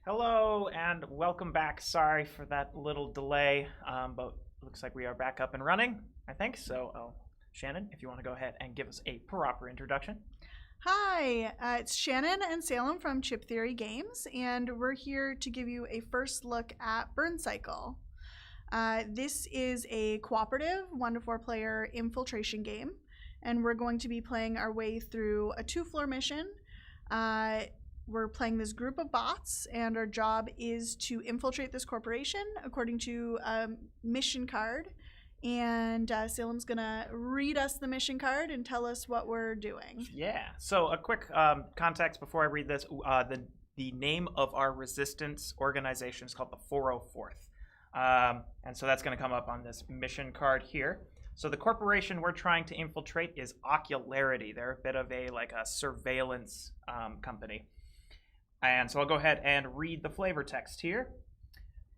Hello and welcome back. Sorry for that little delay, but looks like we are back up and running, I think. So, Shannon, if you want to go ahead and give us a proper introduction. Hi, it's Shannon and Salem from Chip Theory Games, and we're here to give you a first look at Burncycle. This is a cooperative 1 to 4 player infiltration game, and we're going to be playing our way through a 2-floor mission. We're playing this group of bots, and our job is to infiltrate this corporation according to a mission card. And Salem's gonna read us the mission card and tell us what we're doing. Yeah. So, a quick context before I read this. The name of our resistance organization is called the 404th, and so that's going to come up on this mission card here. So the corporation we're trying to infiltrate is Ocularity. They're a bit of a surveillance company. And so I'll go ahead and read the flavor text here.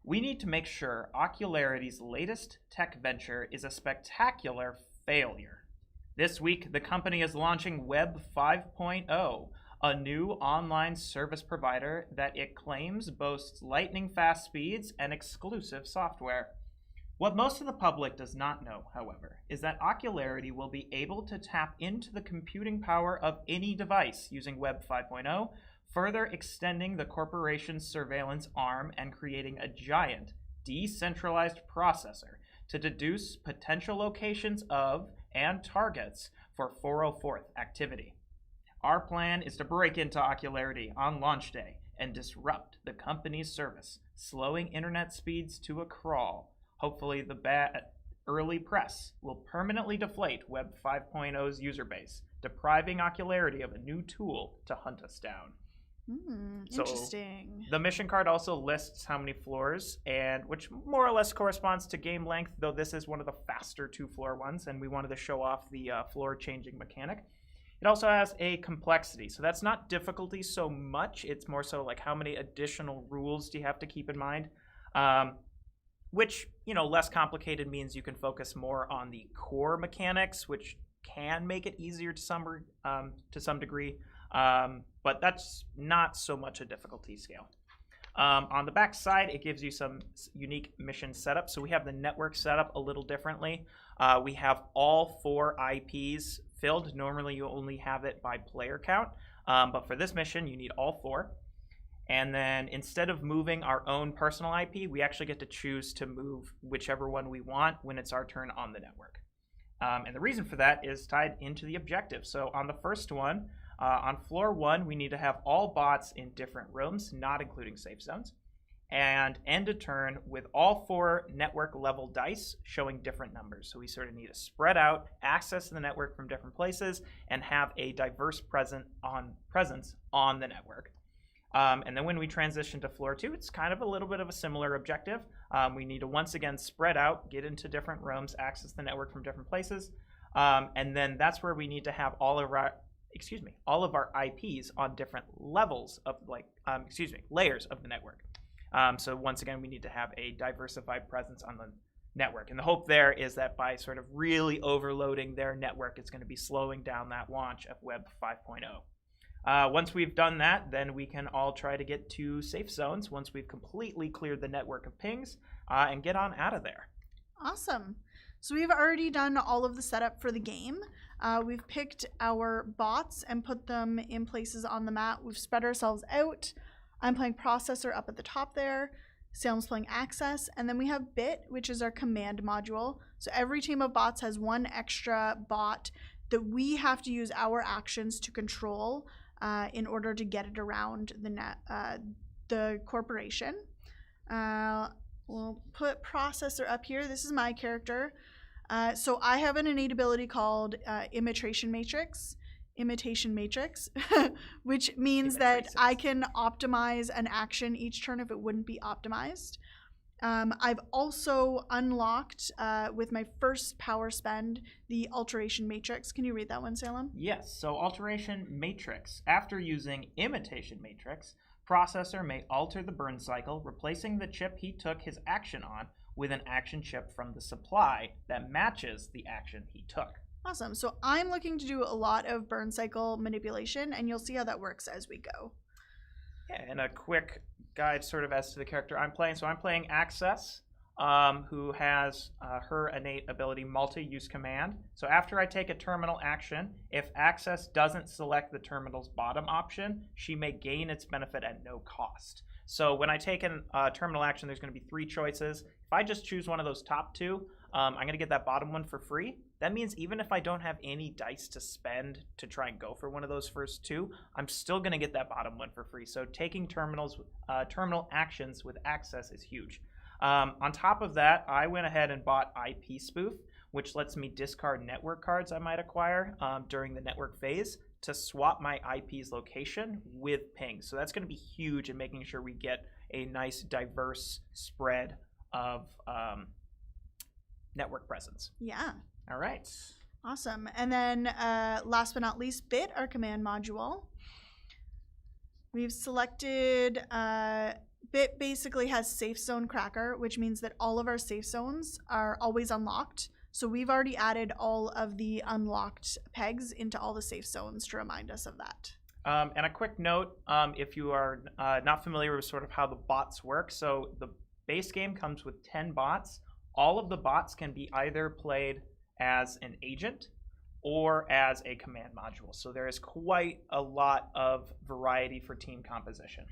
We need to make sure Ocularity's latest tech venture is a spectacular failure. This week, the company is launching Web 5.0, a new online service provider that it claims boasts lightning-fast speeds and exclusive software. What most of the public does not know, however, is that Ocularity will be able to tap into the computing power of any device using Web 5.0, further extending the corporation's surveillance arm and creating a giant, decentralized processor to deduce potential locations of and targets for 404th activity. Our plan is to break into Ocularity on launch day and disrupt the company's service, slowing internet speeds to a crawl. Hopefully, the bad early press will permanently deflate Web 5.0's user base, depriving Ocularity of a new tool to hunt us down. Interesting. So the mission card also lists how many floors, and which more or less corresponds to game length, though this is one of the faster 2-floor ones, and we wanted to show off the floor changing mechanic. It also has a complexity, so that's not difficulty so much. It's more so like how many additional rules do you have to keep in mind, which, less complicated means you can focus more on the core mechanics, which can make it easier to some degree. But that's not so much a difficulty scale. On the back side, it gives you some unique mission setup. So we have the network set up a little differently. We have all 4 IPs filled. Normally, you only have it by player count. But for this mission, you need all 4. And then instead of moving our own personal IP, we actually get to choose to move whichever one we want when it's our turn on the network. And the reason for that is tied into the objective. So on the first one, on floor 1, we need to have all bots in different rooms, not including safe zones, and end a turn with all 4 network level dice showing different numbers. So we sort of need to spread out, access the network from different places, and have a diverse presence on the network. And then when we transition to floor 2, it's kind of a little bit of a similar objective. We need to once again spread out, get into different rooms, access the network from different places, and then that's where we need to have all of our IPs on different levels of layers of the network. So once again, we need to have a diversified presence on the network. And the hope there is that by sort of really overloading their network, it's going to be slowing down that launch of Web 5.0. Once we've done that, then we can all try to get to safe zones once we've completely cleared the network of pings and get on out of there. Awesome. So we've already done all of the setup for the game. We've picked our bots and put them in places on the map. We've spread ourselves out. I'm playing processor up at the top there. Salem's playing access. And then we have bit, which is our command module. So every team of bots has 1 extra bot that we have to use our actions to control in order to get it around the corporation. We'll put processor up here. This is my character. So I have an innate ability called imitation matrix, which means that I can optimize an action each turn if it wouldn't be optimized. I've also unlocked, with my first power spend, the alteration matrix. Can you read that one, Salem? Yes, so alteration matrix. After using imitation matrix, processor may alter the burn cycle, replacing the chip he took his action on with an action chip from the supply that matches the action he took. Awesome. So I'm looking to do a lot of Burncycle manipulation, and you'll see how that works as we go. Yeah, and a quick guide sort of as to the character I'm playing. So I'm playing Access, who has her innate ability multi-use command. So after I take a terminal action, if Access doesn't select the terminal's bottom option, she may gain its benefit at no cost. So when I take a terminal action, there's going to be 3 choices. If I just choose one of those top 2, I'm going to get that bottom one for free. That means even if I don't have any dice to spend to try and go for one of those first 2, I'm still going to get that bottom one for free. So taking terminal actions with Access is huge. On top of that, I went ahead and bought IP Spoof, which lets me discard network cards I might acquire during the network phase to swap my IP's location with ping. So that's going to be huge in making sure we get a nice diverse spread of network presence. Yeah. All right. Awesome. And then last but not least, Bit, our command module. We've selected Bit basically has safe zone cracker, which means that all of our safe zones are always unlocked. So we've already added all of the unlocked pegs into all the safe zones to remind us of that. And a quick note, if you are not familiar with sort of how the bots work, so the base game comes with 10 bots. All of the bots can be either played as an agent or as a command module. So there is quite a lot of variety for team composition.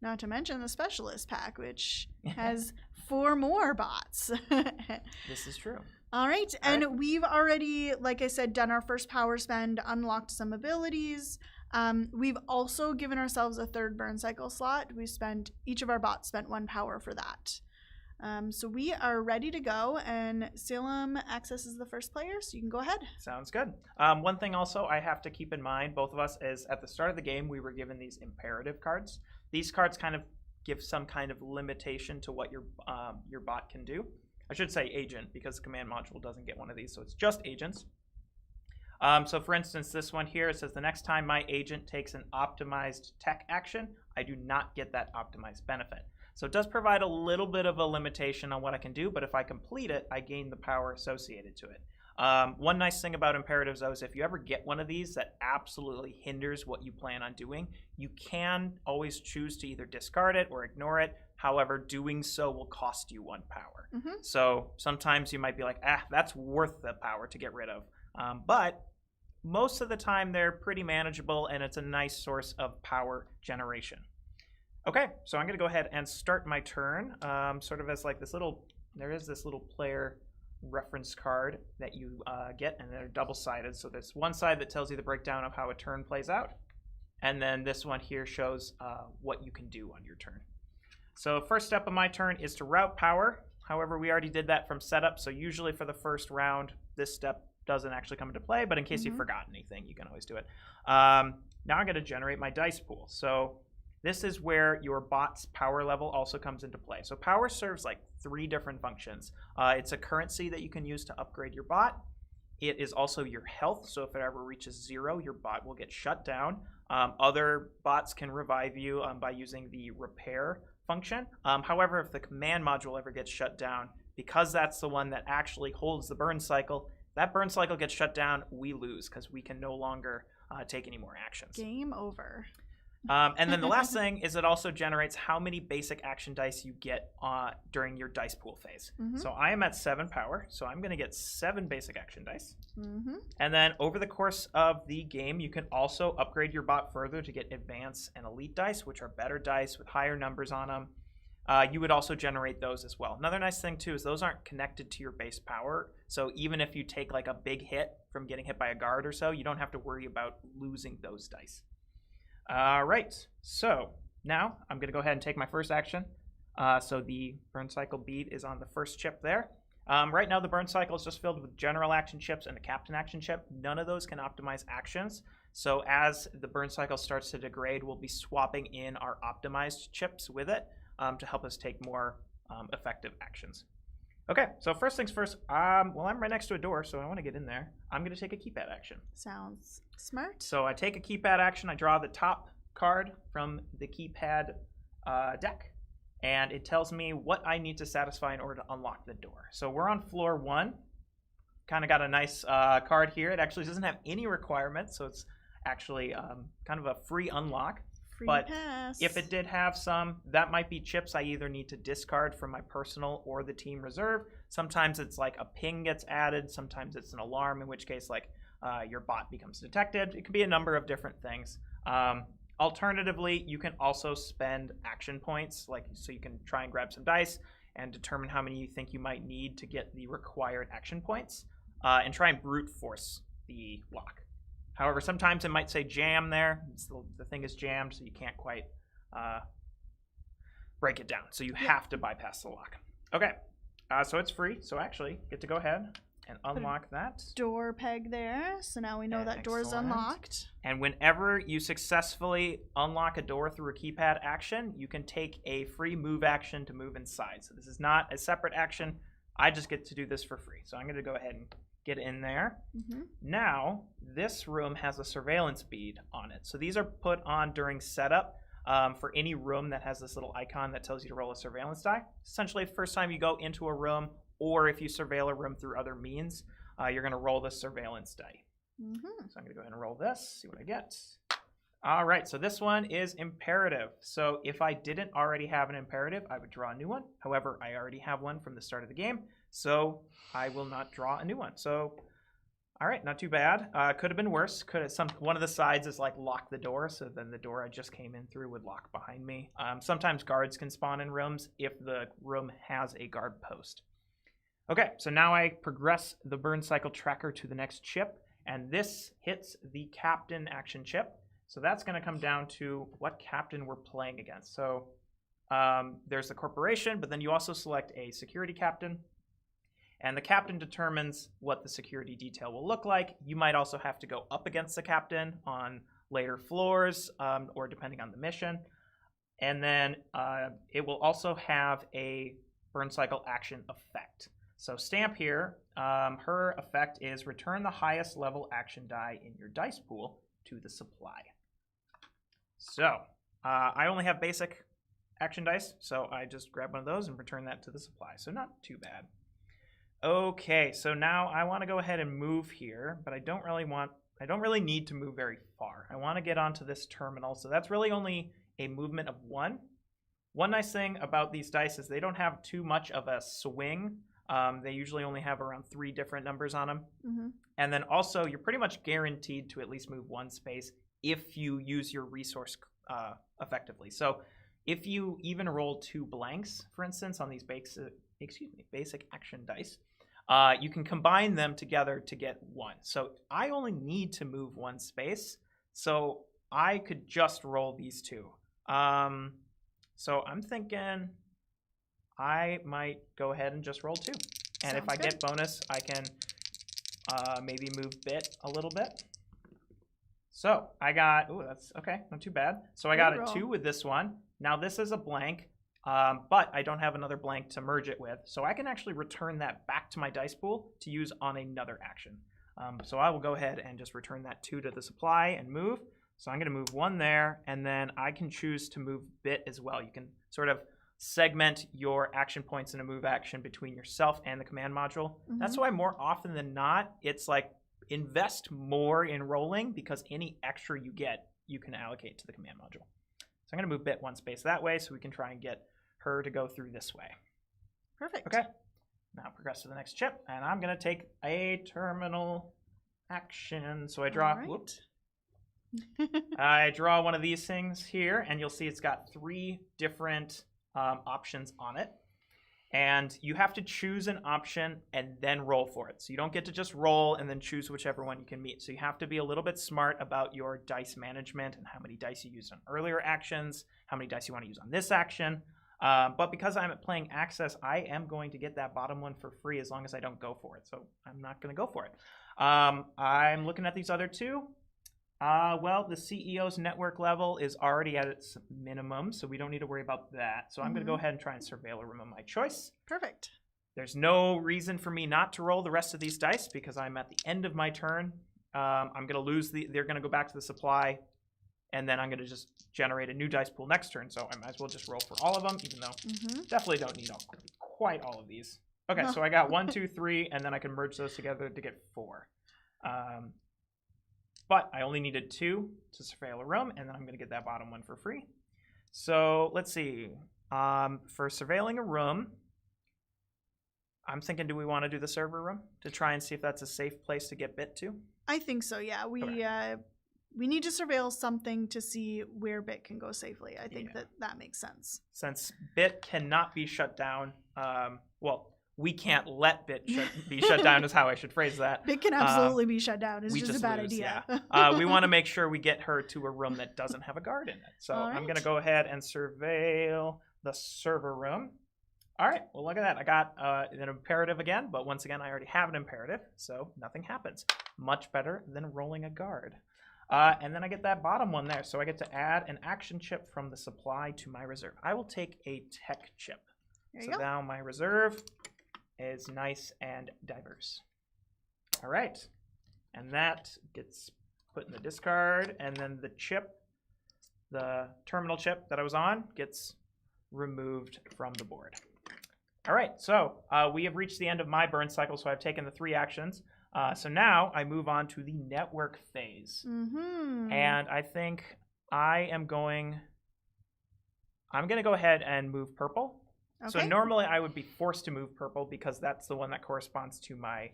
Not to mention the specialist pack, which has 4 more bots. This is true. All right. And we've already, like I said, done our first power spend, unlocked some abilities. We've also given ourselves a 3rd Burncycle slot. Each of our bots spent 1 power for that. So we are ready to go, and Salem Access is the first player, so you can go ahead. Sounds good. One thing also I have to keep in mind, both of us, is at the start of the game, we were given these imperative cards. These cards kind of give some kind of limitation to what your bot can do. I should say agent, because the command module doesn't get one of these, so it's just agents. So for instance, this one here, it says the next time my agent takes an optimized tech action, I do not get that optimized benefit. So it does provide a little bit of a limitation on what I can do, but if I complete it, I gain the power associated to it. One nice thing about imperatives, though, is if you ever get one of these that absolutely hinders what you plan on doing, you can always choose to either discard it or ignore it. However, doing so will cost you 1 power. Mm-hmm. So sometimes you might be like, that's worth the power to get rid of. But most of the time, they're pretty manageable, and it's a nice source of power generation. Okay, so I'm going to go ahead and start my turn, sort of as like this little, there is this little player reference card that you get, and they're double-sided. So there's one side that tells you the breakdown of how a turn plays out, and then this one here shows what you can do on your turn. So first step of my turn is to route power. However, we already did that from setup, so usually for the first round, this step doesn't actually come into play, but in case you forgot anything, you can always do it. Now I'm going to generate my dice pool. So this is where your bot's power level also comes into play. So power serves like 3 different functions. It's a currency that you can use to upgrade your bot. It is also your health. So if it ever reaches 0, your bot will get shut down. Other bots can revive you by using the repair function. However, if the command module ever gets shut down, because that's the one that actually holds the burn cycle, that burn cycle gets shut down, we lose because we can no longer take any more actions. Game over. And then the last thing is it also generates how many basic action dice you get during your dice pool phase. So I am at 7 power, so I'm going to get 7 basic action dice. And then over the course of the game, you can also upgrade your bot further to get advanced and elite dice, which are better dice with higher numbers on them. You would also generate those as well. Another nice thing too is those aren't connected to your base power. So even if you take like a big hit from getting hit by a guard or so, you don't have to worry about losing those dice. All right, so now I'm going to go ahead and take my first action. So the Burncycle bead is on the first chip there. Right now the Burncycle is just filled with general action chips and a captain action chip. None of those can optimize actions. So as the Burncycle starts to degrade, we'll be swapping in our optimized chips with it to help us take more effective actions. Okay, so first things first, well, I'm right next to a door, so I want to get in there. I'm going to take a keypad action. Sounds smart. So I take a keypad action, I draw the top card from the keypad deck, and it tells me what I need to satisfy in order to unlock the door. So we're on floor 1. Kind of got a nice card here. It actually doesn't have any requirements, so it's actually kind of a free unlock. Free but pass. if it did have some, that might be chips I either need to discard from my personal or the team reserve. Sometimes it's like a ping gets added. Sometimes it's an alarm, in which case like your bot becomes detected. It could be a number of different things. Alternatively, you can also spend action points, like so you can try and grab some dice and determine how many you think you might need to get the required action points, and try and brute force the lock. However, sometimes it might say jam there. The thing is jammed, so you can't quite break it down. So you have to bypass the lock. Okay, so it's free. So actually, get to go ahead and unlock that. Door peg there. So now we know that door is unlocked. And whenever you successfully unlock a door through a keypad action, you can take a free move action to move inside. So this is not a separate action. I just get to do this for free. So I'm going to go ahead and get in there. Now, this room has a surveillance bead on it. So these are put on during setup for any room that has this little icon that tells you to roll a surveillance die. Essentially, the first time you go into a room, or if you surveil a room through other means, you're going to roll the surveillance die. So I'm going to go ahead and roll this, see what I get. All right, so this one is imperative. So if I didn't already have an imperative, I would draw a new one. However, I already have one from the start of the game, so I will not draw a new one. So, all right, not too bad. Could have been worse. One of the sides is like lock the door, so then the door I just came in through would lock behind me. Sometimes guards can spawn in rooms if the room has a guard post. Okay, so now I progress the Burncycle tracker to the next chip, and this hits the captain action chip. So that's going to come down to what captain we're playing against. So there's the corporation, but then you also select a security captain, and the captain determines what the security detail will look like. You might also have to go up against the captain on later floors, or depending on the mission. And then it will also have a Burncycle action effect. So Stamp here, her effect is return the highest level action die in your dice pool to the supply. So I only have basic action dice, so I just grab one of those and return that to the supply. So not too bad. Okay, so now I want to go ahead and move here, but I don't really need to move very far. I want to get onto this terminal, so that's really only a movement of one. One nice thing about these dice is they don't have too much of a swing. They usually only have around 3 different numbers on them. And then also, you're pretty much guaranteed to at least move one space if you use your resource effectively. So if you even roll 2 blanks, for instance, on these basic action dice, you can combine them together to get 1. So I only need to move 1 space, so I could just roll these 2. So I'm thinking I might go ahead and just roll 2. And if I get bonus, I can maybe move bit a little bit. So I got, that's okay, not too bad. So I got a 2 with this one. Now this is a blank, but I don't have another blank to merge it with. So I can actually return that back to my dice pool to use on another action. So I will go ahead and just return that 2 to the supply and move. So I'm going to move 1 there, and then I can choose to move bit as well. You can sort of segment your action points in a move action between yourself and the command module. That's why more often than not, it's like invest more in rolling, because any extra you get, you can allocate to the command module. So I'm going to move bit 1 space that way so we can try and get her to go through this way. Perfect. Okay. Now progress to the next chip, and I'm going to take a terminal action. So I draw, whoops. I draw one of these things here, and you'll see it's got 3 different options on it. And you have to choose an option and then roll for it. So you don't get to just roll and then choose whichever one you can meet. So you have to be a little bit smart about your dice management and how many dice you used on earlier actions, how many dice you want to use on this action. But because I'm playing Access, I am going to get that bottom one for free as long as I don't go for it. So I'm not going to go for it. I'm looking at these other 2. Well, the CEO's network level is already at its minimum, so we don't need to worry about that. So I'm going to go ahead and try and surveil a room of my choice. Perfect. There's no reason for me not to roll the rest of these dice because I'm at the end of my turn. I'm going to lose they're going to go back to the supply, and then I'm going to just generate a new dice pool next turn. So I might as well just roll for all of them, even though definitely don't need quite all of these. Okay, so I got 1, 2, 3, and then I can merge those together to get 4. But I only needed 2 to surveil a room, and then I'm going to get that bottom one for free. So let's see. For surveilling a room, I'm thinking, do we want to do the server room to try and see if that's a safe place to get bit to? I think so, yeah. We need to surveil something to see where bit can go safely. I think that makes sense. Since bit cannot be shut down, we can't let bit be shut down is how I should phrase that. Bit can absolutely be shut down. It's just a bad lose, idea. Yeah. We want to make sure we get her to a room that doesn't have a guard in it. So I'm going to go ahead and surveil the server room. All right, well, look at that. I got an imperative again, but once again, I already have an imperative, so nothing happens. Much better than rolling a guard. And then I get that bottom one there, so I get to add an action chip from the supply to my reserve. I will take a tech chip. So now my reserve is nice and diverse. All right, and that gets put in the discard, and then the chip, the terminal chip that I was on, gets removed from the board. All right, so we have reached the end of my burn cycle, so I've taken the 3 actions. So now I move on to the network phase. And I think I'm going to go ahead and move purple. Okay. So normally I would be forced to move purple because that's the one that corresponds to my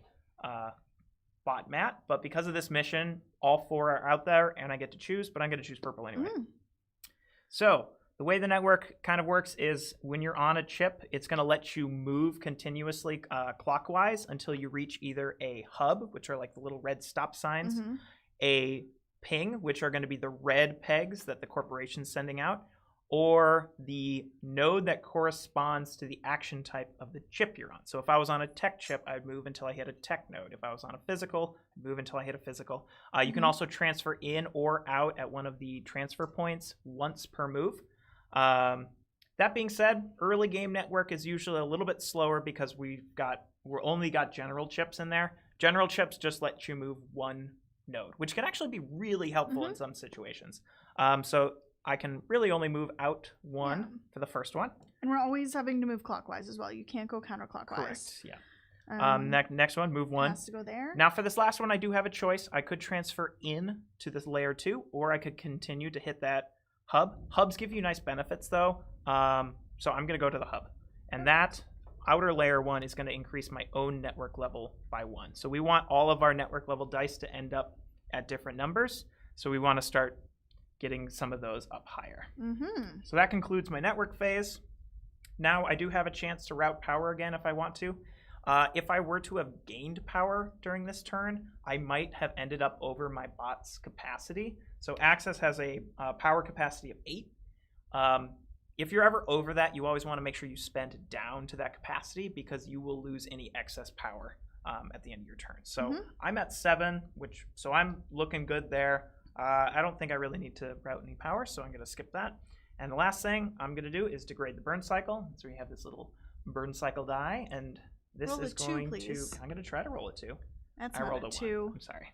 bot mat. But because of this mission, all 4 are out there and I get to choose, but I'm going to choose purple anyway. So the way the network kind of works is when you're on a chip, it's going to let you move continuously clockwise until you reach either a hub, which are like the little red stop signs, a ping, which are going to be the red pegs that the corporation's sending out, or the node that corresponds to the action type of the chip you're on. So if I was on a tech chip, I'd move until I hit a tech node. If I was on a physical, I'd move until I hit a physical. You can also transfer in or out at one of the transfer points once per move. That being said, early game network is usually a little bit slower because we're only got general chips in there. General chips just let you move 1 node, which can actually be really helpful in some situations. So I can really only move out 1 for the first one. And we're always having to move clockwise as well. You can't go counterclockwise. Correct, yeah. Next one, move 1. Has to go there. Now for this last one, I do have a choice. I could transfer in to this layer 2, or I could continue to hit that hub. Hubs give you nice benefits though. So I'm going to go to the hub. And that outer layer 1 is going to increase my own network level by 1. So we want all of our network level dice to end up at different numbers. So we want to start getting some of those up higher. So that concludes my network phase. Now I do have a chance to route power again if I want to. If I were to have gained power during this turn, I might have ended up over my bot's capacity. So Access has a power capacity of 8. If you're ever over that, you always want to make sure you spend down to that capacity because you will lose any excess power at the end of your turn. So I'm at 7, so I'm looking good there. I don't think I really need to route any power, so I'm going to skip that. And the last thing I'm going to do is degrade the burn cycle. So we have this little burn cycle die, and this is going to. I'm going to try to roll a 2. That's not a 2. 1. I'm sorry.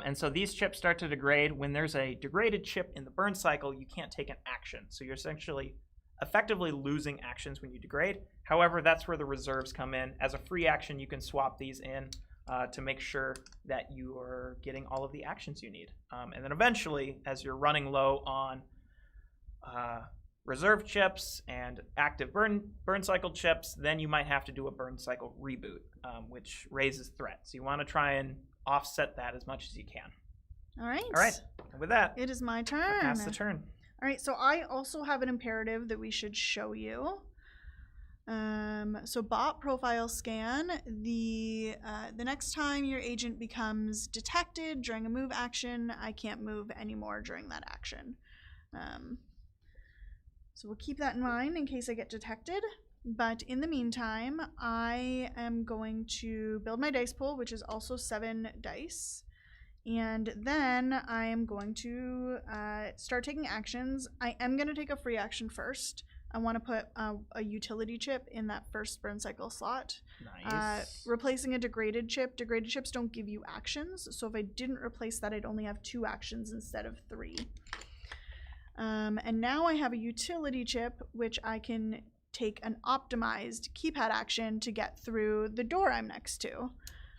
And so these chips start to degrade. When there's a degraded chip in the burn cycle, you can't take an action. So you're essentially effectively losing actions when you degrade. However, that's where the reserves come in. As a free action, you can swap these in to make sure that you are getting all of the actions you need. And then eventually, as you're running low on reserve chips and active burn cycle chips, then you might have to do a burn cycle reboot, which raises threats. So you want to try and offset that as much as you can. All right. All right. And with that, it is my turn. I pass the turn. All right. So I also have an imperative that we should show you. So bot profile scan. The next time your agent becomes detected during a move action, I can't move anymore during that action. So we'll keep that in mind in case I get detected. But in the meantime, I am going to build my dice pool, which is also 7 dice. And then I am going to start taking actions. I am going to take a free action first. I want to put a utility chip in that first burn cycle slot. Nice. Replacing a degraded chip. Degraded chips don't give you actions. So if I didn't replace that, I'd only have 2 actions instead of 3. And now I have a utility chip, which I can take an optimized keypad action to get through the door I'm next to.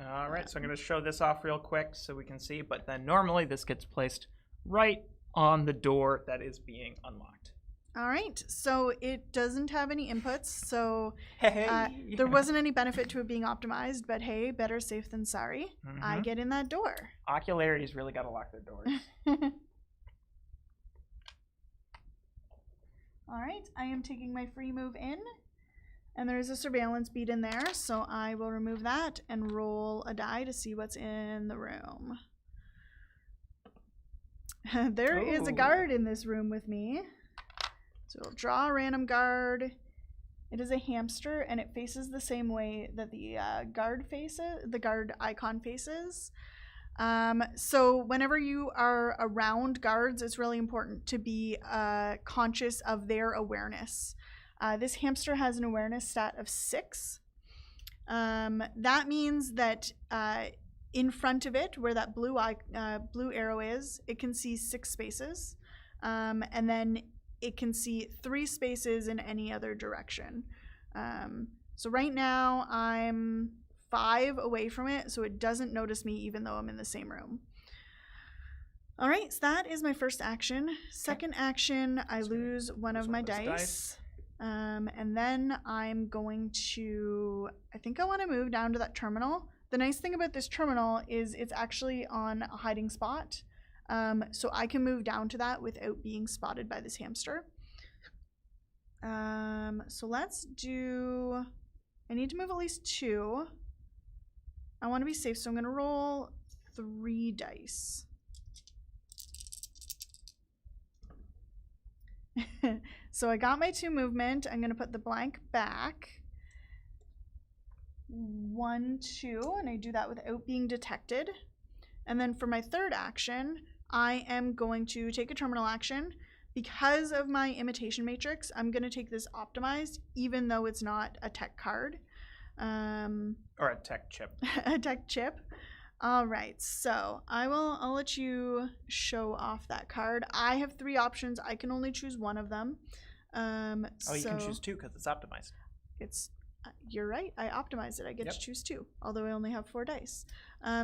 All right, so I'm going to show this off real quick so we can see, but then normally this gets placed right on the door that is being unlocked. All right, so it doesn't have any inputs, so Hey! there wasn't any benefit to it being optimized, but hey, better safe than sorry. I get in that door. Ocularity's really got to lock their doors. All right, I am taking my free move in, and there is a surveillance bead in there, so I will remove that and roll a die to see what's in the room. There is a guard in this room with me. So we'll draw a random guard. It is a hamster, and it faces the same way that the guard icon faces. So whenever you are around guards, it's really important to be conscious of their awareness. This hamster has an awareness stat of 6. That means that in front of it, where that blue arrow is, it can see 6 spaces, and then it can see 3 spaces in any other direction. So right now I'm 5 away from it, so it doesn't notice me even though I'm in the same room. All right, so that is my first action. Second action, I lose one of my dice. And then I'm going to, I think I want to move down to that terminal. The nice thing about this terminal is it's actually on a hiding spot. So I can move down to that without being spotted by this hamster. So let's do, I need to move at least 2. I want to be safe, so I'm going to roll 3 dice. So I got my 2 movement. I'm going to put the blank back. 1, 2, and I do that without being detected. And then for my third action, I am going to take a terminal action. Because of my imitation matrix, I'm going to take this optimized, even though it's not a tech card. Or a tech chip. A tech chip. All right, so I'll let you show off that card. I have 3 options. I can only choose one of them. You can choose 2 because it's optimized. You're right. I optimized it. I get to choose 2, although I only have 4 dice.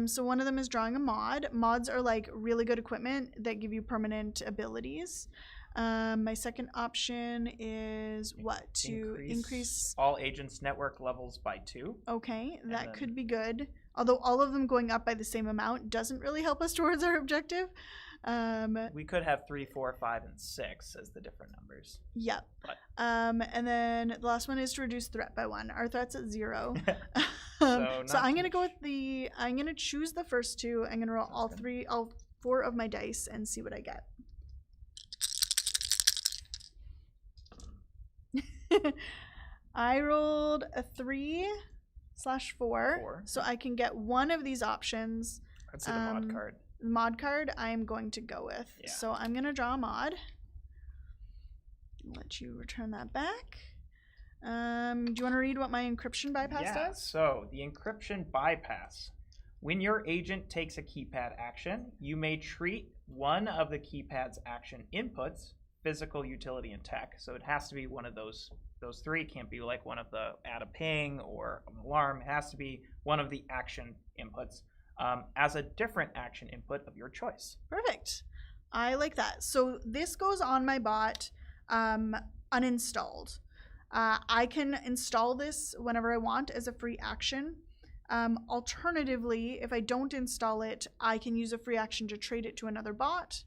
So one of them is drawing a mod. Mods are like really good equipment that give you permanent abilities. My second option is what? To increase all agents' network levels by 2. Okay, that could be good. Although all of them going up by the same amount doesn't really help us towards our objective. We could have 3, 4, 5, and 6 as the different numbers. Yep. But. And then the last one is to reduce threat by 1. Our threat's at 0. So I'm gonna go with I'm gonna choose the first 2. I'm gonna roll all 4 of my dice and see what I get. I rolled a 3/4, so I can get one of these options. I'd say the mod card. The mod card I am going to go with. Yeah. So I'm going to draw a mod. Let you return that back. Do you want to read what my encryption bypass does? So the encryption bypass. When your agent takes a keypad action, you may treat one of the keypad's action inputs, physical, utility, and tech. So it has to be one of those 3. It can't be like one of the add a ping or an alarm. It has to be one of the action inputs as a different action input of your choice. Perfect. I like that. So this goes on my bot uninstalled. I can install this whenever I want as a free action. Alternatively, if I don't install it, I can use a free action to trade it to another bot,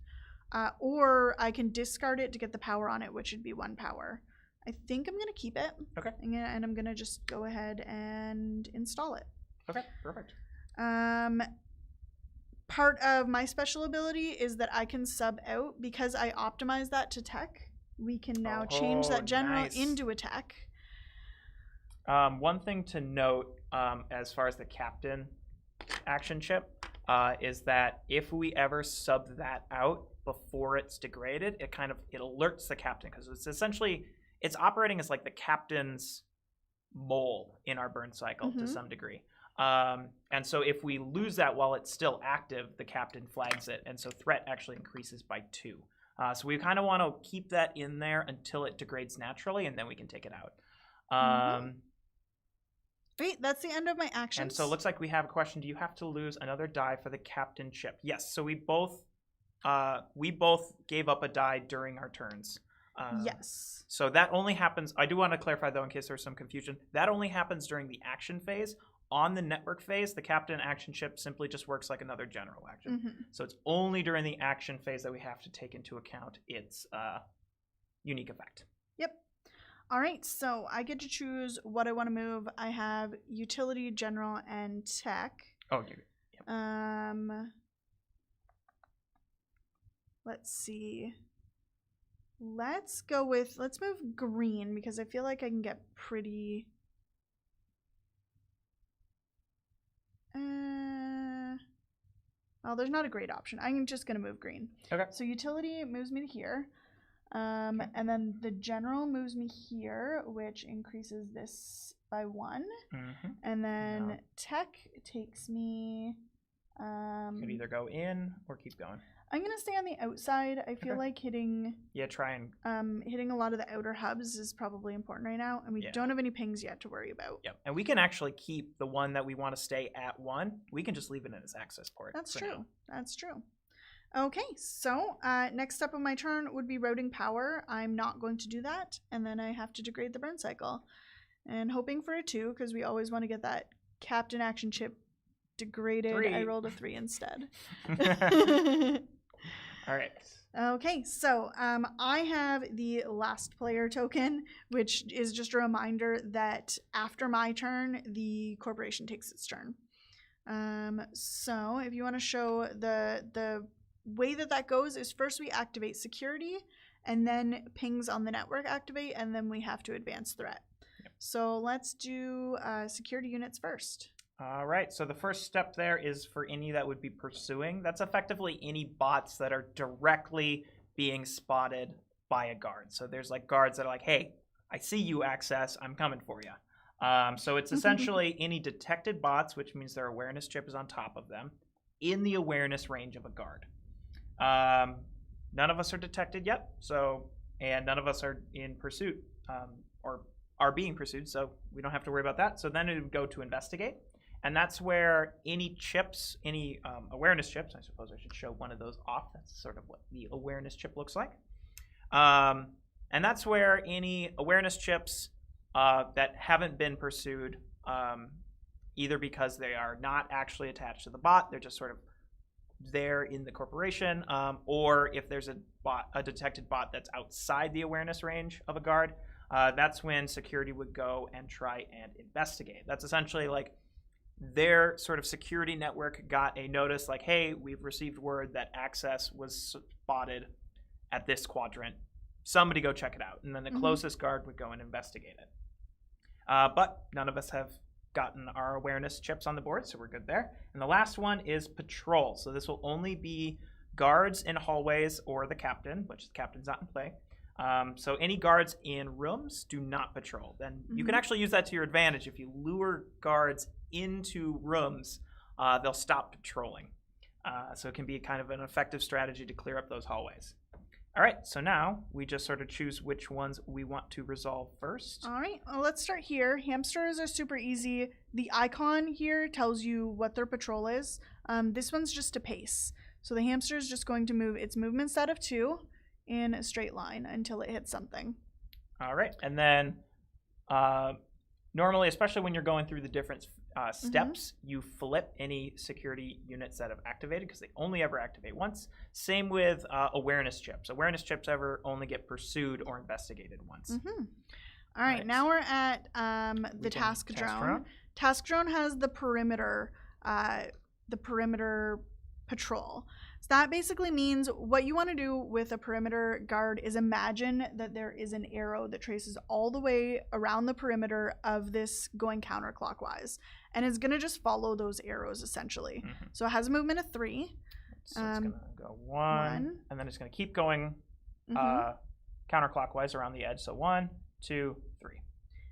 or I can discard it to get the power on it, which would be 1 power. I think I'm going to keep it. Okay. And I'm going to just go ahead and install it. Okay, perfect. Part of my special ability is that I can sub out. Because I optimize that to tech, we can now change that general into a tech. One thing to note as far as the captain action chip is that if we ever sub that out before it's degraded, it alerts the captain, because it's operating as like the captain's mole in our Burncycle to some degree. And so if we lose that while it's still active, the captain flags it, and so threat actually increases by 2. So we kind of want to keep that in there until it degrades naturally, and then we can take it out. Great, that's the end of my actions. And so it looks like we have a question. Do you have to lose another die for the captain chip? Yes. So we both gave up a die during our turns. Yes. So that only happens. I do want to clarify though, in case there's some confusion. That only happens during the action phase. On the network phase, the captain action chip simply just works like another general action. So it's only during the action phase that we have to take into account its unique effect. Yep. All right, so I get to choose what I want to move. I have utility, general, and tech. Oh, yeah. Let's see. Let's move green because I feel like I can get pretty. Well, there's not a great option. I'm just gonna move green. Okay. So utility moves me to here. And then the general moves me here, which increases this by 1. And then tech takes me. Could either go in or keep going. I'm gonna stay on the outside. I feel like hitting. Yeah, try and. Hitting a lot of the outer hubs is probably important right now, and we don't have any pings yet to worry about. Yep, and we can actually keep the one that we want to stay at 1. We can just leave it in its access port. That's true. Now. That's true. Okay, so next step of my turn would be routing power. I'm not going to do that, and then I have to degrade the Burncycle. And hoping for a 2, because we always want to get that captain action chip degraded. 3. I rolled a 3 instead. All right. Okay, so I have the last player token, which is just a reminder that after my turn, the corporation takes its turn. So if you want to show the way that goes is first we activate security, and then pings on the network activate, and then we have to advance threat. Yep. So let's do security units first. All right, so the first step there is for any that would be pursuing. That's effectively any bots that are directly being spotted by a guard. So there's like guards that are like, hey, I see you, Access, I'm coming for you. So it's essentially any detected bots, which means their awareness chip is on top of them, in the awareness range of a guard. None of us are detected yet, and none of us are in pursuit or are being pursued, so we don't have to worry about that. So then it would go to investigate. And that's where any chips, any awareness chips, I suppose I should show one of those off. That's sort of what the awareness chip looks like. And that's where any awareness chips that haven't been pursued, either because they are not actually attached to the bot, they're just sort of there in the corporation, or if there's a detected bot that's outside the awareness range of a guard, that's when security would go and try and investigate. That's essentially like their sort of security network got a notice like, hey, we've received word that Access was spotted at this quadrant. Somebody go check it out. And then the closest guard would go and investigate it. But none of us have gotten our awareness chips on the board, so we're good there. And the last one is patrol. So this will only be guards in hallways or the captain, which the captain's not in play. So any guards in rooms do not patrol. Then you can actually use that to your advantage. If you lure guards into rooms, they'll stop patrolling. So it can be kind of an effective strategy to clear up those hallways. All right, so now we just sort of choose which ones we want to resolve first. All right, well, let's start here. Hamsters are super easy. The icon here tells you what their patrol is. This one's just a pace. So the hamster is just going to move its movement set of 2 in a straight line until it hits something. All right, and then normally, especially when you're going through the different steps, you flip any security units that have activated because they only ever activate once. Same with awareness chips. Awareness chips ever only get pursued or investigated once. All right, now we're at the task drone. Task drone has the perimeter patrol. So that basically means what you want to do with a perimeter guard is imagine that there is an arrow that traces all the way around the perimeter of this going counterclockwise. And it's going to just follow those arrows essentially. So it has a movement of 3. So it's going to go 1, and then it's going to keep going counterclockwise around the edge. So 1, 2, 3.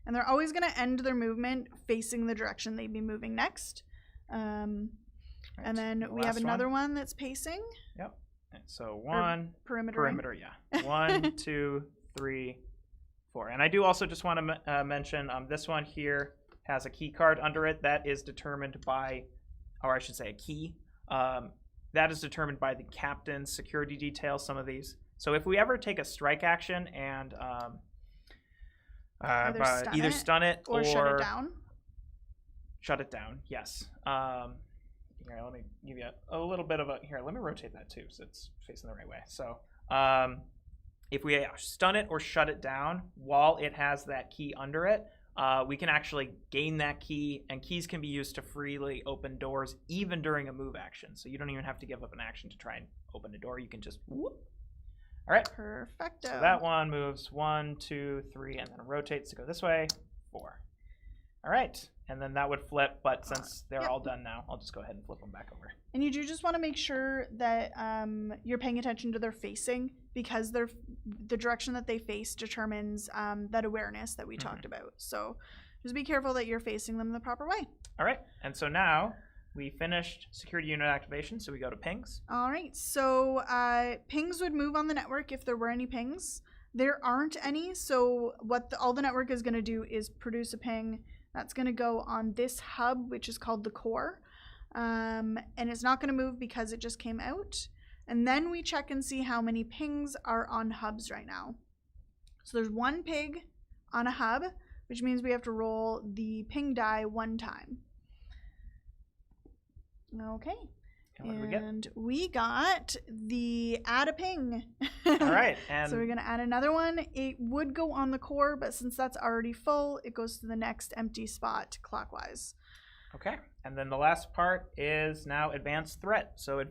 And they're always going to end their movement facing the direction they'd be moving next. Right. And then we have another one that's pacing. Yep. And so 1 perimeter, yeah. 1, 2, 3, 4. And I do also just want to mention this one here has a key card under it that is determined by, or I should say a key, that is determined by the captain's security details, some of these. So if we ever take a strike action and either stun it or shut it down. Shut it down, yes. Here, let me give you a little bit of a, here, let me rotate that too so it's facing the right way. So if we stun it or shut it down while it has that key under it, we can actually gain that key, and keys can be used to freely open doors even during a move action. So you don't even have to give up an action to try and open a door. You can just whoop. All right. Perfecto. So that one moves 1, 2, 3, and then rotates to go this way, 4. All right. And then that would flip, but since they're all done now, I'll just go ahead and flip them back over. And you do just want to make sure that you're paying attention to their facing, because the direction that they face determines that awareness that we talked about. So just be careful that you're facing them the proper way. All right. And so now we finished security unit activation, so we go to pings. All right. So pings would move on the network if there were any pings. There aren't any, so what all the network is going to do is produce a ping. That's going to go on this hub, which is called the core. And it's not going to move because it just came out. And then we check and see how many pings are on hubs right now. So there's 1 ping on a hub, which means we have to roll the ping die 1 time. Okay. And we got the add a ping. All right. And so we're going to add another one. It would go on the core, but since that's already full, it goes to the next empty spot clockwise. Okay. And then the last part is now advanced threat. So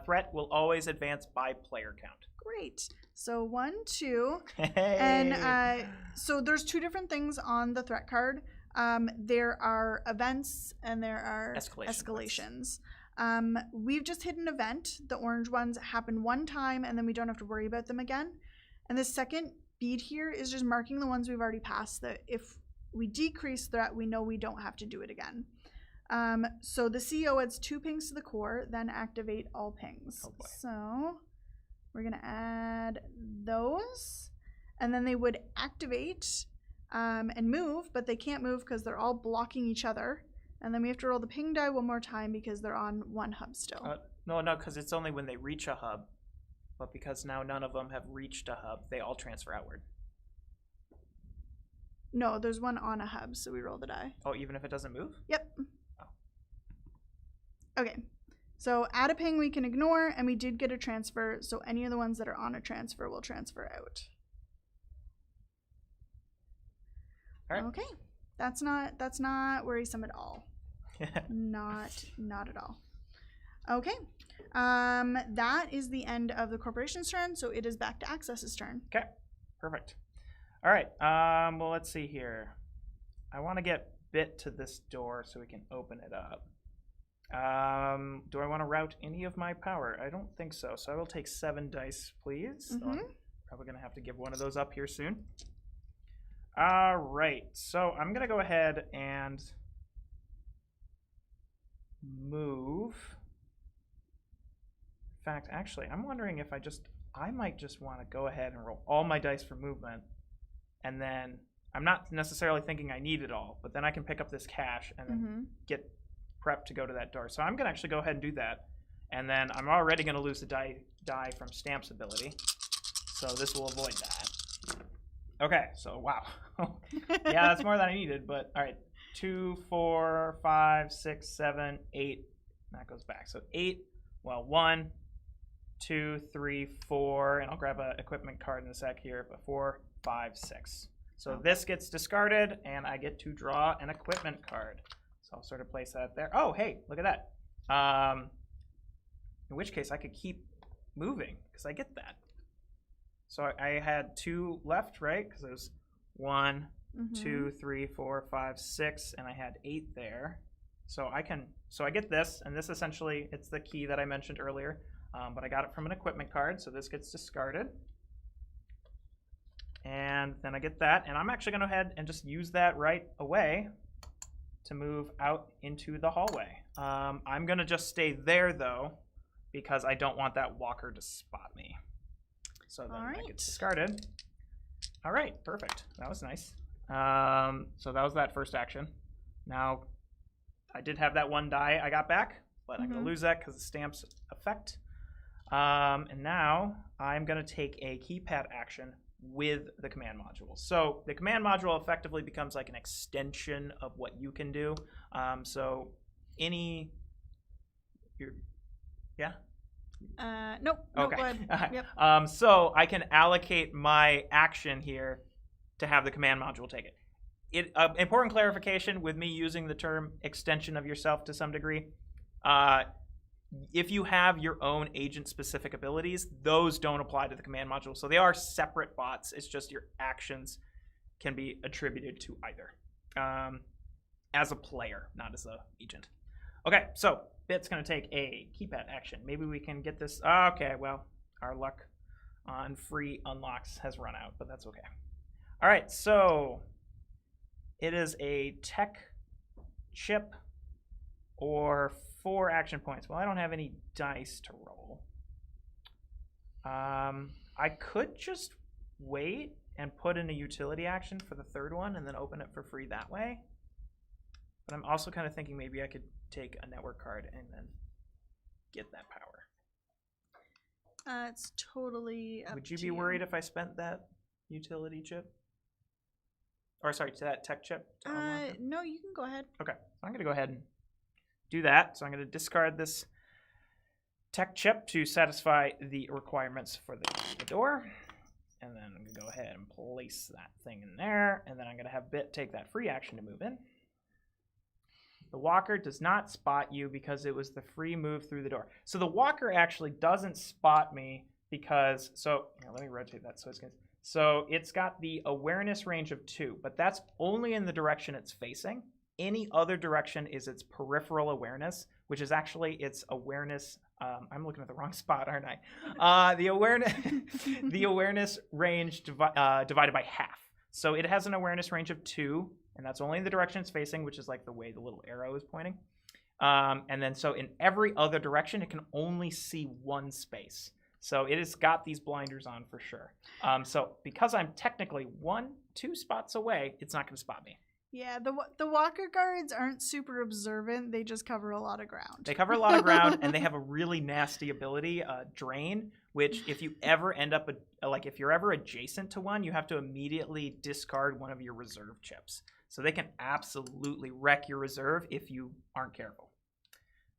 threat will always advance by player count. Great. So 1, 2. Hey. And so there's 2 different things on the threat card. There are events and there are escalations. We've just hit an event. The orange ones happen 1 time and then we don't have to worry about them again. And the second bead here is just marking the ones we've already passed, that if we decrease threat, we know we don't have to do it again. So the CEO adds 2 pings to the core, then activate all pings. Oh boy. So we're going to add those, and then they would activate and move, but they can't move because they're all blocking each other. And then we have to roll the ping die 1 more time because they're on 1 hub still. No, because it's only when they reach a hub. But because now none of them have reached a hub, they all transfer outward. No, there's 1 on a hub, so we roll the die. Oh, even if it doesn't move? Yep. Oh. Okay. So add a ping we can ignore, and we did get a transfer, so any of the ones that are on a transfer will transfer out. All right. Okay. That's not worrisome at all. Not at all. Okay. That is the end of the corporation's turn, so it is back to Access's turn. Okay. Perfect. All right. Well, let's see here. I want to get Bit to this door so we can open it up. Do I want to route any of my power? I don't think so. So I will take 7 dice, please. So I'm probably going to have to give one of those up here soon. All right, so I'm going to go ahead and move. In fact, actually, I'm wondering if I might just want to go ahead and roll all my dice for movement. And then I'm not necessarily thinking I need it all, but then I can pick up this cash and then get prepped to go to that door. So I'm going to actually go ahead and do that. And then I'm already going to lose the die from Stamp's ability. So this will avoid that. Okay, so wow. Yeah, that's more than I needed, but all right. 2, 4, 5, 6, 7, 8. That goes back. So 8, well, 1, 2, 3, 4, and I'll grab an equipment card in a sec here, but 4, 5, 6. So this gets discarded, and I get to draw an equipment card. So I'll sort of place that there. Oh, hey, look at that. In which case, I could keep moving, because I get that. So I had 2 left, right? Because it was 1, 2, 3, 4, 5, 6, and I had 8 there. So I get this, and this essentially, it's the key that I mentioned earlier, but I got it from an equipment card, so this gets discarded. And then I get that, and I'm actually going to go ahead and just use that right away to move out into the hallway. I'm going to just stay there, though, because I don't want that walker to spot me. So then that gets discarded. All right, perfect. That was nice. So that was that first action. Now, I did have that 1 die I got back, but I'm going to lose that because of Stamp's effect. And now I'm going to take a keypad action with the command module. So the command module effectively becomes like an extension of what you can do. So any... Yeah? Nope. Okay. Go ahead. Yep. So I can allocate my action here to have the command module take it. Important clarification with me using the term extension of yourself to some degree. If you have your own agent-specific abilities, those don't apply to the command module. So they are separate bots. It's just your actions can be attributed to either as a player, not as an agent. Okay, so Bit's going to take a keypad action. Maybe we can get this. Okay, well, our luck on free unlocks has run out, but that's okay. All right, so it is a tech chip or 4 action points. Well, I don't have any dice to roll. I could just wait and put in a utility action for the 3rd one and then open it for free that way. But I'm also kind of thinking maybe I could take a network card and then get that power. It's totally up Would you to be worried if I spent that utility chip? Or sorry, that tech chip? No, you can go ahead. Okay, so I'm going to go ahead and do that. So I'm going to discard this tech chip to satisfy the requirements for the door. And then I'm going to go ahead and place that thing in there. And then I'm going to have Bit take that free action to move in. The walker does not spot you because it was the free move through the door. So the walker actually doesn't spot me because, so here, let me rotate that so it's got the awareness range of 2, but that's only in the direction it's facing. Any other direction is its peripheral awareness, which is actually its awareness. I'm looking at the wrong spot, aren't I? The awareness range divided by half. So it has an awareness range of 2, and that's only in the direction it's facing, which is like the way the little arrow is pointing. And then so in every other direction, it can only see 1 space. So it has got these blinders on for sure. So because I'm technically 2 spots away, it's not going to spot me. Yeah, the walker guards aren't super observant. They just cover a lot of ground. They cover a lot of ground, and they have a really nasty ability, Drain, which if you ever end up, if you're ever adjacent to one, you have to immediately discard one of your reserve chips. So they can absolutely wreck your reserve if you aren't careful.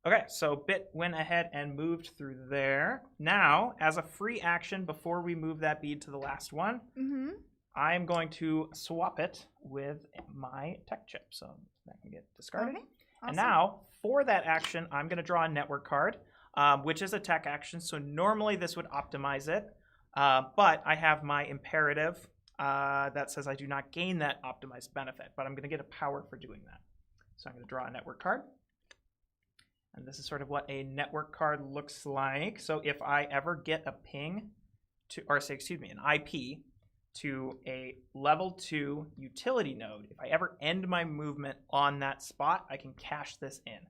Okay, so Bit went ahead and moved through there. Now, as a free action, before we move that bead to the last one, I'm going to swap it with my tech chip. So that can get discarded. Okay, awesome. And now, for that action, I'm going to draw a network card, which is a tech action. So normally this would optimize it, but I have my imperative that says I do not gain that optimized benefit, but I'm going to get a power for doing that. So I'm going to draw a network card. And this is sort of what a network card looks like. So if I ever get a ping to, or say, excuse me, an IP to a level 2 utility node, if I ever end my movement on that spot, I can cash this in.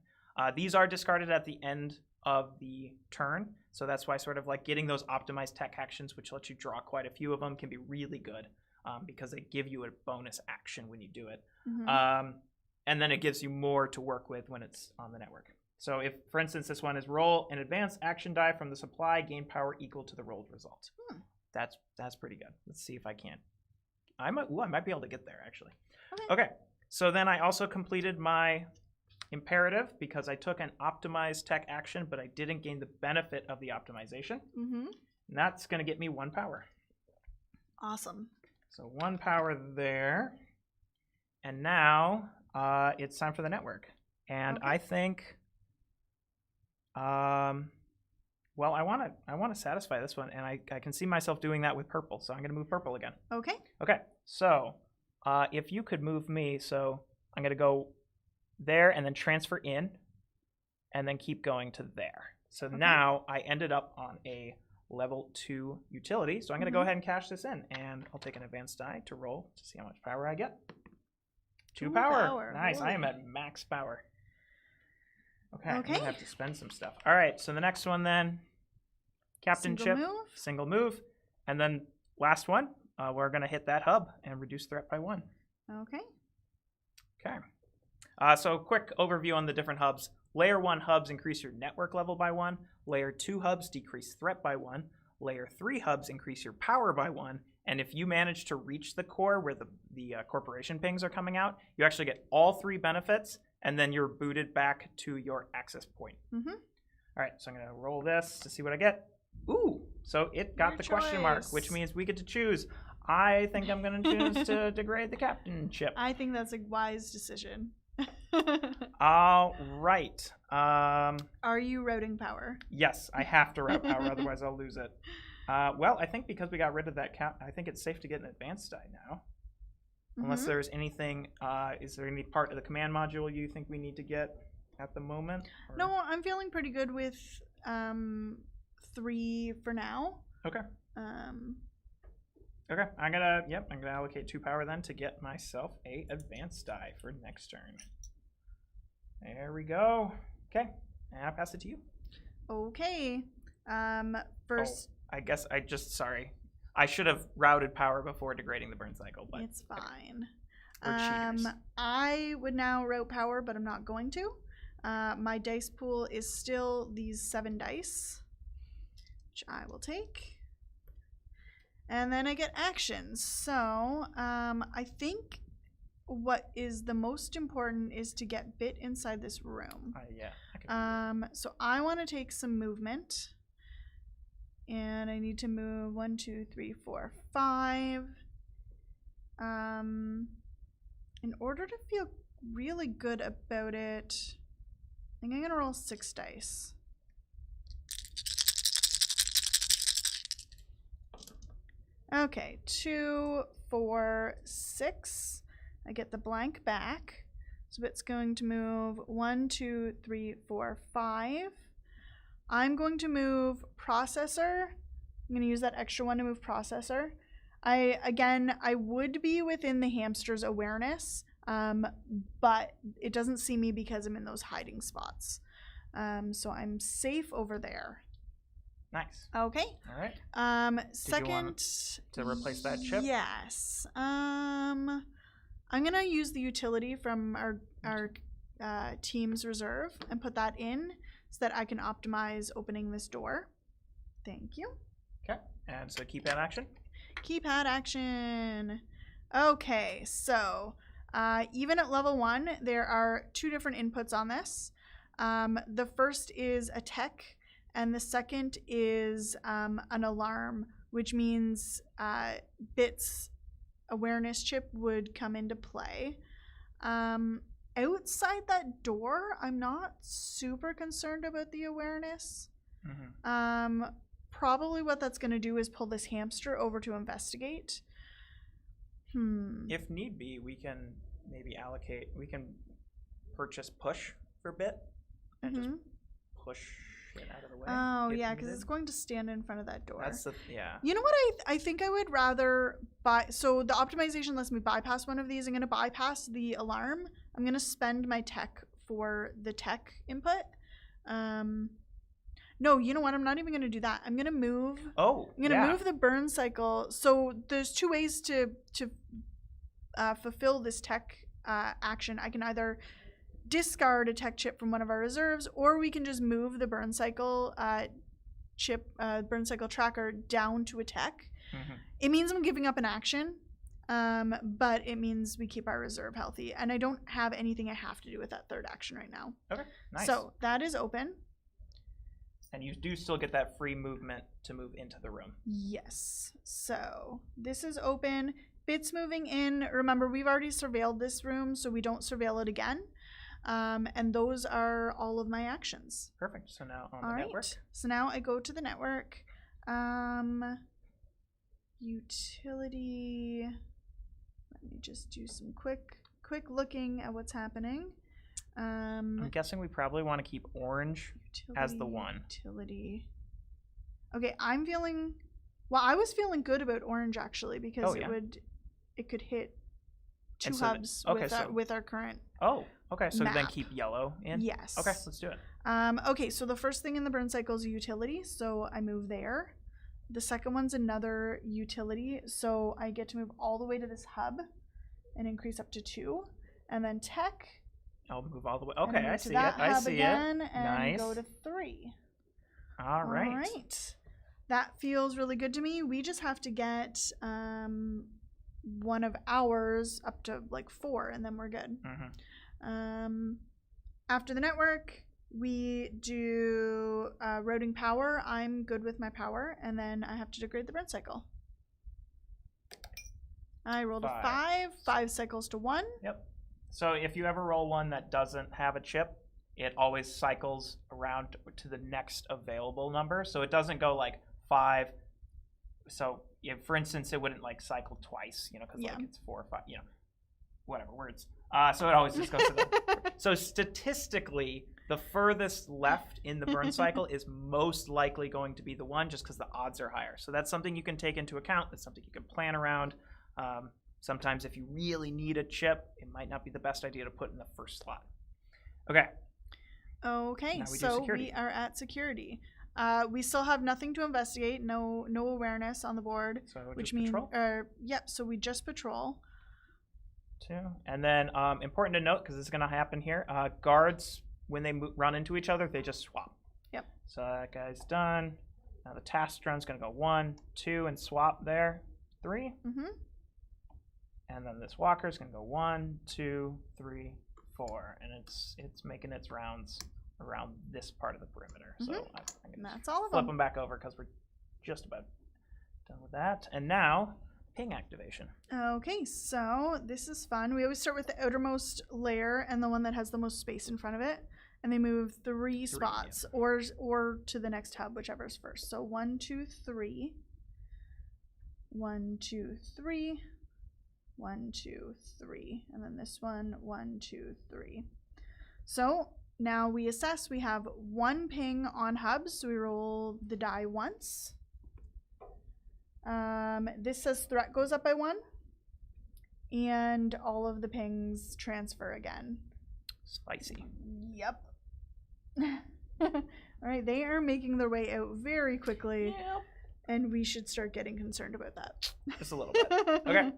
These are discarded at the end of the turn. So that's why sort of like getting those optimized tech actions, which lets you draw quite a few of them, can be really good because they give you a bonus action when you do it. And then it gives you more to work with when it's on the network. So if, for instance, this one is roll an advanced action die from the supply, gain power equal to the rolled result. That's pretty good. Let's see if I can. I might be able to get there, actually. Okay, so then I also completed my imperative because I took an optimized tech action, but I didn't gain the benefit of the optimization. And that's going to get me 1 power. Awesome. So 1 power there. And now it's time for the network. And I think... well, I want to satisfy this one, and I can see myself doing that with purple, so I'm going to move purple again. Okay, so if you could move me, so I'm going to go there and then transfer in, and then keep going to there. So now I ended up on a level 2 utility, so I'm going to go ahead and cash this in, and I'll take an advanced die to roll to see how much power I get. 2 power. Nice, I am at max power. Okay, I'm going to have to spend some stuff. All right, so the next one then, Captain Chip, single move. And then last one, we're going to hit that hub and reduce threat by 1. Okay. So quick overview on the different hubs. Layer 1 hubs increase your network level by 1. Layer 2 hubs decrease threat by 1. Layer 3 hubs increase your power by 1. And if you manage to reach the core where the corporation pings are coming out, you actually get all 3 benefits, and then you're booted back to your access point. Mm-hmm. All right, so I'm going to roll this to see what I get. Ooh, so it got the question mark, which means we get to choose. I think I'm going to choose to degrade the captainship. I think that's a wise decision. All right. Are you routing power? Yes, I have to route power, otherwise I'll lose it. Well, I think because we got rid of that cap, I think it's safe to get an advanced die now. Unless there's anything, is there any part of the command module you think we need to get at the moment? Or? No, I'm feeling pretty good with 3 for now. Okay. Okay, I'm gonna allocate 2 power then to get myself a advanced die for next turn. There we go. Okay, and I'll pass it to you. Okay. First. Oh, I guess sorry. I should have routed power before degrading the Burncycle, but it's fine. We're cheaters. I would now route power, but I'm not going to. My dice pool is still these 7 dice, which I will take. And then I get actions. So I think what is the most important is to get Bit inside this room. Yeah. So I want to take some movement. And I need to move 1, 2, 3, 4, 5. In order to feel really good about it, I think I'm going to roll 6 dice. Okay, 2, 4, 6. I get the blank back. So it's going to move 1, 2, 3, 4, 5. I'm going to move processor. I'm going to use that extra 1 to move processor. I would be within the hamster's awareness, but it doesn't see me because I'm in those hiding spots. So I'm safe over there. Nice. Okay. All right. Second, Did you want to replace that chip? Yes. I'm gonna use the utility from our team's reserve and put that in so that I can optimize opening this door. Thank you. Okay. And so keypad action. Keypad action. Okay. So even at level 1, there are 2 different inputs on this. The first is a tech. And the second is an alarm, which means Bit's awareness chip would come into play. Outside that door, I'm not super concerned about the awareness. Mm-hmm. Probably what that's going to do is pull this hamster over to investigate. If need be, we can maybe purchase push for Bit and just push out of the way. Oh yeah, because it's going to stand in front of that door. Yeah. You know what I think I would rather buy. So the optimization lets me bypass one of these. I'm going to bypass the alarm. I'm going to spend my tech for the tech input. No, you know what? I'm not even going to do that. I'm going to move. Oh. I'm going to move the Burncycle. So there's 2 ways to fulfill this tech action. I can either discard a tech chip from one of our reserves, or we can just move the Burncycle Burncycle tracker down to a tech. Mm-hmm. It means I'm giving up an action, but it means we keep our reserve healthy, and I don't have anything I have to do with that 3rd action right now. Okay, nice. So that is open. And you do still get that free movement to move into the room. Yes. So this is open. Bit's moving in. Remember, we've already surveilled this room, so we don't surveil it again. And those are all of my actions. Perfect. So now on the network. So now I go to the network. Utility. Let me just do some quick looking at what's happening. I'm guessing we probably want to keep orange as the 1. Utility. Okay, I was feeling good about orange actually because it could hit 2 hubs with our current. Oh, okay. So map. Then keep yellow in? Yes. Okay, let's do it. Okay, so the first thing in the Burncycle is a utility, so I move there. The second one's another utility, so I get to move all the way to this hub and increase up to 2. And then tech, I'll move all the way. Okay, And I move to see it. that I hub see again it. And Nice. go to 3. All right. All right. That feels really good to me. We just have to get one of ours up to like 4, and then we're good. After the network, we do routing power. I'm good with my power, and then I have to degrade the Burncycle. I rolled a 5. 5 cycles to 1. Yep. So if you ever roll one that doesn't have a chip, it always cycles around to the next available number. So it doesn't go like 5. So if, for instance, it wouldn't like cycle twice, you know, because like it's 4 or 5, you know, whatever words. So it always just goes to the. So statistically, the furthest left in the Burncycle is most likely going to be the one, just because the odds are higher. So that's something you can take into account. That's something you can plan around. Sometimes if you really need a chip, it might not be the best idea to put in the first slot. Okay. Okay, so we are at security. We still have nothing to investigate, no awareness on the board, so which means, patrol? So we just patrol. 2. And then important to note, because this is going to happen here, guards, when they run into each other, they just swap. Yep. So that guy's done. Now the task run's going to go 1, 2, and swap there. 3. And then this walker's going to go 1, 2, 3, 4. And it's making its rounds around this part of the perimeter. So I'm going to flip them back over because we're just about done with that. And now, ping activation. Okay, so this is fun. We always start with the outermost layer and the one that has the most space in front of it. And they move 3 spots, or to the next hub, whichever's first. So 1, 2, 3. 1, 2, 3. 1, 2, 3. And then this one, 1, 2, 3. So now we assess. We have 1 ping on hubs, so we roll the die once. This says threat goes up by 1. And all of the pings transfer again. Spicy. Yep. All right, they are making their way out very quickly. Yep. And we should start getting concerned about that. Just a little bit. Okay.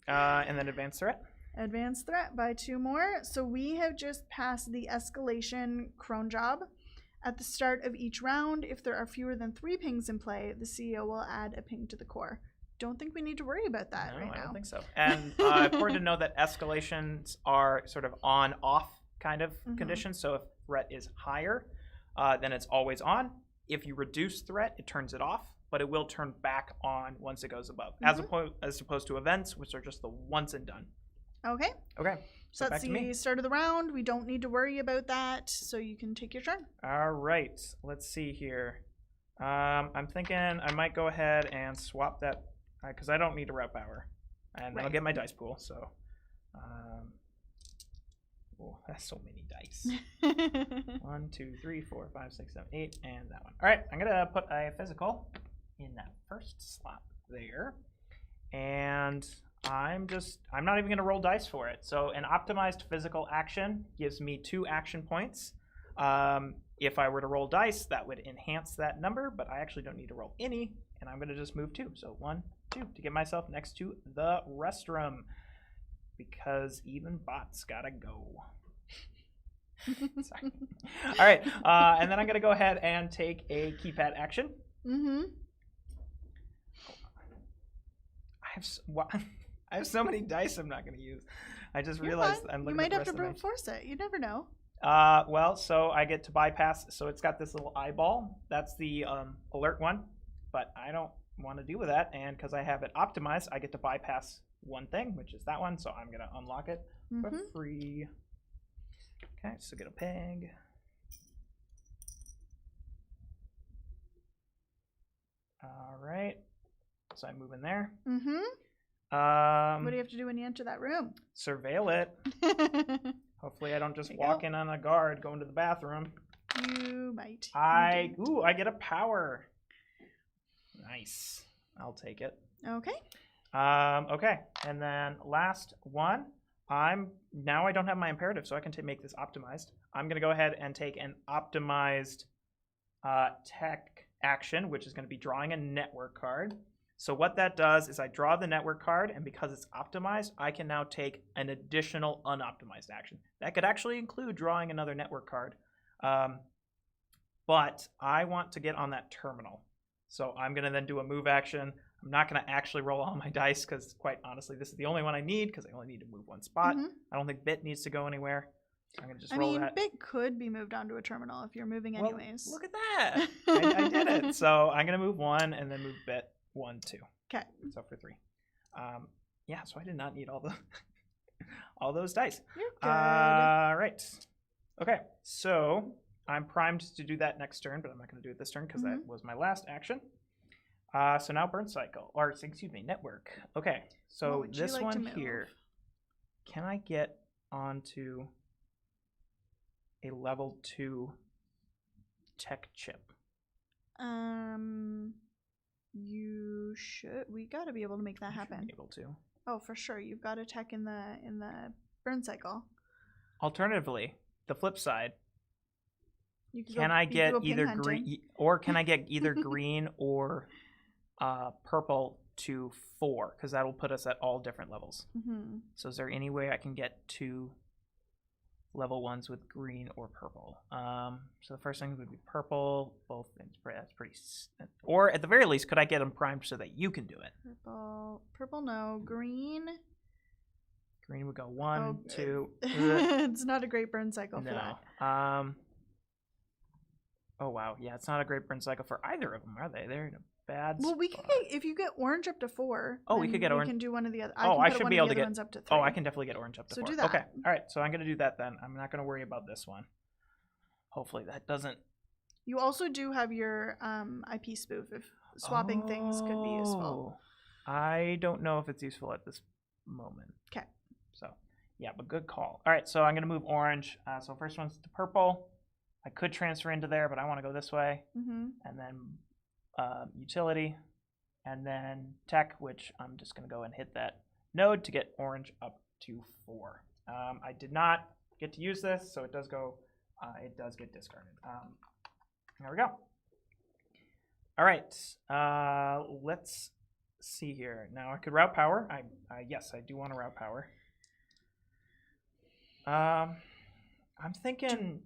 And then advanced threat. Advanced threat by 2 more. So we have just passed the escalation cron job. At the start of each round, if there are fewer than 3 pings in play, the CEO will add a ping to the core. Don't think we need to worry about that right now. I don't think so. And important to know that escalations are sort of on-off kind of conditions. So if threat is higher, then it's always on. If you reduce threat, it turns it off, but it will turn back on once it goes above, as opposed to events, which are just the once and done. Okay. Okay. So that's the start of the round. We don't need to worry about that, so you can take your turn. All right. Let's see here. I'm thinking I might go ahead and swap that, because I don't need a route power. And I'll get my dice pool, so... oh, that's so many dice. 1, 2, 3, 4, 5, 6, 7, 8, and that one. All right, I'm going to put a physical in that first slot there. And I'm not even going to roll dice for it. So an optimized physical action gives me 2 action points. If I were to roll dice, that would enhance that number, but I actually don't need to roll any, and I'm going to just move 2. So 1, 2, to get myself next to the restroom, because even bots gotta go. Sorry. All right, and then I'm going to go ahead and take a keypad action. I have so many dice I'm not going to use. I just realized I'm looking at the rest of You might have to brute force it. You never know. Well, so I get to bypass. So it's got this little eyeball. That's the alert one, but I don't want to deal with that. And because I have it optimized, I get to bypass one thing, which is that one. So I'm going to unlock it for free. Okay, so get a peg. All right. So I move in there. What do you have to do when you enter that room? Surveil it. Hopefully I don't just walk in on a guard going to the bathroom. You might. I get a power. Nice. I'll take it. Okay. Okay. And then last one. Now I don't have my imperative, so I can make this optimized. I'm going to go ahead and take an optimized tech action, which is going to be drawing a network card. So what that does is I draw the network card, and because it's optimized, I can now take an additional unoptimized action. That could actually include drawing another network card. But I want to get on that terminal. So I'm going to then do a move action. I'm not going to actually roll all my dice because, quite honestly, this is the only one I need because I only need to move one spot. I don't think Bit needs to go anywhere. So I'm going to just roll that. Bit could be moved onto a terminal if you're moving anyways. Look at that. I did it. So I'm going to move 1 and then move Bit 1, 2. Okay. So for 3. Yeah, so I did not need all the all those dice. You're good. Right. Okay, so I'm primed to do that next turn, but I'm not going to do it this turn because that was my last action. So now Burncycle, or excuse me, Network. Okay, so this one here, can I get onto a level 2 tech chip? You should. We got to be able to make that happen. Be able to. Oh, for sure. You've got a tech in the Burncycle. Alternatively, the flip side. Can I get either green, or can I get either green or purple to 4? Because that'll put us at all different levels. So is there any way I can get 2 level 1s with green or purple? So the first thing would be purple. Both things. That's pretty. Or at the very least, could I get them primed so that you can do it? Purple, no. Green. Green would go 1, 2. It's not a great Burncycle for that. Oh wow, yeah, it's not a great Burncycle for either of them, are they? They're in a bad spot. Well, we can get, if you get orange up to 4. Oh, we could get orange. We can do one of the other. I should be able to get ones up to 3. Oh, I can definitely get orange up to 4. So do that. Okay, all right. So I'm gonna do that then. I'm not gonna worry about this one. Hopefully that doesn't. You also do have your IP spoof. If swapping things could be useful. I don't know if it's useful at this moment. Okay. So yeah, but good call. All right, so I'm gonna move orange. So first one's to purple. I could transfer into there, but I want to go this way. And then utility, and then tech, which I'm just going to go and hit that node to get orange up to 4. I did not get to use this, so it does go. It does get discarded. There we go. All right. Let's see here. Now I could route power. Yes, I do want to route power. I'm thinking.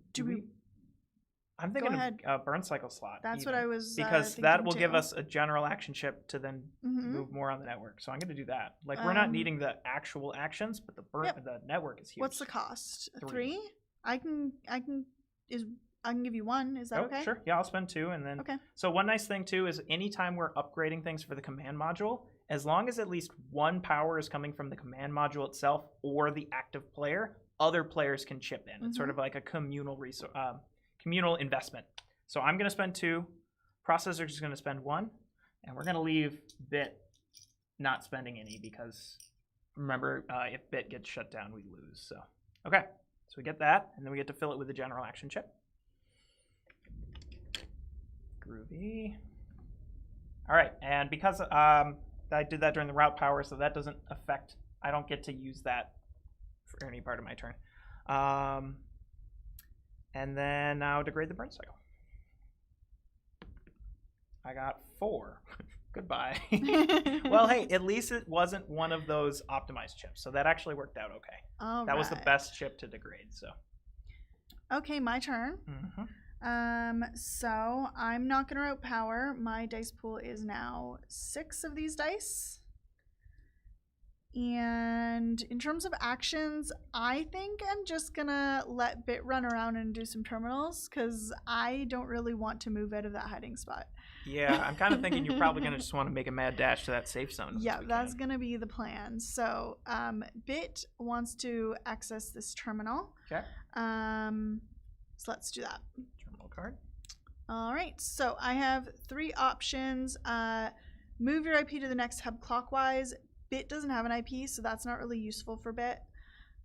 I'm thinking of a Burncycle slot. That's what I was because that will give us a general action chip to then move more on the network. So I'm going to do that. Like we're not needing the actual actions, but the network is huge. What's the cost? 3? I can give you 1. Is that okay? Sure. Yeah, I'll spend 2 and then. Okay. So one nice thing too is anytime we're upgrading things for the command module, as long as at least 1 power is coming from the command module itself or the active player, other players can chip in. It's sort of like a communal resource. Communal investment. So I'm going to spend 2. Processor's just going to spend 1. And we're going to leave Bit not spending any because, remember, if Bit gets shut down, we lose. So, okay. So we get that, and then we get to fill it with the general action chip. Groovy. All right, and because I did that during the route power, so that doesn't affect, I don't get to use that for any part of my turn. And then now degrade the Burncycle. I got 4. Goodbye. Well, hey, at least it wasn't one of those optimized chips, so that actually worked out okay. That was the best chip to degrade. So. Okay, my turn. So I'm not gonna route power. My dice pool is now 6 of these dice. And in terms of actions, I think I'm just gonna let Bit run around and do some terminals because I don't really want to move out of that hiding spot. Yeah, I'm kind of thinking you're probably gonna just want to make a mad dash to that safe zone. Yeah, that's gonna be the plan. So Bit wants to access this terminal. Okay. So let's do that. Terminal card. All right, so I have 3 options. Move your IP to the next hub clockwise. Bit doesn't have an IP, so that's not really useful for Bit.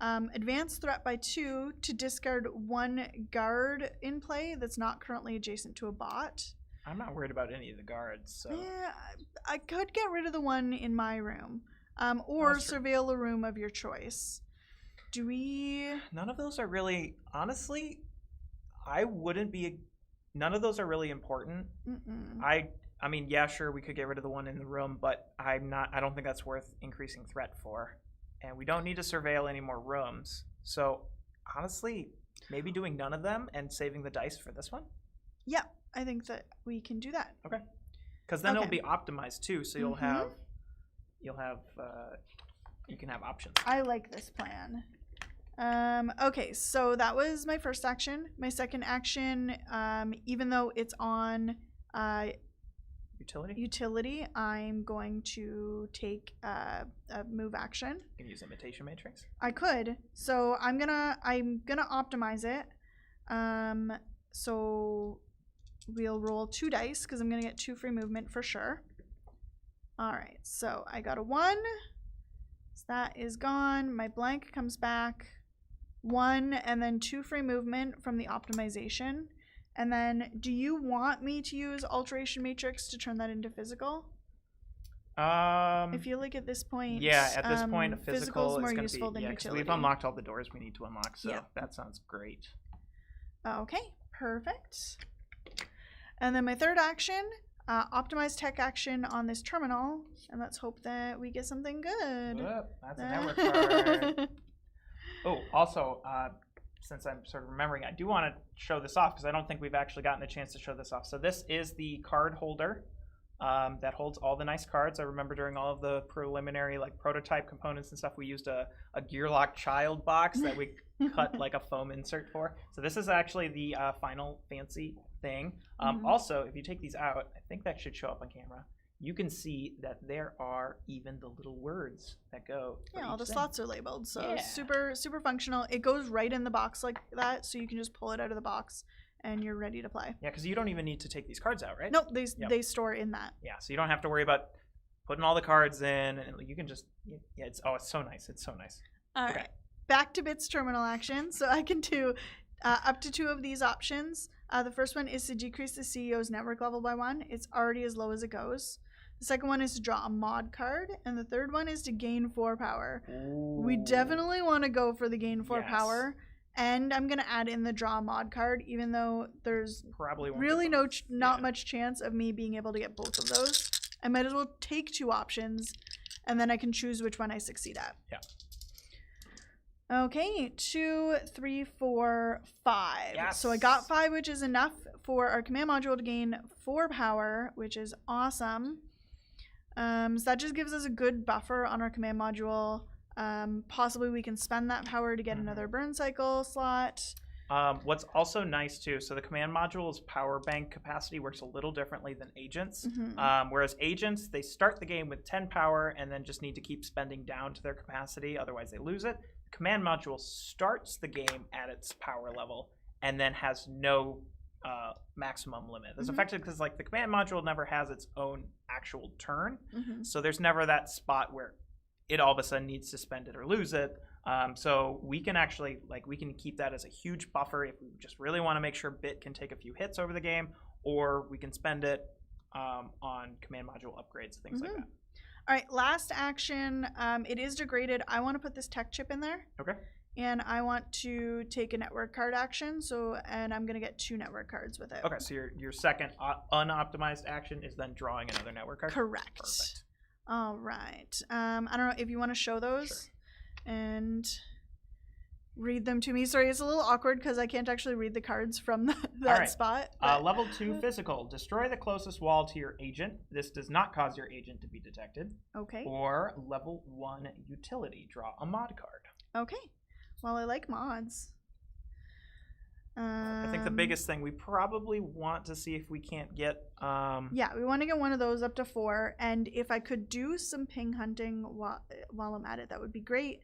Advance threat by 2 to discard 1 guard in play that's not currently adjacent to a bot. I'm not worried about any of the guards. So. Yeah, I could get rid of the one in my room, or surveil a room of your choice. Do we? None of those are really, honestly, I wouldn't be. None of those are really important. I mean, yeah, sure, we could get rid of the one in the room, but I don't think that's worth increasing threat for. And we don't need to surveil any more rooms. So honestly, maybe doing none of them and saving the dice for this one. Yeah, I think that we can do that. Okay. Because then Okay. it'll be optimized too, so you can have options. I like this plan. Okay, so that was my first action. My second action, even though it's on utility, I'm going to take a move action. You can use imitation matrix. I could. So I'm gonna optimize it. So we'll roll 2 dice because I'm gonna get 2 free movement for sure. All right, so I got a 1. So that is gone. My blank comes back. 1 and then 2 free movement from the optimization. And then do you want me to use alteration matrix to turn that into physical? I feel like at this point, yeah, at this point, a physical is more useful than because utility. we've unlocked all the doors we need to unlock, so that sounds great. Okay, perfect. And then my third action, optimize tech action on this terminal, and let's hope that we get something good. Whoop, that's a network card. Oh, also, since I'm sort of remembering, I do want to show this off because I don't think we've actually gotten a chance to show this off. So this is the card holder that holds all the nice cards. I remember during all of the preliminary prototype components and stuff, we used a Gearlock child box that we cut like a foam insert for. So this is actually the final fancy thing. Also, if you take these out, I think that should show up on camera. You can see that there are even the little words that go. Yeah, all the slots are labeled, so super functional. It goes right in the box like that, so you can just pull it out of the box and you're ready to play. Yeah, because you don't even need to take these cards out, right? Nope, they store in that. Yeah, so you don't have to worry about putting all the cards in, and you can just it's so nice. It's so nice. All right, back to Bit's terminal action. So I can do up to 2 of these options. The first one is to decrease the CEO's network level by 1. It's already as low as it goes. The second one is to draw a mod card, and the third one is to gain 4 power. Ooh. We definitely want to go for the gain 4 power, and I'm gonna add in the draw mod card, even though there's probably really not much chance of me being able to get both of those. I might as well take 2 options, and then I can choose which one I succeed at. Yeah. Okay, 2, 3, 4, 5. Yes. So I got 5, which is enough for our command module to gain 4 power, which is awesome. So that just gives us a good buffer on our command module. Possibly we can spend that power to get another Burncycle slot. What's also nice too, so the command module's power bank capacity works a little differently than agents. Whereas agents, they start the game with 10 power and then just need to keep spending down to their capacity, otherwise they lose it. The command module starts the game at its power level and then has no maximum limit. That's effective because the command module never has its own actual turn, so there's never that spot where it all of a sudden needs to spend it or lose it. So we can actually we can keep that as a huge buffer if we just really want to make sure Bit can take a few hits over the game, or we can spend it on command module upgrades, things like that. All right, last action. It is degraded. I want to put this tech chip in there. Okay. And I want to take a network card action, and I'm going to get 2 network cards with it. Okay, so your second unoptimized action is then drawing another network card? Correct. Perfect. All right. I don't know if you want to show those and read them to me. Sorry, it's a little awkward because I can't actually read the cards from that spot. Level 2 physical. Destroy the closest wall to your agent. This does not cause your agent to be detected. Okay. Or level 1 utility. Draw a mod card. Okay. Well, I like mods. I think the biggest thing we probably want to see if we can't get yeah, we want to get one of those up to 4, and if I could do some ping hunting while I'm at it, that would be great.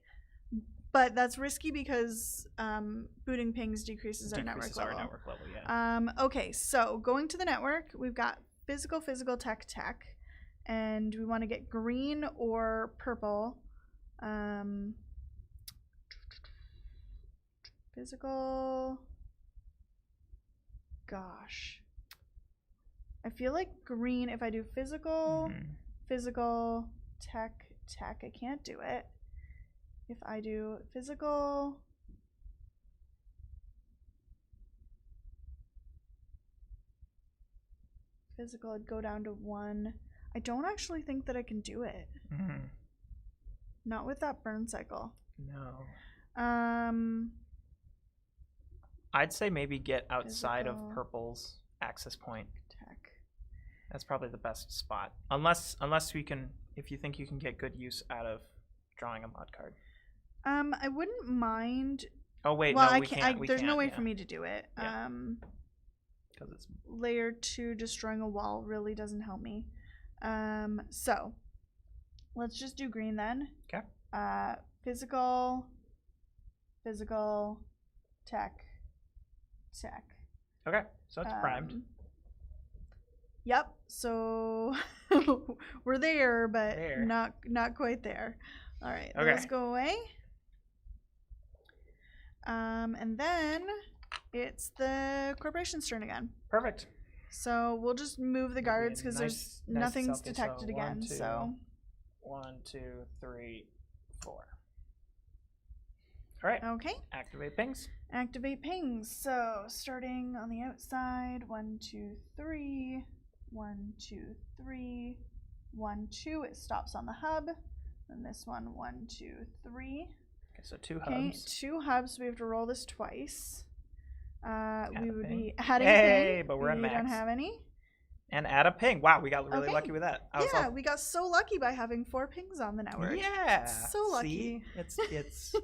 But that's risky because booting pings decreases our network level. Okay, so going to the network, we've got physical, tech, and we want to get green or purple. Physical. Gosh. I feel like green, if I do physical, tech, I can't do it. If I do physical, physical, I'd go down to 1. I don't actually think that I can do it. Not with that Burncycle. No. I'd say maybe get outside physical. of purple's access point. Tech. That's probably the best spot. Unless we can, if you think you can get good use out of drawing a mod card. I wouldn't mind. Oh wait, well, no, I we can't. can't. There's no way yeah. for me to do it. Yeah. Because it's layer 2 destroying a wall really doesn't help me. So let's just do green then. Okay. Physical, tech. Okay, so it's primed. Yep. So we're there, but not quite there. All right. Okay. Those go away. And then it's the corporation's turn again. Perfect. So we'll just move the guards because there's nothing's detected again. 1, 2, 3, 4. All right. Okay. Activate pings. Activate pings. So starting on the outside, 1, 2, 3, 1, 2, 3, 1, 2. It stops on the hub. And this one, 1, 2, 3. Okay, so 2 hubs. Okay, 2 hubs. We have to roll this twice. We would be ping. adding Hey, ping. but we're at we max. don't have any. And add a ping. Wow, we got really Okay. lucky with that. Yeah, we got so lucky by having 4 pings on the network. Yeah. So lucky. See? It's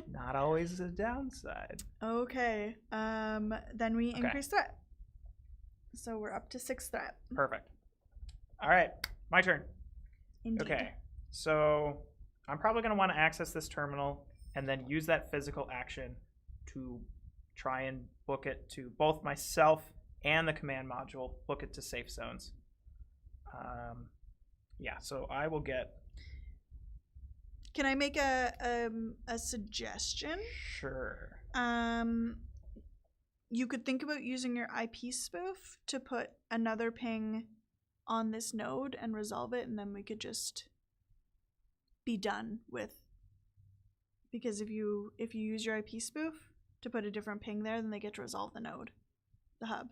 not always a downside. Okay. Then we increase threat. So we're up to 6 threat. Perfect. All right, my turn. Indeed. Okay, so I'm probably going to want to access this terminal and then use that physical action to try and book it to both myself and the command module, book it to safe zones. Yeah, so I will get... Can I make a suggestion? Sure. You could think about using your IP spoof to put another ping on this node and resolve it, and then we could just be done with. Because if you use your IP spoof to put a different ping there, then they get to resolve the node, the hub.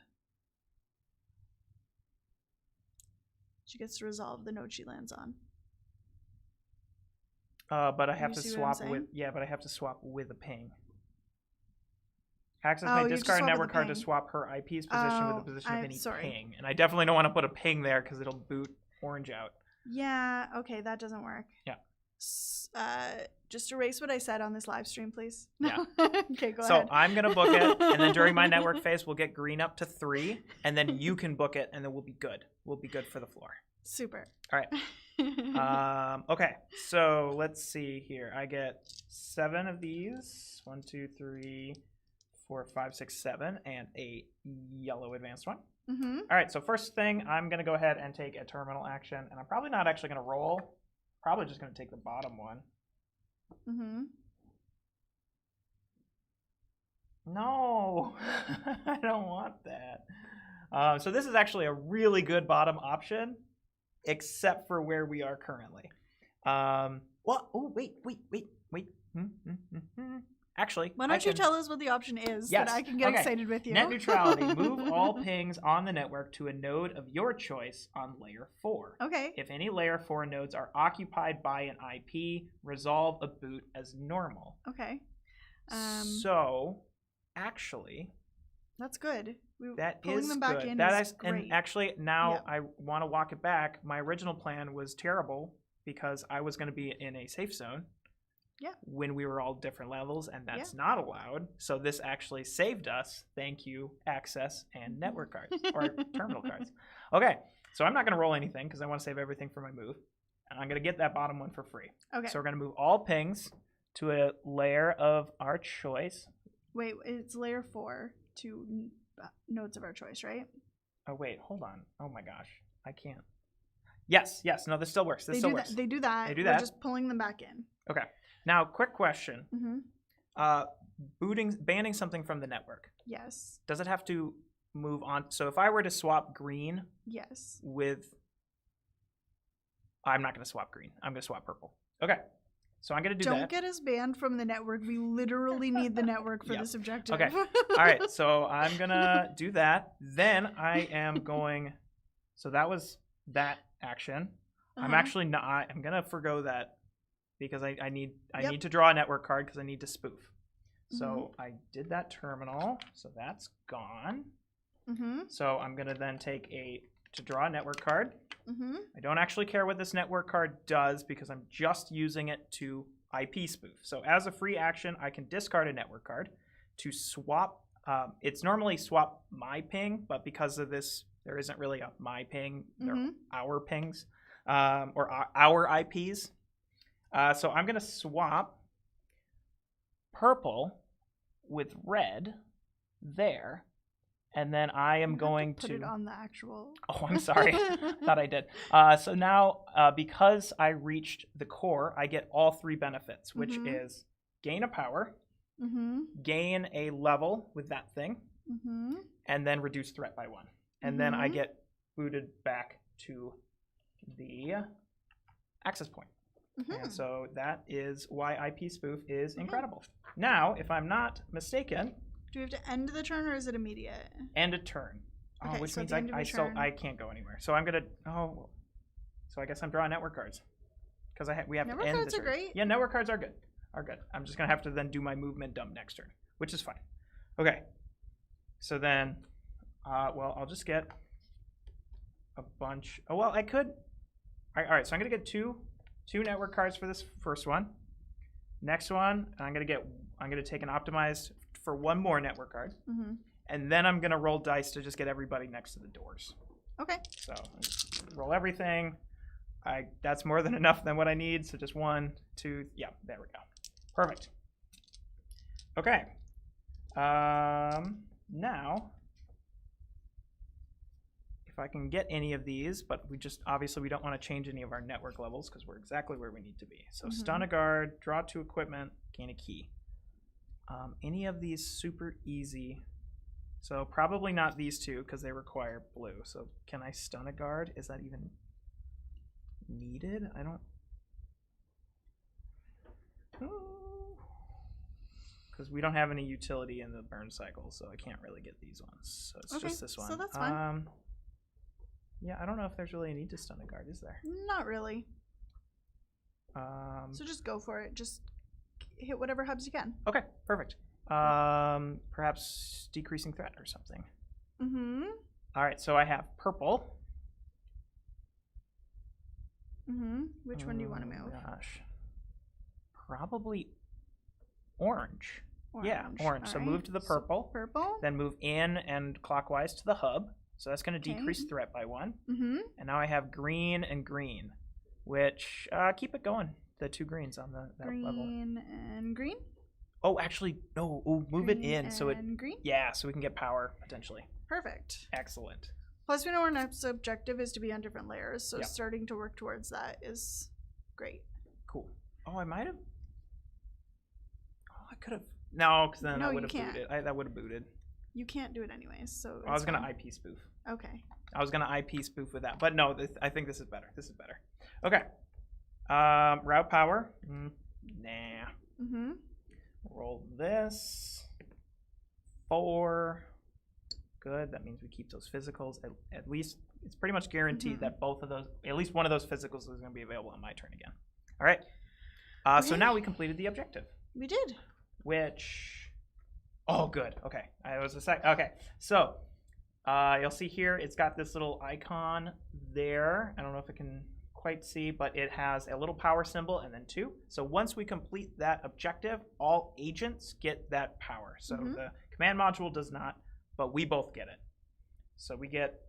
She gets to resolve the node she lands on. But I have You to see what I'm swap with... saying? Yeah, but I have to swap with a ping. Access Oh, may you have to discard a swap with network a card to ping. swap her IP's position with the Oh, position of I'm any sorry. ping. And I definitely don't want to put a ping there because it'll boot orange out. Yeah, okay, that doesn't work. Yeah. Just erase what I said on this live stream, please. Yeah. Okay, go So ahead. I'm going to book it, and then during my network phase, we'll get green up to 3, and then you can book it, and then we'll be good. We'll be good for the floor. Super. All right. Okay, so let's see here. I get 7 of these. 1, 2, 3, 4, 5, 6, 7, and a yellow advanced one. Mm-hmm. All right, so first thing, I'm going to go ahead and take a terminal action, and I'm probably not actually going to roll. Probably just going to take the bottom one. Mm-hmm. No, I don't want that. So this is actually a really good bottom option, except for where we are currently. Well, oh, wait. Actually, Why don't you tell us what the option is Yes, so that I can get okay. excited with you? Net neutrality. Move all pings on the network to a node of your choice on layer 4. Okay. If any layer 4 nodes are occupied by an IP, resolve a boot as normal. Okay. So, actually, that's good. that Pulling is them back good. in That is is, and great. actually, now Yeah. I want to walk it back. My original plan was terrible because I was going to be in a safe zone. Yeah. When we were all different levels, and that's not allowed. So this actually saved us. Thank you, access and network cards or terminal cards. Okay, so I'm not going to roll anything because I want to save everything for my move, and I'm going to get that bottom one for free. Okay. So we're going to move all pings to a layer of our choice. Wait, it's layer 4 to nodes of our choice, right? Oh wait, hold on. Oh my gosh, I can't. Yes. No, this still works. This still works. They do that. They do We're that. just pulling them back in. Okay. Now, quick question. Mm-hmm. Banning something from the network. Yes. Does it have to move on? So if I were to swap green Yes. with... I'm not going to swap green. I'm going to swap purple. Okay. So I'm going to do that. Don't get us banned from the network. We literally need the network for Yep. this objective. Okay. All right. So I'm going to do that. Then I am going So that was that action. I'm actually not. I'm gonna forgo that because I need to draw a network card because I need to spoof. So I did that terminal. So that's gone. So I'm gonna then take to draw a network card. I don't actually care what this network card does because I'm just using it to IP spoof. So as a free action, I can discard a network card to swap. It's normally swap my ping, but because of this, there isn't really a my ping. They're our pings or our IPs. So I'm going to swap purple with red there. And then I am going to put it on the actual. Oh, I'm sorry. Thought I did. So now, because I reached the core, I get all 3 benefits, which is gain a power, gain a level with that thing, and then reduce threat by 1. And then I get booted back to the access point. And so that is why IP spoof is incredible. Now, if I'm not mistaken. Do we have to end the turn or is it immediate? End a turn. Okay, which so means I can't go anywhere. So I'm gonna. So I guess I'm drawing network cards because we have network to end cards the are turn. great. Yeah, network cards are good. I'm just gonna have to then do my movement dump next turn, which is fine. Okay. So then, I'll just get a bunch. Oh well, I could. All right. So I'm gonna get two network cards for this first one. Next one, I'm gonna take an optimized for 1 more network card, and then I'm gonna roll dice to just get everybody next to the doors. Okay. So roll everything. That's more than enough than what I need. So just 1, 2. Yeah, there we go. Perfect. Okay. Now, if I can get any of these, but obviously we don't want to change any of our network levels because we're exactly where we need to be. So stun a guard, draw 2 equipment, gain a key. Any of these super easy. So probably not these 2 because they require blue. So can I stun a guard? Is that even needed? I don't. Because we don't have any utility in the Burncycle, so I can't really get these ones. So it's just this one. So that's fine. Yeah, I don't know if there's really a need to stun a guard, is there? Not really. So just go for it. Just hit whatever hubs you can. Okay, perfect. Perhaps decreasing threat or something. All right, so I have purple. Which one do you want to move? Gosh. Probably orange. Yeah, orange. So move to the purple. Purple. Then move in and clockwise to the hub. So that's going to decrease threat by 1. And now I have green and green, which keep it going. The 2 greens on that level. Green and green. Oh, actually, no. Oh, move it in so it. Green. Yeah, so we can get power potentially. Perfect. Excellent. Plus, we know our next objective is to be on different layers, so starting to work towards that is great. Cool. Oh, I might have. Oh, I could have. No, because then I would have booted. That would have booted. You can't do it anyways, so. I was going to IP spoof. Okay. I was going to IP spoof with that, but no, I think this is better. This is better. Okay. Route power. Nah. Roll this. 4. Good. That means we keep those physicals. At least it's pretty much guaranteed that both of those, at least one of those physicals is going to be available on my turn again. All right. So now we completed the objective. We did. Which, oh, good. Okay. I was a sec. Okay. So you'll see here, it's got this little icon there. I don't know if it can quite see, but it has a little power symbol and then 2. So once we complete that objective, all agents get that power. So the command module does not, but we both get it. So we get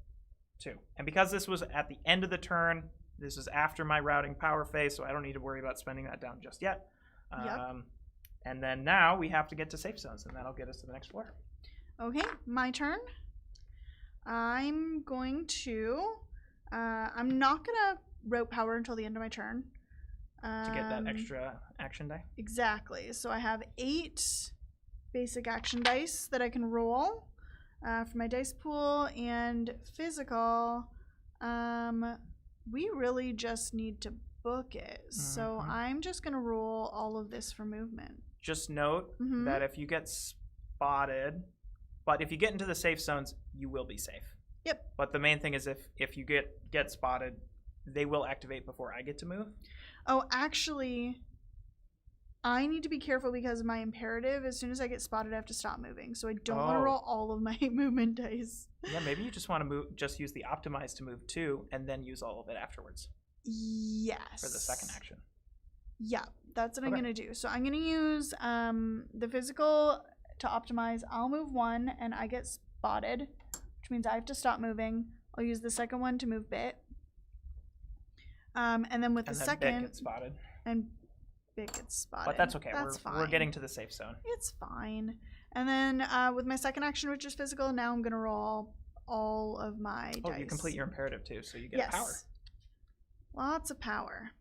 2. And because this was at the end of the turn, this is after my routing power phase, so I don't need to worry about spending that down just yet. And then now we have to get to safe zones, and that'll get us to the next floor. Okay, my turn. I'm going to, I'm not going to route power until the end of my turn. To get that extra action die? Exactly. So I have 8 basic action dice that I can roll for my dice pool, and physical, we really just need to book it. So I'm just going to roll all of this for movement. Just note that if you get spotted, but if you get into the safe zones, you will be safe. Yep. But the main thing is if you get spotted, they will activate before I get to move. Oh, actually, I need to be careful because my imperative, as soon as I get spotted, I have to stop moving. So I don't want to roll all of my movement dice. Yeah, maybe you just want to move. Just use the optimize to move 2, and then use all of it afterwards. Yes. For the second action. Yeah, that's what I'm gonna do. So I'm gonna use the physical to optimize. I'll move 1, and I get spotted, which means I have to stop moving. I'll use the second one to move bit. And then with the second, Bit gets spotted. And Bit gets spotted. But that's okay. That's fine. We're getting to the safe zone. It's fine. And then with my second action, which is physical, now I'm gonna roll all of my dice. Oh, you complete your imperative too, so you get power. Lots of power.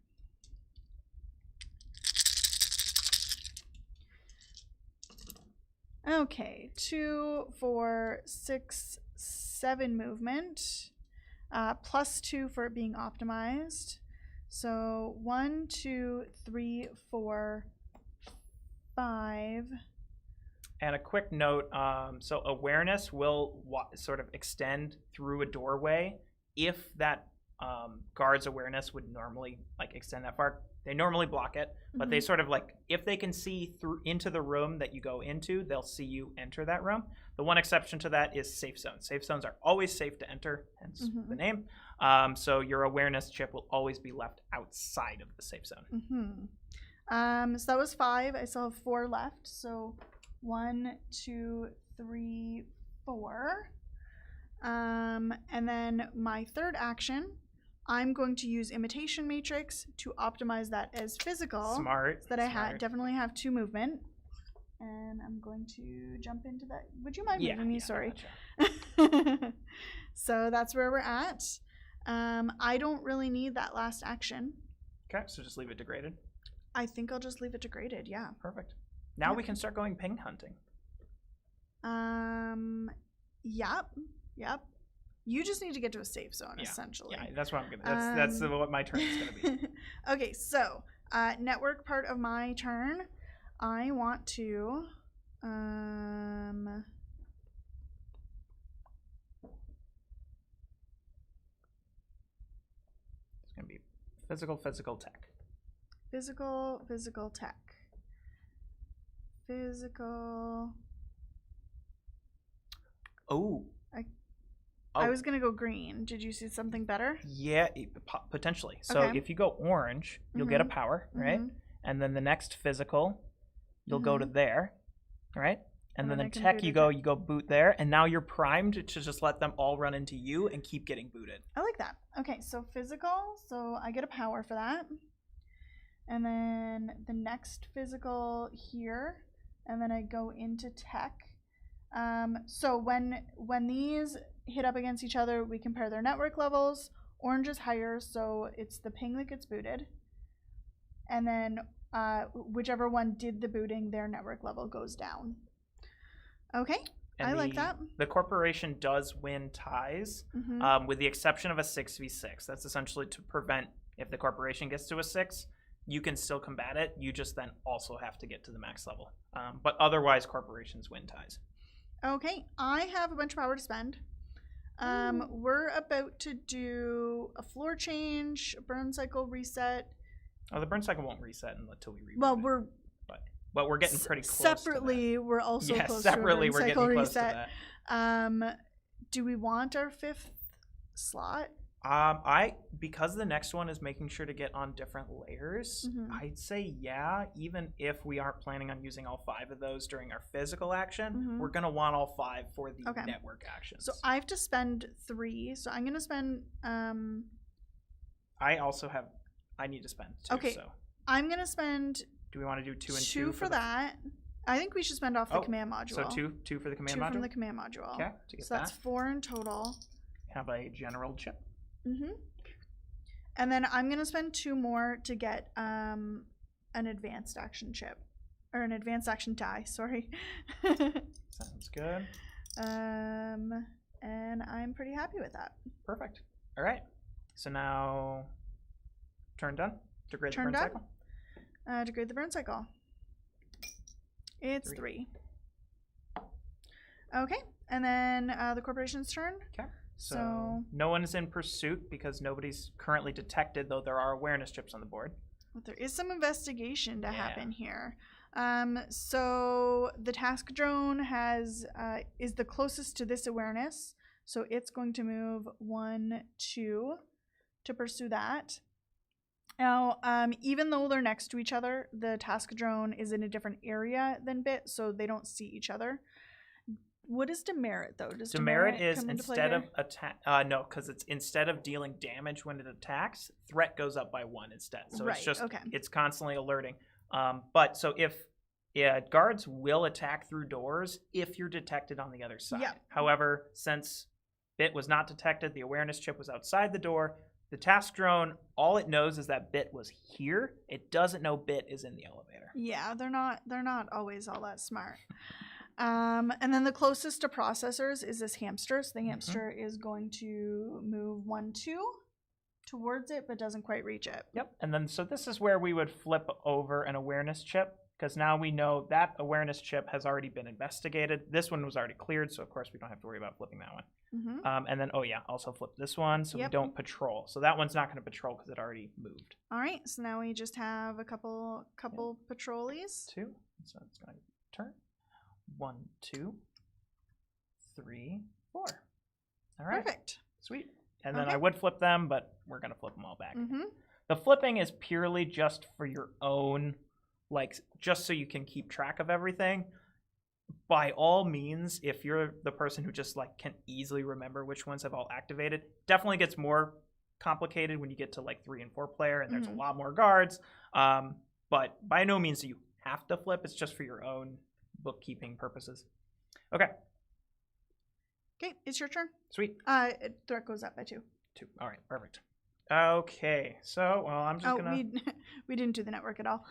Okay, 2, 4, 6, 7 movement, +2 for it being optimized. So 1, 2, 3, 4, 5. And a quick note, so awareness will sort of extend through a doorway if that guard's awareness would normally extend that far. They normally block it, but they sort of if they can see through into the room that you go into, they'll see you enter that room. The one exception to that is safe zones. Safe zones are always safe to enter, hence the name. So your awareness chip will always be left outside of the safe zone. So that was 5. I still have 4 left. So 1, 2, 3, 4. And then my third action, I'm going to use Imitation Matrix to optimize that as physical. Smart. So that I definitely have 2 movement. And I'm going to jump into that. Would you mind moving me? Sorry. Gotcha. So that's where we're at. I don't really need that last action. Okay, so just leave it degraded. I think I'll just leave it degraded, yeah. Perfect. Now we can start going ping hunting. Yep. You just need to get to a safe zone, essentially. Yeah, that's what I'm gonna. That's what my turn is gonna be. Okay, so network part of my turn, I want to. It's gonna be physical tech. Physical tech. Physical. Oh. I was gonna go green. Did you see something better? Yeah, potentially. So if you go orange, you'll get a power, right? And then the next physical, you'll go to there, right? And then the tech, you go boot there, and now you're primed to just let them all run into you and keep getting booted. I like that. Okay, so physical, so I get a power for that. And then the next physical here, and then I go into tech. So when these hit up against each other, we compare their network levels. Orange is higher, so it's the ping that gets booted. And then whichever one did the booting, their network level goes down. Okay, and I like that. The corporation does win ties, with the exception of a 6v6. That's essentially to prevent, if the corporation gets to a 6, you can still combat it. You just then also have to get to the max level. But otherwise, corporations win ties. Okay, I have a bunch of power to spend. We're about to do a floor change, a Burncycle reset. Oh, the Burncycle won't reset until we reboot. Well, but we're getting pretty close. Separately, to that. We're also close separately to a we're getting close reset. to that. Do we want our 5th slot? Because the next one is making sure to get on different layers, I'd say even if we aren't planning on using all 5 of those during our physical action, we're gonna want all 5 for the network actions. So I have to spend 3, so I'm gonna spend I need to spend 2. Okay, so I'm gonna spend. Do we want to do 2 and 2 for that? I think we should spend off the command module. So 2 for the command module? 2 from the command module. Okay, so that's 4 in total. Have a general chip. And then I'm going to spend 2 more to get an advanced action chip. Or an advanced action die, sorry. Sounds good. And I'm pretty happy with that. Perfect. All right. So now, turn done. Degrade the Burncycle. Degrade the Burncycle. It's 3. Okay. And then the corporation's turn. Okay. So no one is in pursuit because nobody's currently detected, though there are awareness chips on the board. but there is some investigation to Yeah. happen here. So the task drone is the closest to this awareness, so it's going to move 1, 2 to pursue that. Now, even though they're next to each other, the task drone is in a different area than Bit, so they don't see each other. What is demerit though? Does Demerit is come into play instead here? of attack. No, because it's instead of dealing damage when it attacks, threat goes up by 1 instead. So Right, it's just okay. it's constantly alerting. But so if guards will attack through doors if you're detected on the other side. Yeah. However, since Bit was not detected, the awareness chip was outside the door. The task drone, all it knows is that Bit was here. It doesn't know Bit is in the elevator. Yeah, they're not always all that smart. And then the closest to processors is this hamster. So the hamster is going to move 1, 2 towards it, but doesn't quite reach it. Yep. And then so this is where we would flip over an awareness chip, because now we know that awareness chip has already been investigated. This one was already cleared, so of course we don't have to worry about flipping that one. And then, also flip this one so we don't patrol. So that one's not going to patrol because it already moved. All right, so now we just have a couple patrollees. 2. So it's going to turn. 1, 2, 3, 4. All right. Perfect. Sweet. And then I would flip them, but we're going to flip them all back. Mm-hmm. The flipping is purely just for your own, just so you can keep track of everything. By all means, if you're the person who just can easily remember which ones have all activated, definitely gets more complicated when you get to 3 and 4 player and there's a lot more guards. But by no means do you have to flip. It's just for your own bookkeeping purposes. Okay. Okay, it's your turn. Sweet. Threat goes up by 2. 2. All right, perfect. Okay, so I'm just gonna. We didn't do the network at all.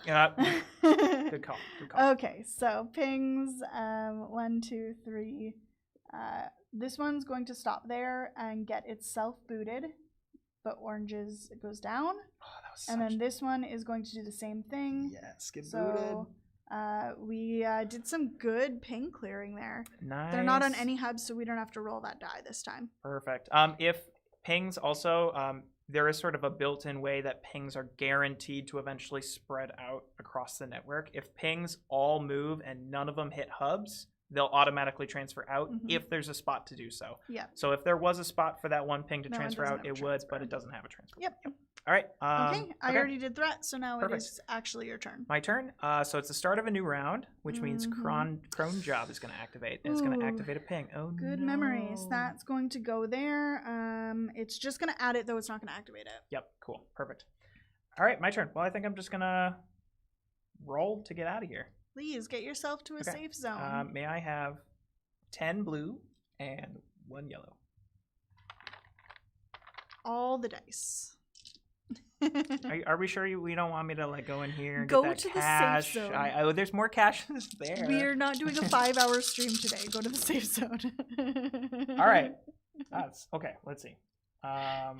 Good call. Good call. Okay, so pings 1, 2, 3. This one's going to stop there and get itself booted, but oranges goes down. Oh, that was and then this one is going to do the same thing. Yes, get So we did some good ping clearing there. Nice. They're not on any hubs, so we don't have to roll that die this time. Perfect. If pings also, there is sort of a built-in way that pings are guaranteed to eventually spread out across the network. If pings all move and none of them hit hubs, they'll automatically transfer out if there's a spot to do so. Yeah. So if there was a spot for that one ping to No, it transfer doesn't out, have a it would, transfer. but it doesn't have a transfer. Yep. All right. Okay, I already did threat, so now Perfect. it is actually your turn. My turn. So it's the start of a new round, which means Cron Job is going to activate, and it's going to activate a ping. Oh, Good no. memories. That's going to go there. It's just going to add it, though it's not going to activate it. Yep. Cool. Perfect. All right, my turn. Well, I think I'm just going to roll to get out of here. Please get yourself to a safe zone. May I have 10 blue and 1 yellow? All the dice. Are we sure we don't want me to go in here and Go get that to the safe cash? zone. There's more cash there. We're not doing a 5-hour stream today. Go to the safe zone. All right. That's okay. Let's see. I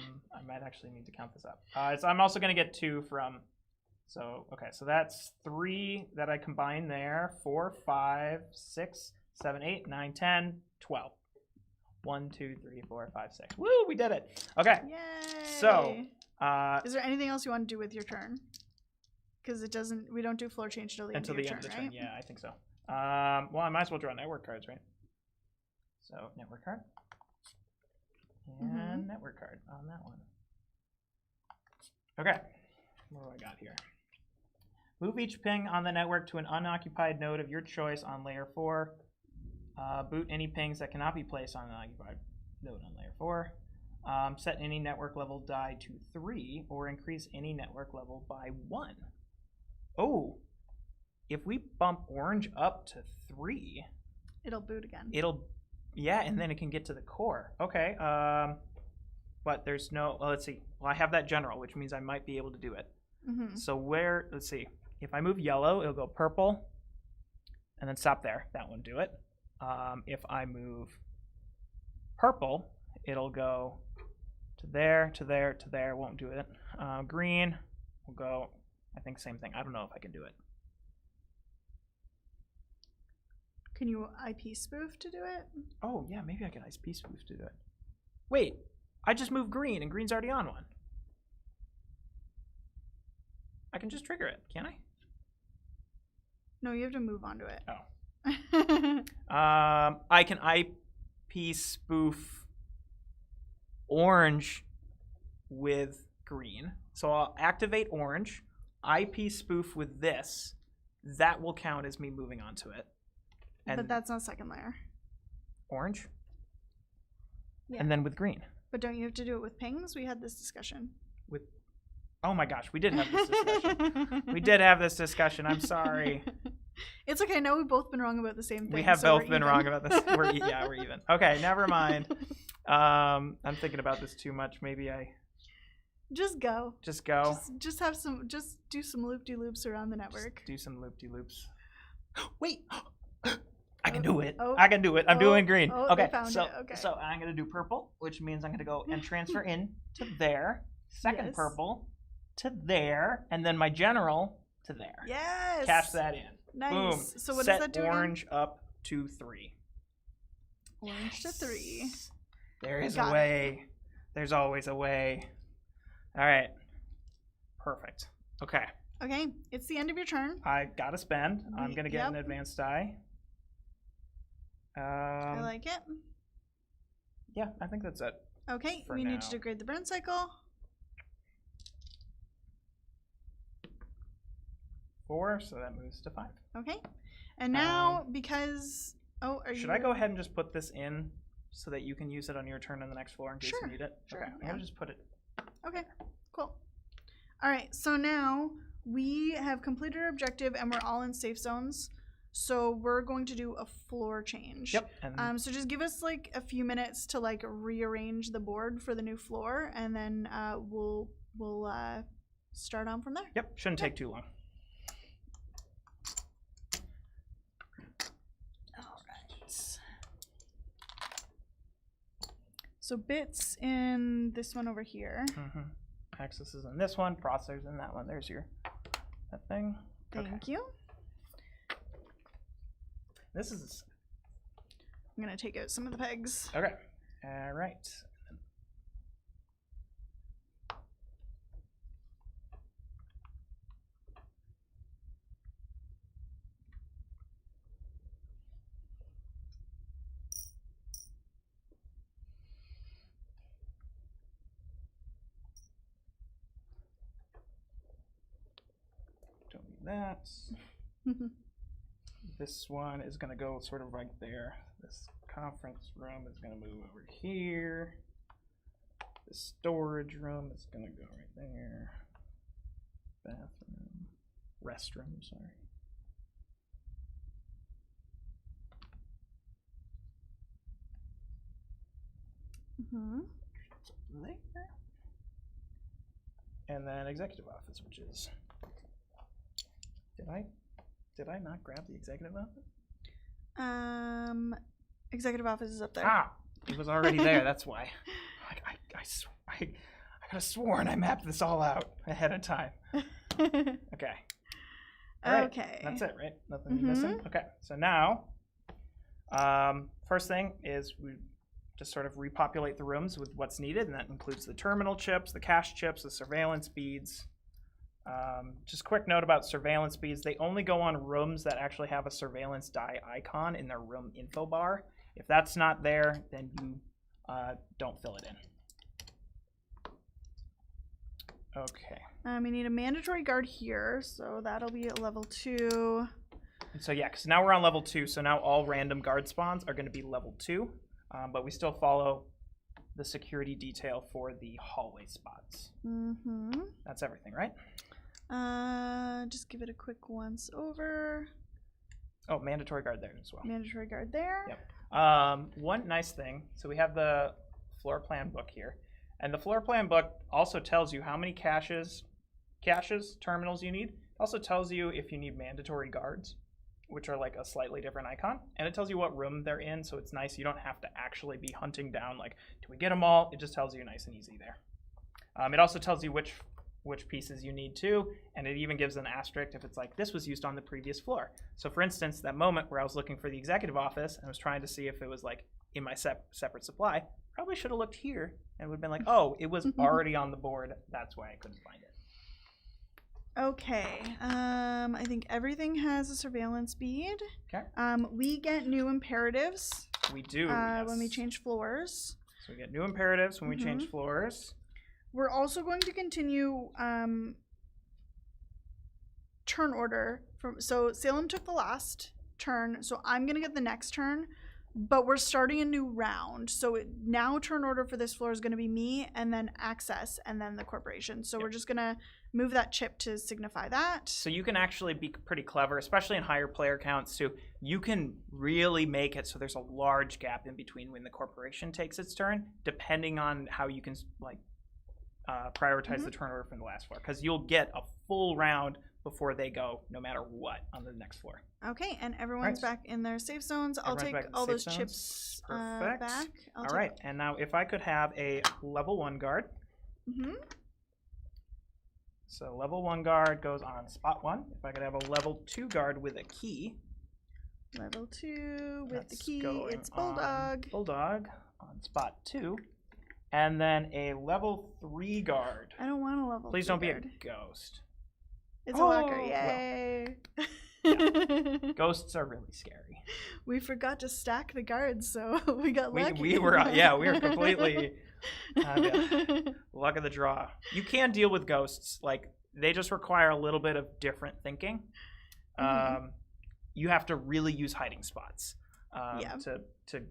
might actually need to count this up. So I'm also going to get 2 from. So okay. So that's 3 that I combine there. 4, 5, 6, 7, 8, 9, 10, 12. 1, 2, 3, 4, 5, 6. Woo! We did it. Okay. Yay! So. Is there anything else you want to do with your turn? Because we don't do floor change until the end of your turn, right? Yeah, I think so. Well, I might as well draw network cards, right? So network card and network card on that one. Okay, what do I got here? Move each ping on the network to an unoccupied node of your choice on layer 4. Boot any pings that cannot be placed on an occupied node on layer 4. Set any network level die to 3 or increase any network level by 1. Oh, if we bump orange up to 3, it'll boot again. And then it can get to the core. Okay, but there's no, let's see. Well, I have that general, which means I might be able to do it. So let's see. If I move yellow, it'll go purple and then stop there. That won't do it. If I move purple, it'll go to there, to there, to there. Won't do it. Green will go, I think same thing. I don't know if I can do it. Can you IP spoof to do it? Oh, yeah, maybe I can IP spoof to do it. Wait, I just moved green, and green's already on one. I can just trigger it, can't I? No, you have to move onto it. Oh. I can IP spoof orange with green. So I'll activate orange, IP spoof with this. That will count as me moving onto it. And But that's not second layer. orange? Yeah. And then with green. But don't you have to do it with pings? We had this discussion. With Oh my gosh, we did have this discussion. We did have this discussion. I'm sorry. It's okay. Now we've both been wrong about the same thing. We have so both been wrong about this. We're even. Okay, never mind. I'm thinking about this too much. Maybe I Just go. just go. Just have some. Just do some loop-de-loops around the network. Just do some loop-de-loops. Wait. I can do it. Oh. I can do it. I'm doing green. Oh, Okay. we found So it. Okay. so I'm gonna do purple, which means I'm gonna go and transfer in to there. Second Yes. purple to there, and then my general to there. Yes. Cash that in. Nice. Boom. So what Set does that do orange up to 3. again? Orange to 3. There is Got a way. There's always a way. All right. Perfect. Okay. Okay. It's the end of your turn. I gotta spend. I'm gonna get an Yep. advanced die. I like it. Yeah, I think that's it. Okay. For We need now. to degrade the Burncycle. 4, so that moves to 5. Okay. And now, because... Oh, are you... Should I go ahead and just put this in so that you can use it on your turn on the next floor in case Sure, you need it? sure, Okay, I'm yeah. gonna just put it. Okay, cool. All right, so now we have completed our objective and we're all in safe zones. So we're going to do a floor change. Yep. And So just give us like a few minutes to like rearrange the board for the new floor, and then we'll start on from there. yep, shouldn't take too long. All right. So bits in this one over here. Access is in this one, processors in that one. There's that thing. Thank you. This is I'm gonna take out some of the pegs. okay. All right. Don't need that. This one is going to go sort of right there. This conference room is going to move over here. The storage room is going to go right there. Bathroom. Restroom, sorry. There. And then executive office, which is... Did I not grab the executive office? Executive office is up there. Ah, it was already there. That's why. I could have sworn I mapped this all out ahead of time. Okay. All right. Okay. That's it, right? Nothing missing. Okay. So now, first thing is we just sort of repopulate the rooms with what's needed, and that includes the terminal chips, the cache chips, the surveillance beads. Just quick note about surveillance beads. They only go on rooms that actually have a surveillance die icon in their room info bar. If that's not there, then you don't fill it in. Okay. We need a mandatory guard here, so that'll be at level 2. And so yeah, because now we're on level 2, so now all random guard spawns are going to be level 2, but we still follow the security detail for the hallway spots. That's everything, right? Just give it a quick once over. Oh, mandatory guard there as well. Mandatory guard there. Yep. One nice thing, so we have the floor plan book here, and the floor plan book also tells you how many caches, terminals you need. It also tells you if you need mandatory guards, which are like a slightly different icon, and it tells you what room they're in, so it's nice. You don't have to actually be hunting down, like, do we get them all? It just tells you nice and easy there. It also tells you which pieces you need too, and it even gives an asterisk if it's like, this was used on the previous floor. So for instance, that moment where I was looking for the executive office and I was trying to see if it was like in my separate supply, probably should have looked here and would have been like, oh, it was already on the board. That's why I couldn't find it. Okay. I think everything has a surveillance bead. Okay. We get new imperatives. We do. When we change floors. So we get new imperatives when we change floors. We're also going to continue turn order. So Salem took the last turn, so I'm going to get the next turn. But we're starting a new round. So now turn order for this floor is going to be me, and then Access, and then the corporation. So we're just going to move that chip to signify that. So you can actually be pretty clever, especially in higher player counts too. You can really make it so there's a large gap in between when the corporation takes its turn, depending on how you can like prioritize the turn order from the last floor. Because you'll get a full round before they go, no matter what, on the next floor. Okay, and everyone's back in their safe zones. I'll take all those chips back. All right, and now if I could have a level 1 guard. So level 1 guard goes on spot 1. If I could have a level 2 guard with a key. Level 2 with the key, it's Bulldog. Bulldog on spot 2. And then a level 3 guard. I don't want a level 3 Please don't guard. be a ghost. It's a walker, yay! Well, yeah. Ghosts are really scary. We forgot to stack the guards, so we got lucky. We were completely luck of the draw. You can deal with ghosts, like they just require a little bit of different thinking. You have to really use hiding spots to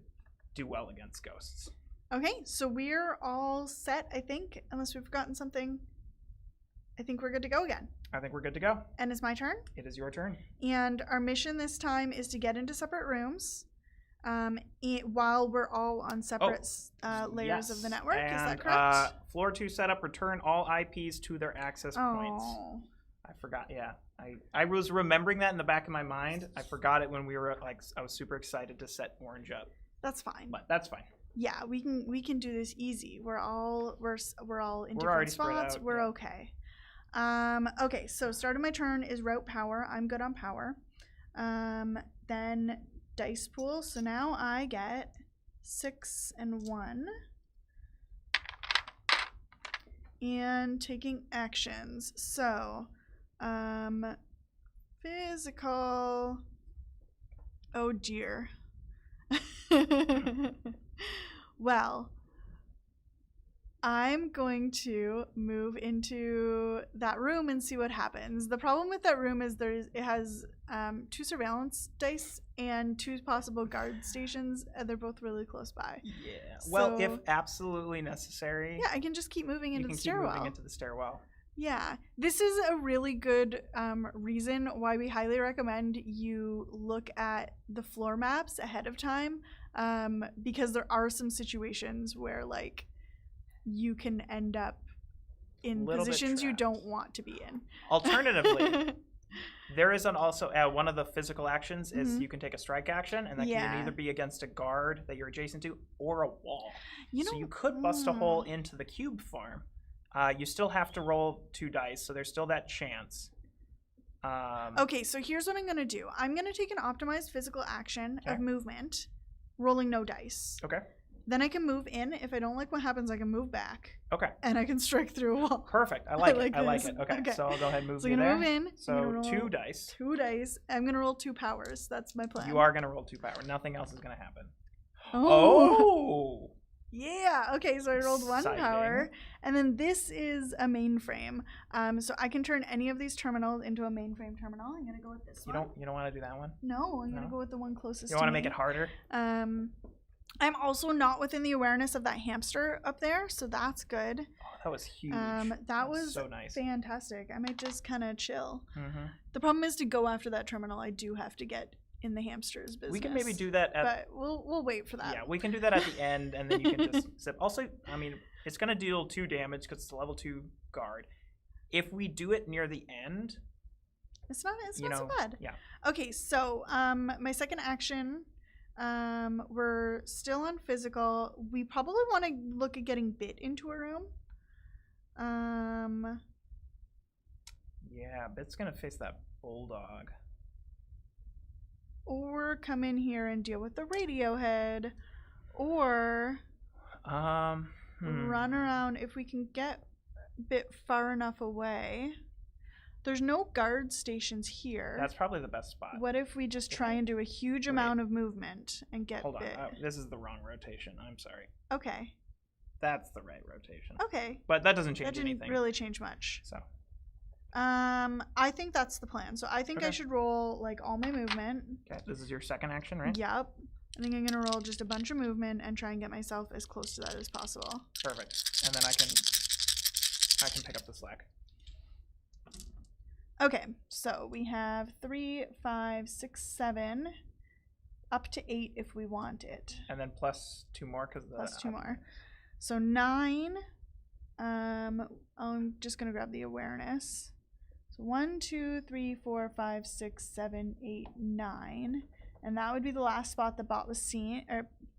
do well against ghosts. Okay, so we're all set, I think, unless we've forgotten something. I think we're good to go again. I think we're good to go. And it's my turn? It is your turn. And our mission this time is to get into separate rooms while we're all on separate layers of the network. Is that correct? Floor 2 setup, return all IPs to their access points. I forgot, I was remembering that in the back of my mind. I forgot it when we were I was super excited to set Orange up. That's fine. But that's fine. Yeah, we can do this easy. We're all in different spots. We're okay. Okay, so start of my turn is route power. I'm good on power. Then dice pool. So now I get 6 and 1. And taking actions. So, physical. Oh dear. Well, I'm going to move into that room and see what happens. The problem with that room is it has 2 surveillance dice and 2 possible guard stations, and they're both really close by. Yeah. Well, if absolutely necessary. Yeah, I can just keep moving into the stairwell. You can keep moving into the stairwell. Yeah, this is a really good reason why we highly recommend you look at the floor maps ahead of time, because there are some situations where you can end up in positions you don't want to be in. Alternatively, there is also one of the physical actions is you can take a strike action, and that can either be against a guard that you're adjacent to or a wall. So you could bust a hole into the cube farm. You still have to roll 2 dice, so there's still that chance. Okay, so here's what I'm going to do. I'm going to take an optimized physical action of movement, rolling no dice. Okay. Then I can move in. If I don't like what happens, I can move back. Okay. And I can strike through a wall. Perfect. I like it. I like it. Okay. So I'll go ahead and move you there. So I'm going to move in. So 2 dice. 2 dice. I'm going to roll 2 powers. That's my plan. You are going to roll 2 power. Nothing else is going to happen. Oh! Yeah. Okay, so I rolled 1 power. And then this is a mainframe. So I can turn any of these terminals into a mainframe terminal. I'm going to go with this one. You don't want to do that one? No, I'm going to go with the one closest to me. You want to make it harder? I'm also not within the awareness of that hamster up there, so that's good. Oh, that was huge. That was so nice. Fantastic. I might just kind of chill. The problem is to go after that terminal, I do have to get in the hamster's business. We can maybe do that but we'll wait for that. Yeah, we can do that at the end, and then you can just sip. Also, I mean, it's going to deal 2 damage because it's a level 2 guard. If we do it near the end... It's not so bad. Yeah. Okay, so my second action... we're still on physical. We probably want to look at getting bit into a room. Yeah, Bit's gonna face that bulldog. Or come in here and deal with the radio head. Or run around if we can get a bit far enough away. There's no guard stations here. That's probably the best spot. What if we just try and do a huge amount of movement and get Hold on. bit? This is the wrong rotation. I'm sorry. Okay. That's the right rotation. Okay. But that doesn't change anything. That didn't really change much. So. I think that's the plan. So I think I should roll like all my movement. Okay. This is your second action, right? Yep. I think I'm gonna roll just a bunch of movement and try and get myself as close to that as possible. Perfect. And then I can pick up the slack. Okay, so we have 3, 5, 6, 7, up to 8 if we want it. And then plus 2 more because the plus 2 more. So 9. I'm just gonna grab the awareness. So 1, 2, 3, 4, 5, 6, 7, 8, 9, and that would be the last spot the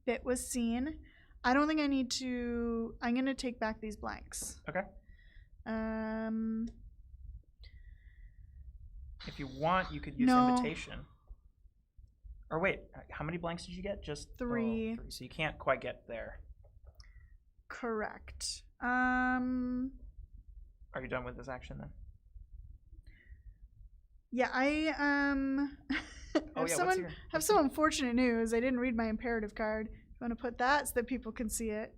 bit was seen. I don't think I need to. I'm gonna take back these blanks. Okay. If you want, you could use invitation. Or wait, how many blanks did you get? Just 3. 3. So you can't quite get there. Correct. Are you done with this action then? Yeah, I have some unfortunate news. I didn't read my imperative card. You want to put that so that people can see it?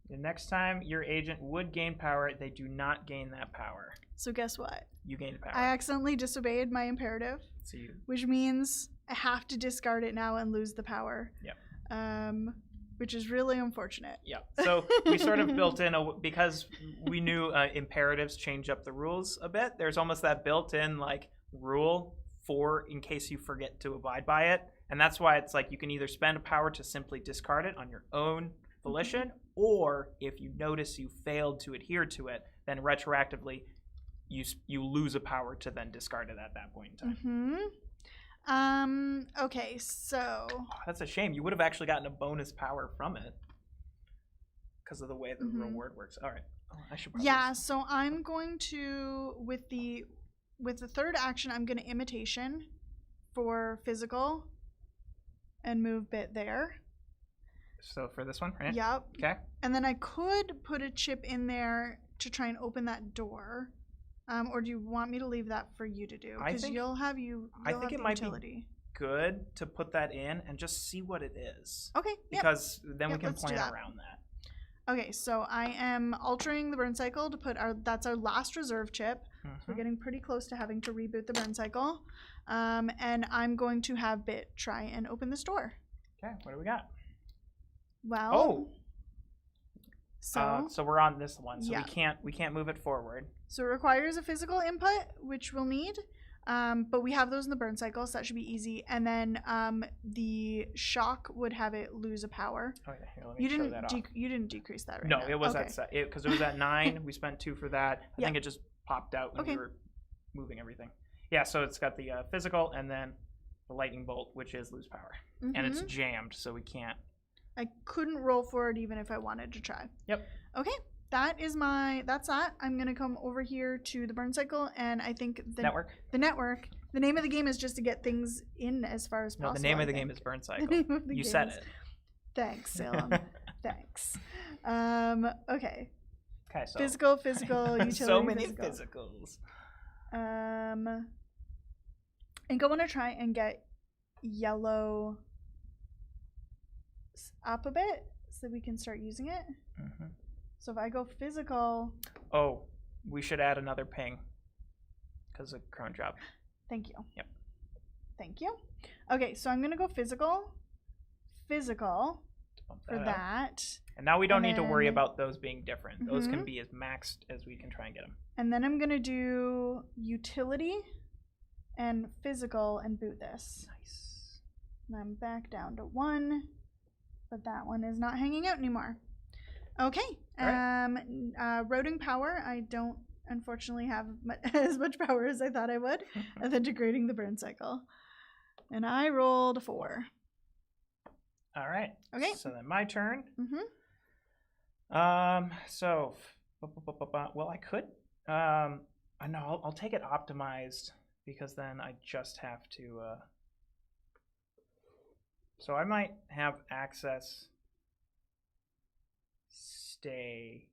The next time your agent would gain power, they do not gain that power. So guess what? You gained power. I accidentally disobeyed my imperative, which means I have to discard it now and lose the power. Yep. Which is really unfortunate. Yeah. So we sort of built in because we knew imperatives change up the rules a bit. There's almost that built-in like rule for in case you forget to abide by it, and that's why it's like you can either spend a power to simply discard it on your own volition, or if you notice you failed to adhere to it, then retroactively you lose a power to then discard it at that point in time. Okay, so that's a shame. You would have actually gotten a bonus power from it because of the way the reward works. All right. Oh, I should probably so I'm going to with the third action, I'm going to imitation for physical and move bit there. So for this one, right? Yep. Okay. And then I could put a chip in there to try and open that door. Or do you want me to leave that for you to do? Because you'll have it might be good to put that in and just see what it is. Okay. Because then we can plan around that. Okay, so I am altering the Burncycle to put that's our last reserve chip. So we're getting pretty close to having to reboot the Burncycle. And I'm going to have Bit try and open this door. Okay, what do we got? Well. So we're on this one, so we can't move it forward. So it requires a physical input, which we'll need. But we have those in the Burncycle, so that should be easy. And then the shock would have it lose a power. Oh yeah, here, let me show that off. You didn't decrease that, right? No, it was because it was at 9. We spent 2 for that. I think it just popped out when we were moving everything. Yeah, so it's got the physical and then the lightning bolt, which is lose power, and it's jammed, so we can't. I couldn't roll for it even if I wanted to try. Yep. Okay, that's that. I'm gonna come over here to the Burncycle, and I think the network. The name of the game is just to get things in as far as possible. No, the name of the game is Burncycle. You said it. Thanks, Salem. Thanks. Okay. Okay, so physical, utility. So many physicals. I think I want to try and get yellow up a bit so we can start using it. So if I go physical. Oh, we should add another ping because of cron drop. Thank you. Yep. Thank you. Okay, so I'm gonna go physical for that. And now we don't need to worry about those being different. Those can be as maxed as we can try and get them. And then I'm gonna do utility and physical and boot this. Nice. And I'm back down to 1, but that one is not hanging out anymore. Okay. Roading power. I don't unfortunately have as much power as I thought I would. And then degrading the Burncycle. And I rolled a 4. All right. Okay. So then my turn. So, well, I could. No, I'll take it optimized because then I just have to. So I might have access stay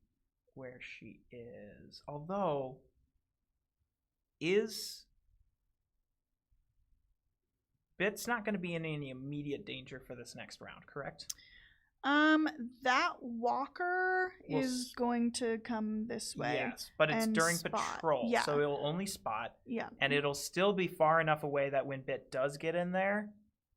where she is. Although, is Bit's not going to be in any immediate danger for this next round, correct? That walker is going to come this way. Yes, but it's during patrol, so it'll only spot. Yeah. And it'll still be far enough away that when Bit does get in there,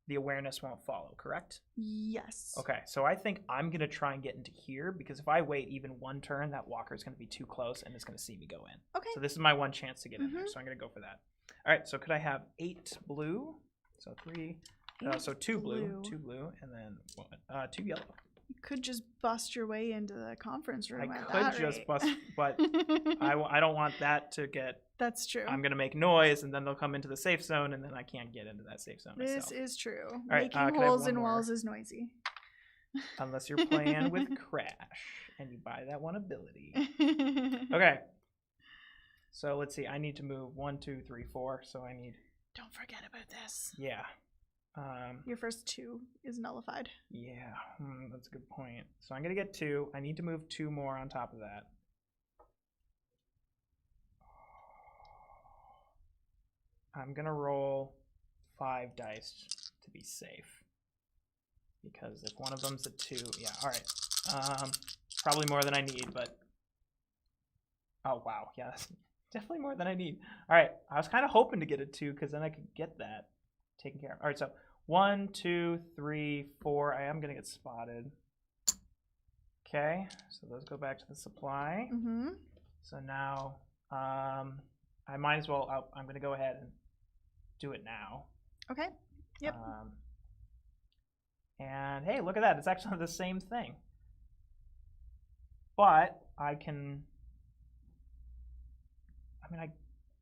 the awareness won't follow, correct? Yes. Okay, so I think I'm going to try and get into here, because if I wait even one turn, that walker is going to be too close and it's going to see me go in. Okay. So this is my one chance to get in there, so I'm going to go for that. All right, so could I have 8 blue? So 3... so 2 blue, and then 2 yellow. You could just bust your way into the conference room. I could just bust, but I don't want that to get. That's true. I'm gonna make noise, and then they'll come into the safe zone, and then I can't get into that safe zone. This is true. All right, making holes in walls is noisy. Unless you're playing with Crash and you buy that one ability. Okay. So let's see. I need to move 1, 2, 3, 4. So I need. Don't forget about this. Yeah. Your first 2 is nullified. Yeah, that's a good point. So I'm going to get 2. I need to move 2 more on top of that. I'm going to roll 5 dice to be safe. Because if one of them's a 2, yeah, all right. Probably more than I need, but... Oh, wow, yeah, that's definitely more than I need. All right, I was kind of hoping to get a 2, because then I could get that taken care of. All right, so 1, 2, 3, 4. I am going to get spotted. Okay, so those go back to the supply. Mm-hmm. So now I might as well, I'm going to go ahead and do it now. Okay, yep. And hey, look at that. It's actually the same thing. But I can,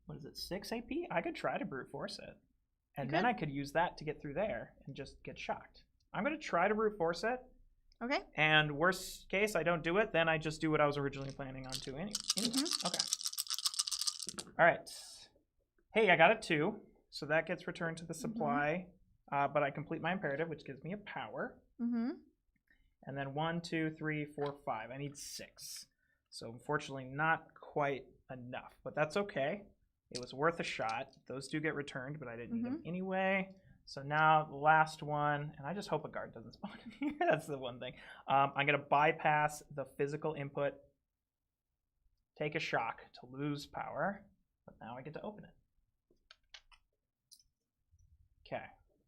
what is it, 6 AP? I could try to brute force it. And then I could use that to get through there and just get shocked. I'm going to try to brute force it. Okay. And worst case, I don't do it, then I just do what I was originally planning on doing anyway. Mm-hmm. Okay. All right. Hey, I got a 2. So that gets returned to the supply. But I complete my imperative, which gives me a power. Mm-hmm. And then 1, 2, 3, 4, 5. I need 6. So unfortunately not quite enough. But that's okay. It was worth a shot. Those do get returned, but I didn't need them anyway. So now the last one, and I just hope a guard doesn't spawn in here. That's the one thing. I'm going to bypass the physical input, take a shock to lose power, but now I get to open it. Okay.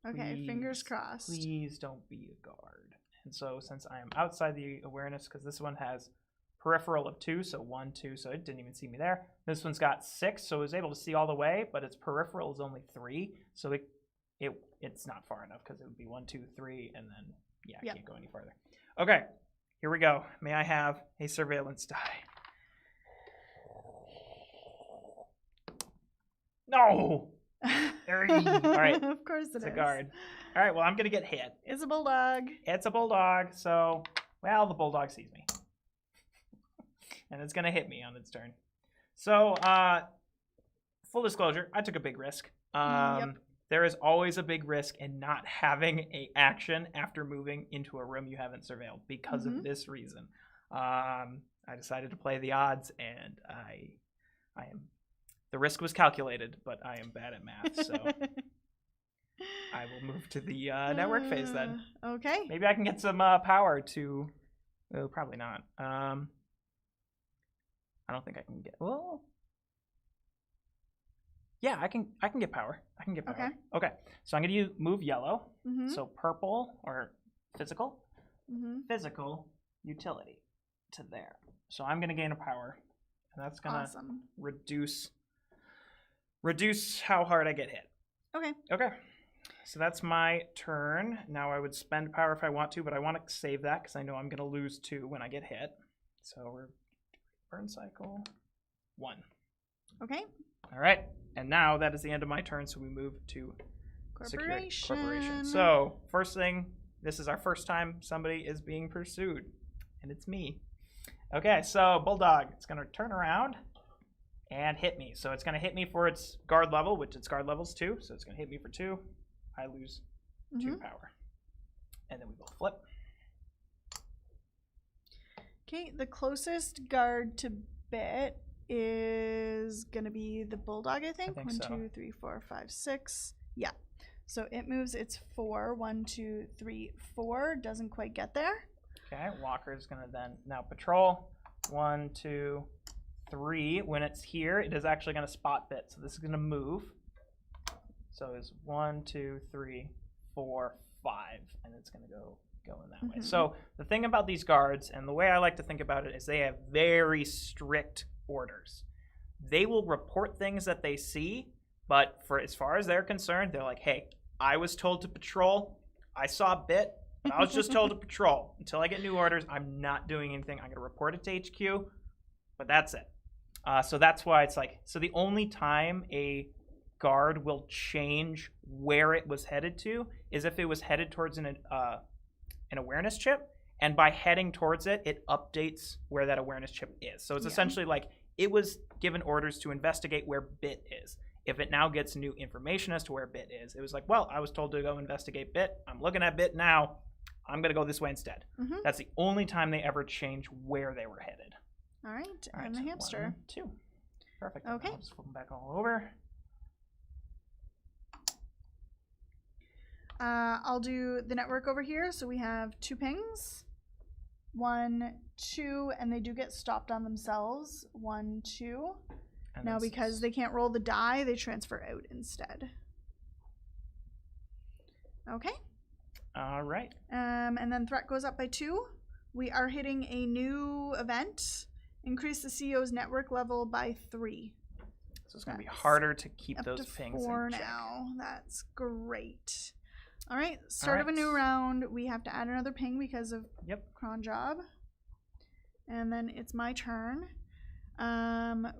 Okay, fingers crossed. Please don't be a guard. And so since I am outside the awareness, because this one has peripheral of 2, so 1, 2, so it didn't even see me there. This one's got 6, so it was able to see all the way, but its peripheral is only 3, so it's not far enough because it would be 1, 2, 3, and then I can't go any farther. Okay, here we go. May I have a surveillance die? No. 30. All right. Of course it's a guard. All right. Well, I'm gonna get hit. It's a bulldog. It's a bulldog. So, well, the bulldog sees me. And it's going to hit me on its turn. So, full disclosure, I took a big risk. There is always a big risk in not having an action after moving into a room you haven't surveilled because of this reason. I decided to play the odds, and the risk was calculated, but I am bad at math, so I will move to the network phase then. Okay. Maybe I can get some power to... Oh, probably not. I don't think I can get. Well, yeah, I can get power. I can get power. Okay. So I'm gonna move yellow. So purple or physical, physical utility to there. So I'm gonna gain a power, and that's gonna reduce how hard I get hit. Okay. Okay. So that's my turn. Now I would spend power if I want to, but I want to save that because I know I'm gonna lose 2 when I get hit. So we're Burncycle 1. Okay. All right. And now that is the end of my turn, so we move to corporation. So first thing, this is our first time somebody is being pursued, and it's me. Okay, so Bulldog, it's going to turn around and hit me. So it's going to hit me for its guard level, which its guard level's 2, so it's going to hit me for 2. I lose 2 power. And then we both flip. Okay, the closest guard to Bit is gonna be the bulldog, I think. think 1, so. 2, 3, 4, 5, 6. Yeah. So it moves its 4. 1, 2, 3, 4. Doesn't quite get there. Okay, Walker's gonna then now patrol. 1, 2, 3. When it's here, it is actually gonna spot Bit. So this is gonna move. So it's 1, 2, 3, 4, 5, and it's gonna go in that way. So the thing about these guards, and the way I like to think about it, is they have very strict orders. They will report things that they see, but for as far as they're concerned, they're like, hey, I was told to patrol. I saw a bit, but I was just told to patrol. Until I get new orders, I'm not doing anything. I'm going to report it to HQ, but that's it. So that's why it's like, so the only time a guard will change where it was headed to is if it was headed towards an awareness chip, and by heading towards it, it updates where that awareness chip is. So it's essentially like it was given orders to investigate where Bit is. If it now gets new information as to where Bit is, it was like, well, I was told to go investigate Bit. I'm looking at Bit now. I'm going to go this way instead. That's the only time they ever change where they were headed. All right, and the hamster. 1, 2. Perfect. Okay. I'll just flip them back all over. I'll do the network over here. So we have 2 pings. 1, 2, and they do get stopped on themselves. 1, 2. And Now, then because they can't roll the die, they transfer out instead. Okay. All right. And then threat goes up by 2. We are hitting a new event. Increase the CEO's network level by 3. So it's going to be harder to keep Up those to pings 4 in check. now. That's great. All right, start of a new round. We have to add another ping because of cron job. And then it's my turn.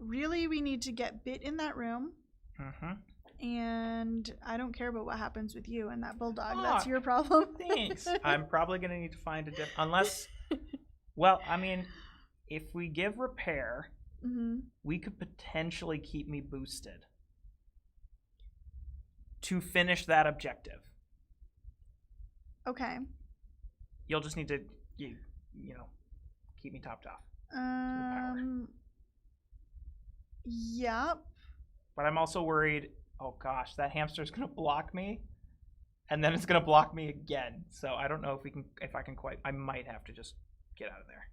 Really, we need to get Bit in that room. And I don't care about what happens with you and that bulldog. That's your problem. Thanks. I'm probably going to need to find a unless, well, I mean, if we give repair, we could potentially keep me boosted to finish that objective. Okay. You'll just need to, you know, keep me topped off. Yep. But I'm also worried, oh gosh, that hamster's going to block me, and then it's going to block me again. So I don't know if I can quite, I might have to just get out of there.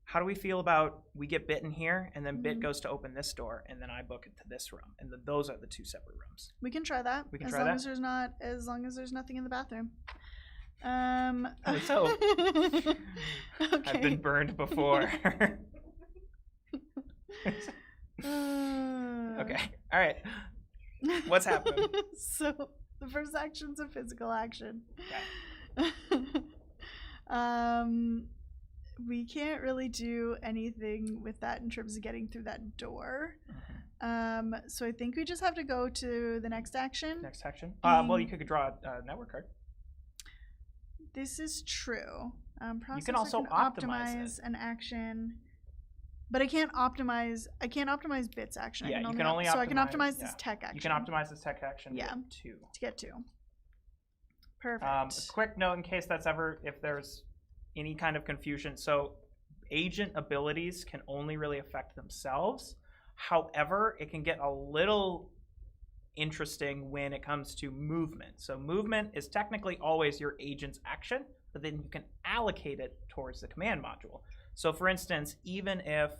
How do we feel about we get Bit in here, and then Bit goes to open this door, and then I book it to this room, and those are the 2 separate rooms. We can try that. We can try that. As long as there's nothing in the bathroom. Let's hope. Okay. I've been burned before. Okay. All right. What's happening? So the first action's a physical action. Okay. We can't really do anything with that in terms of getting through that door. So I think we just have to go to the next action. Next action. Well, you could draw a network card. This is true. You can also optimize an action, but I can't optimize. Bit's action. Yeah, you can only optimize. So I can optimize this tech action. You can optimize this tech action. Yeah. To get 2. Perfect. Quick note in case if there's any kind of confusion. So agent abilities can only really affect themselves. However, it can get a little interesting when it comes to movement. So movement is technically always your agent's action, but then you can allocate it towards the command module. So for instance, even if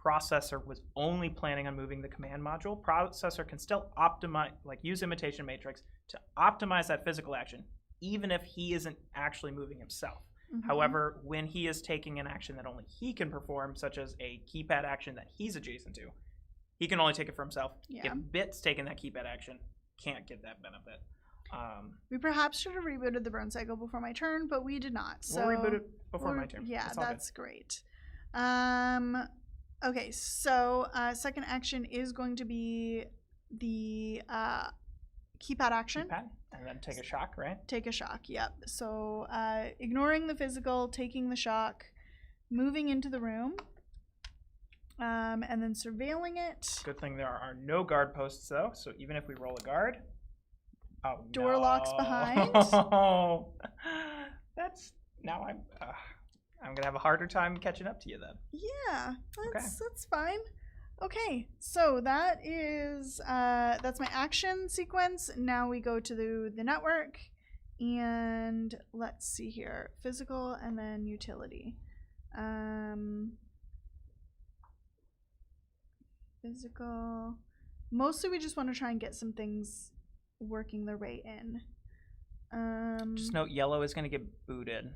processor was only planning on moving the command module, processor can still optimize, like use imitation matrix to optimize that physical action, even if he isn't actually moving himself. However, when he is taking an action that only he can perform, such as a keypad action that he's adjacent to, he can only take it for himself. Yeah. If Bit's taking that keypad action, can't get that benefit. We perhaps should have rebooted the Burncycle before my turn, but we did not. So we'll reboot it before my turn. Yeah, that's great. Okay, so second action is going to be the keypad action. Keypad, and then take a shock, right? Take a shock, yep. So ignoring the physical, taking the shock, moving into the room, and then surveilling it. Good thing there are no guard posts, though, so even if we roll a guard... Door locks behind. That's... Now I'm going to have a harder time catching up to you then. Yeah, that's fine. Okay, so that is that's my action sequence. Now we go to the network, and let's see here, physical and then utility. Physical. Mostly we just want to try and get some things working their way in. Just note yellow is going to get booted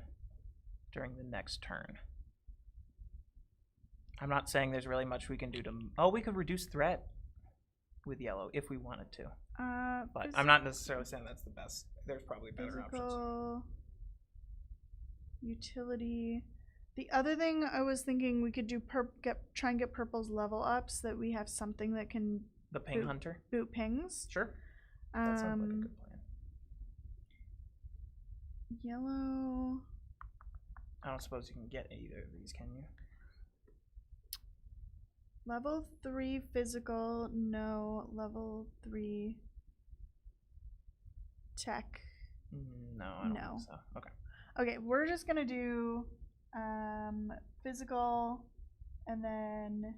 during the next turn. I'm not saying there's really much we can do to... Oh, we could reduce threat with yellow if we wanted to. But I'm not necessarily saying that's the best. There's probably better options. Utility. The other thing I was thinking we could do, try and get purple's level up so that we have something that can... The ping hunter? Boot pings. Sure. That sounds like a good plan. Yellow... I don't suppose you can get either of these, can you? Level 3 physical, no. Level 3 tech. No, I don't think so. Okay. Okay, we're just gonna do physical and then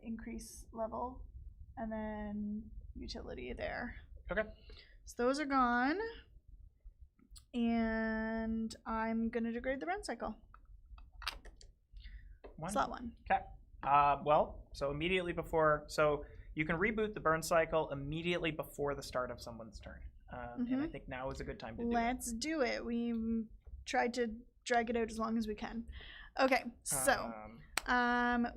increase level and then utility there. Okay. So those are gone. And I'm gonna degrade the Burncycle. Slot 1. Okay. Well, so immediately before, so you can reboot the Burncycle immediately before the start of someone's turn. And I think now is a good time to do it. Let's do it. We tried to drag it out as long as we can. Okay, so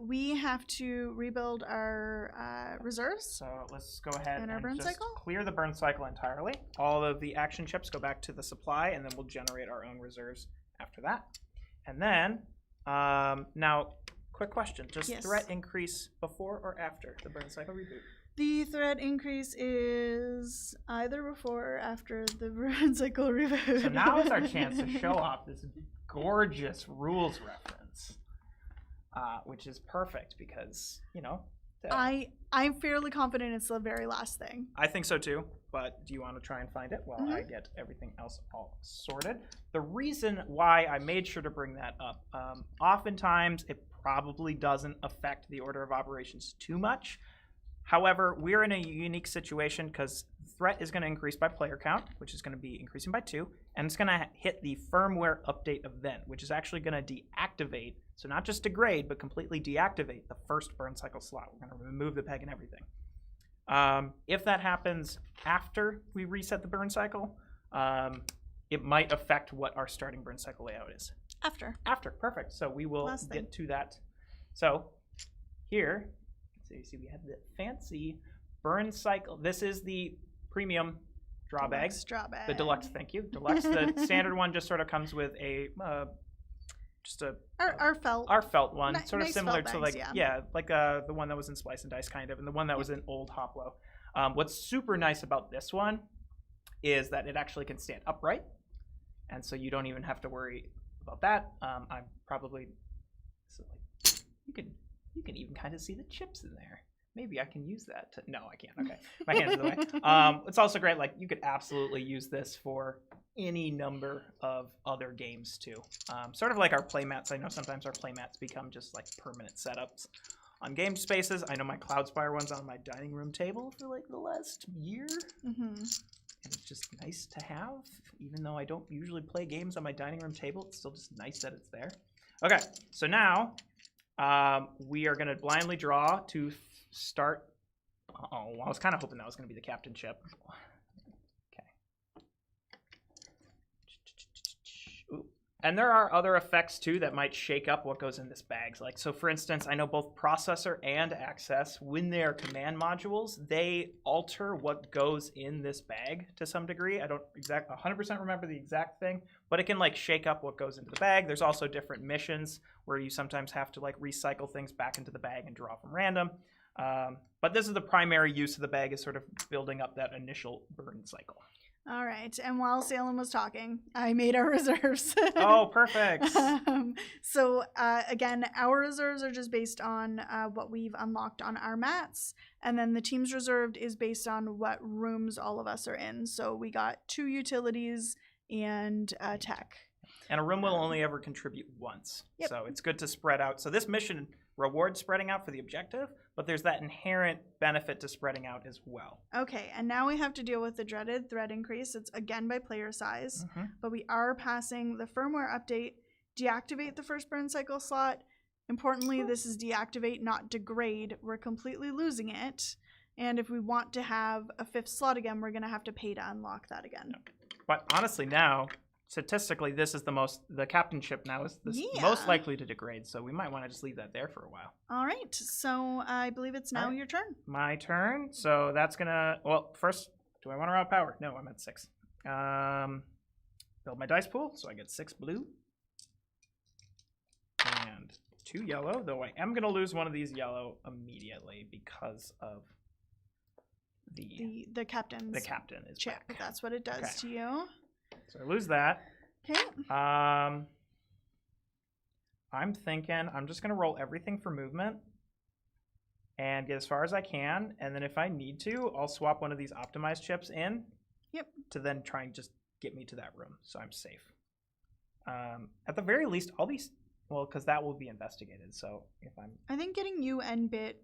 we have to rebuild our reserves. So let's go ahead and Burncycle? just clear the Burncycle entirely. All of the action chips go back to the supply, and then we'll generate our own reserves after that. And then, now, quick question. Does threat increase before or after the Burncycle reboot? The threat increase is either before or after the Burncycle reboot. So now is our chance to show off this gorgeous rules reference. Which is perfect because, you know. I'm fairly confident it's the very last thing. I think so too, but do you want to try and find it while I get everything else all sorted? The reason why I made sure to bring that up, oftentimes it probably doesn't affect the order of operations too much. However, we're in a unique situation because threat is going to increase by player count, which is going to be increasing by 2, and it's going to hit the firmware update event, which is actually going to deactivate, so not just degrade, but completely deactivate the first Burncycle slot. We're going to remove the peg and everything. If that happens after we reset the Burncycle, it might affect what our starting Burncycle layout is. After, perfect. So we will get to that. So here, so you see we have the fancy Burncycle. This is the premium draw bag. The deluxe, thank you. Deluxe. The standard one just sort of comes with a our felt. Our felt one, sort of nice similar felt to bags, like the one that was in Slice and Dice kind of, and the one that was in Old Hoplo. What's super nice about this one is that it actually can stand upright, and so you don't even have to worry about that. I'm probably so like you can even kind of see the chips in there. Maybe I can use that to... No, I can't. Okay. My hand's in the way. It's also great. Like, you could absolutely use this for any number of other games, too. Sort of like our playmats. I know sometimes our playmats become just, like, permanent setups on game spaces. I know my Cloudspire one's on my dining room table for, like, the last year. And it's just nice to have. Even though I don't usually play games on my dining room table, it's still just nice that it's there. Okay. So now... we are going to blindly draw to start. Oh, I was kind of hoping that was going to be the captain chip. Okay. Ooh. And there are other effects too that might shake up what goes in this bag. Like, so for instance, I know both processor and access, when they are command modules, they alter what goes in this bag to some degree. I don't 100% remember the exact thing, but it can like shake up what goes into the bag. There's also different missions where you sometimes have to like recycle things back into the bag and draw from random. But this is the primary use of the bag, is sort of building up that initial burn cycle. All right, and while Salem was talking, I made our reserves. Oh, perfect. So again, our reserves are just based on what we've unlocked on our mats, and then the team's reserved is based on what rooms all of us are in. So we got 2 utilities and tech. And a room will only ever contribute once. Yep. So it's good to spread out. So this mission rewards spreading out for the objective, but there's that inherent benefit to spreading out as well. Okay, and now we have to deal with the dreaded threat increase. It's again by player size, but we are passing the firmware update. Deactivate the first Burncycle slot. Importantly, this is deactivate, not degrade. We're completely losing it. And if we want to have a 5th slot again, we're going to have to pay to unlock that again. But honestly now, statistically, this is the captainship now is most likely to degrade. So we might want to just leave that there for a while. All right. So I believe it's now your turn. My turn. So that's going to, well, first, do I want to route power? No, I'm at 6. Build my dice pool. So I get 6 blue. And 2 yellow, though I am going to lose one of these yellow immediately because of the captain's the captain is check. back. That's what it does to you. So I lose that. Okay. I'm thinking I'm just going to roll everything for movement and get as far as I can, and then if I need to, I'll swap one of these optimized chips in to then try and just get me to that room so I'm safe. At the very least, I'll be... Well, because that will be investigated. So if I think getting you and Bit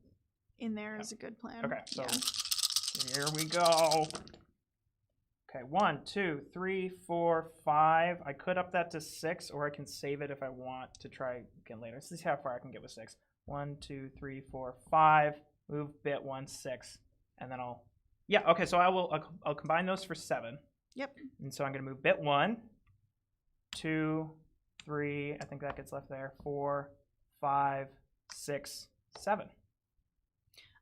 in there is a good plan. Okay, so here we go. Okay, 1, 2, 3, 4, 5. I could up that to 6, or I can save it if I want to try again later. Let's see how far I can get with 6. 1, 2, 3, 4, 5. Move Bit 1, 6, and then I'll. Yeah. Okay. So I'll combine those for 7. Yep. And so I'm gonna move Bit 1, 2. 3, I think that gets left there. 4, 5, 6, 7.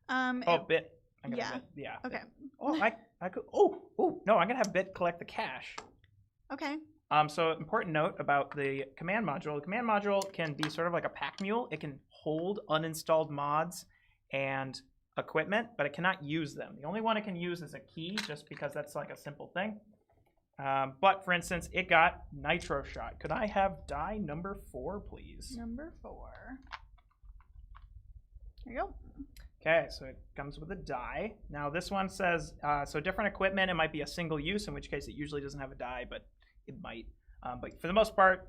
Bit. Bit. Yeah. Okay. Oh, I could. Oh, no, I'm gonna have Bit collect the cash. Okay. So important note about the command module. The command module can be sort of like a pack mule. It can hold uninstalled mods and equipment, but it cannot use them. The only one it can use is a key, just because that's like a simple thing. But for instance, it got Nitro Shot. Could I have die number 4, please? Number 4. There you go. Okay, so it comes with a die. Now this one says, so different equipment, it might be a single use, in which case it usually doesn't have a die, but it might. But for the most part,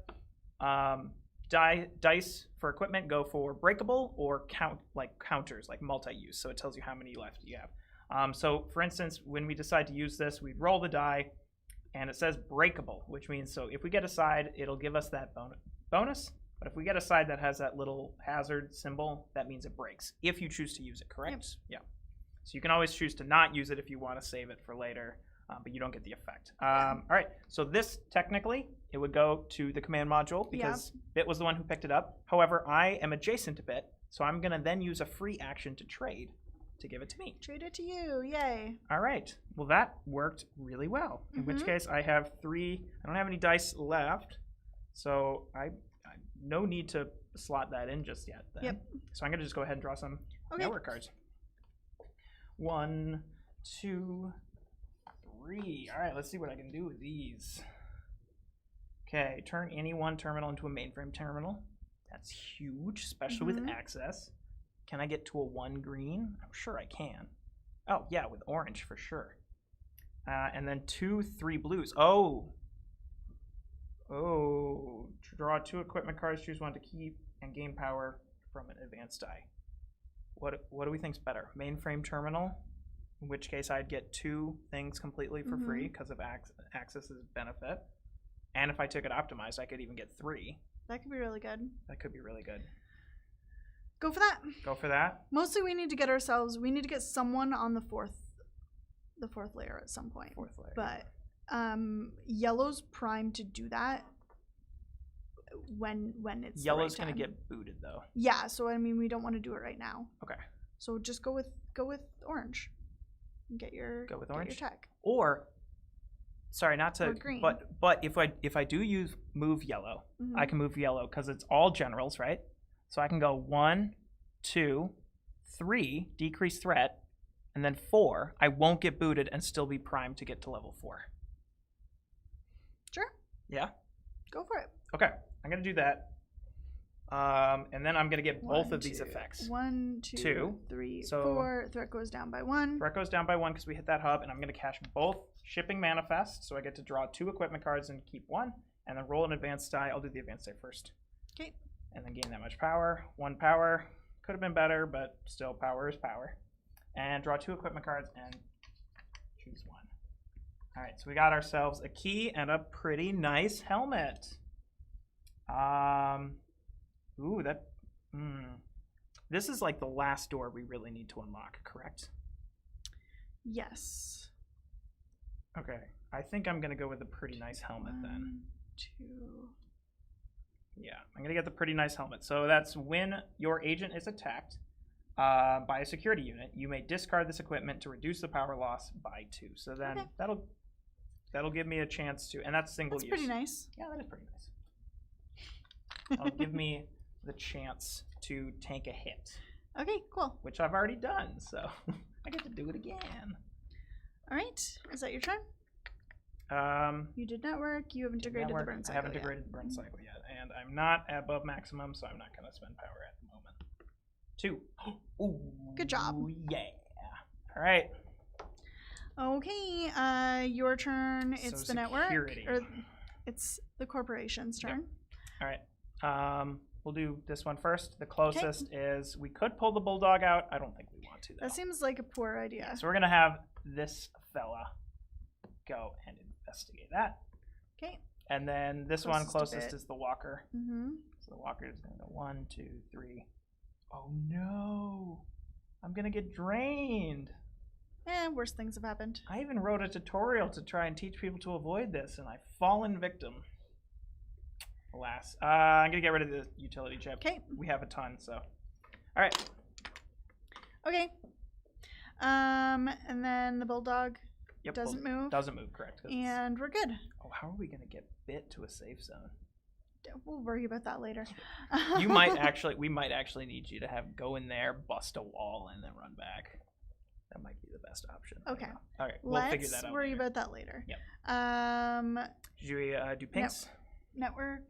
dice for equipment go for breakable or counters, like multi-use. So it tells you how many left you have. So for instance, when we decide to use this, we roll the die, and it says breakable, which means so if we get a side, it'll give us that bonus. But if we get a side that has that little hazard symbol, that means it breaks, if you choose to use it, correct? Yep. Yeah. So you can always choose to not use it if you want to save it for later, but you don't get the effect. All right, so this, technically, it would go to the command module because Bit was the one who picked it up. However, I am adjacent to Bit, so I'm going to then use a free action to trade to give it to me. Trade it to you, yay. All right, well that worked really well. In which case I have 3, I don't have any dice left, so I no need to slot that in just yet then. Yep. So I'm gonna just go ahead and draw some network cards. 1, 2, 3. All right, let's see what I can do with these. Okay, turn any one terminal into a mainframe terminal. That's huge, especially with access. Can I get to a 1 green? I'm sure I can. Oh, yeah, with orange for sure. And then 2, 3 blues. Oh, draw 2 equipment cards, choose 1 to keep, and gain power from an advanced die. What do we think's better? Mainframe terminal, in which case I'd get 2 things completely for free because of access's benefit. And if I took it optimized, I could even get 3. That could be really good. That could be really good. Go for that. Go for that. Mostly we need to get someone on the fourth layer at some point. 4th layer. But yellow's primed to do that when it's yellow's the right gonna time. get booted though. Yeah, so I mean we don't want to do it right now. Okay. So just go with orange. And get your tech. Or sorry, not to or green. But if I do move yellow, I can move yellow because it's all generals, right? So I can go 1, 2, 3, decrease threat, and then 4. I won't get booted and still be primed to get to level 4. Sure. Yeah? Go for it. Okay, I'm going to do that. And then I'm going to get both of these effects. 1, 2, 3, 4. Threat goes down by 1. Threat goes down by 1 because we hit that hub, and I'm going to cash both shipping manifest, so I get to draw 2 equipment cards and keep 1. and then roll an advanced die. I'll do the advanced die first. Okay. And then gain that much power. 1 power. Could have been better, but still power is power. And draw 2 equipment cards and choose 1. All right, so we got ourselves a key and a pretty nice helmet. Ooh, that. This is like the last door we really need to unlock, correct? Yes. Okay, I think I'm gonna go with a pretty nice helmet then. 2. Yeah, I'm gonna get the pretty nice helmet. So that's when your agent is attacked by a security unit, you may discard this equipment to reduce the power loss by 2. So then that'll give me a chance to, and that's single use. That's pretty nice. Yeah, that is pretty nice. That'll give me the chance to tank a hit, Okay, cool. which I've already done. So I get to do it again. All right. Is that your turn? You did network. You haven't integrated the burn cycle. I haven't integrated the burn cycle yet, and I'm not above maximum, so I'm not going to spend power at the moment. 2. Ooh, Good job. Yeah. All right. Okay. Your turn. It's So the network. security. Or it's the corporation's turn. All right. We'll do this one first. The closest is we could pull the bulldog out. I don't think we want to, though. That seems like a poor idea. So we're going to have this fella go and investigate that. Okay. And then this one closest is the walker. Mm-hmm. So the walker is going to go 1, 2, 3. Oh no! I'm going to get drained. Worse things have happened. I even wrote a tutorial to try and teach people to avoid this, and I've fallen victim. Alas. I'm going to get rid of the utility chip. Okay. We have a ton, so. All right. Okay. And then the bulldog doesn't move. Doesn't move, correct. And we're good. Oh, how are we going to get bit to a safe zone? We'll worry about that later. We might actually need you to go in there, bust a wall, and then run back. That might be the best option. Okay. All right. We'll figure that out. Let's worry about that later. Yep. Did you do pinks? Network.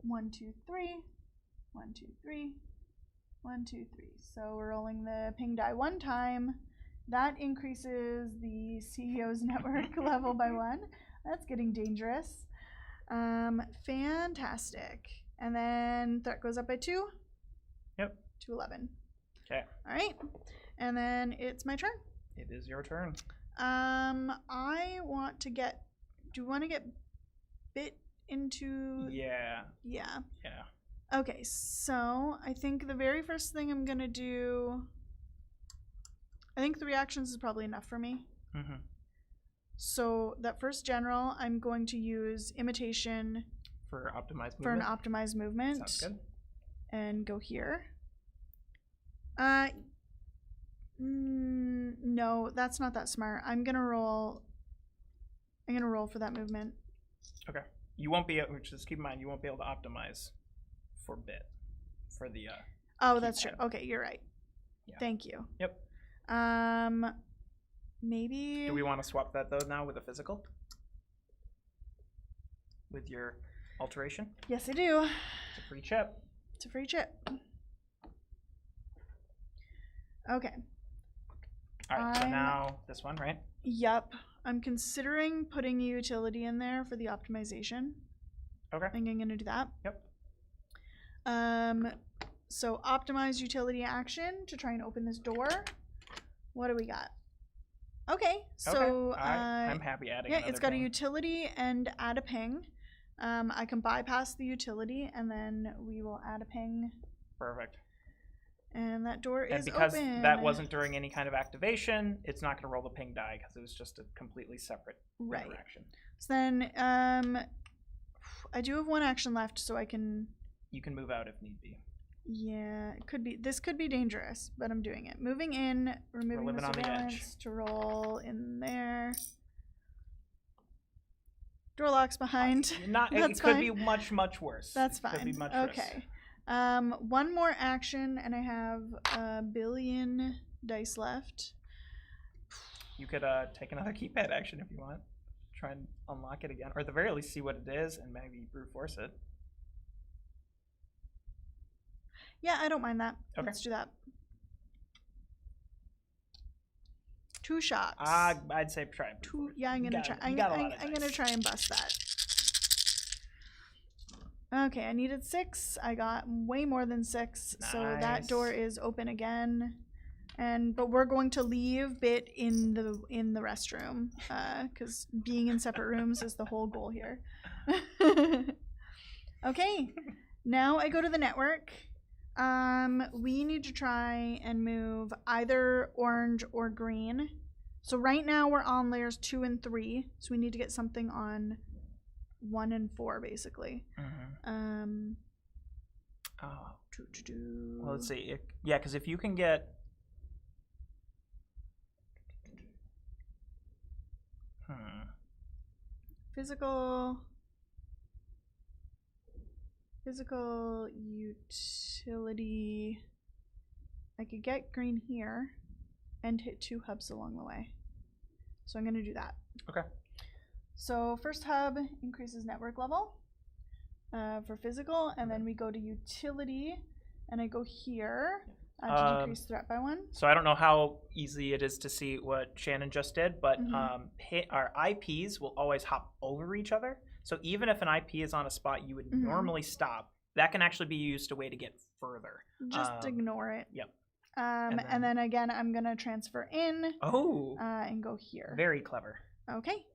1, 2, 3. 1, 2, 3. 1, 2, 3. So we're rolling the ping die 1 time. That increases the CEO's network level by 1. That's getting dangerous. Fantastic. And then threat goes up by 2. Yep. To 11. Okay. All right. And then it's my turn. It is your turn. I want to get. Do you want to get bit into? Yeah. Yeah. Yeah. Okay, so I think the very first thing I'm gonna do. I think 3 actions is probably enough for me. Mm-hmm. So that first general, I'm going to use imitation For optimized movement. for an optimized movement. Sounds good. And go here. No, that's not that smart. I'm gonna roll for that movement. Okay. You won't be able. Just keep in mind, you won't be able to optimize for bit for the. Oh, that's true. Okay, you're right. Yeah. Thank you. Yep. Maybe. Do we want to swap that though now with a physical? With your alteration? Yes, I do. It's a free chip. It's a free chip. Okay. All right, so now this one, right? Yep. I'm considering putting a utility in there for the optimization. Okay. I think I'm going to do that. Yep. So optimize utility action to try and open this door. What do we got? Okay. So okay. I'm happy adding. Yeah, it's got a utility and add a ping. I can bypass the utility and then we will add a ping. Perfect. And that door is open. And because that wasn't during any kind of activation, it's not going to roll the ping die because it was just a completely separate interaction. So then I do have 1 action left, so I can... You can move out if need be. Yeah, it could be. This could be dangerous, but I'm doing it. Moving in, removing the surveillance to roll in there. Door locks behind. It could be much, much worse. That's fine. It could be much worse. Okay. 1 more action, and I have 1 billion dice left. You could take another keypad action if you want. Try and unlock it again, or at the very least see what it is, and maybe brute force it. Yeah, I don't mind that. Okay. Let's do that. 2 shots. I'd say try. 2. Yeah, I'm gonna try. I'm gonna try and bust that. Okay, I needed 6. I got way more than 6. So that Nice. door is open again. But we're going to leave Bit in the restroom because being in separate rooms is the whole goal here. Okay, now I go to the network. We need to try and move either orange or green. So right now we're on layers 2 and 3. So we need to get something on 1 and 4 basically. Well, let's see. Yeah, because if you can get. Physical utility. I could get green here and hit 2 hubs along the way. So I'm going to do that. Okay. So first hub increases network level for physical, and then we go to utility, and I go here to decrease threat by 1. So I don't know how easy it is to see what Shannon just did, but our IPs will always hop over each other. So even if an IP is on a spot you would normally stop, that can actually be used a way to get further. Just ignore it. Yep. And then again, I'm going to transfer in and go here. Very clever. Okay.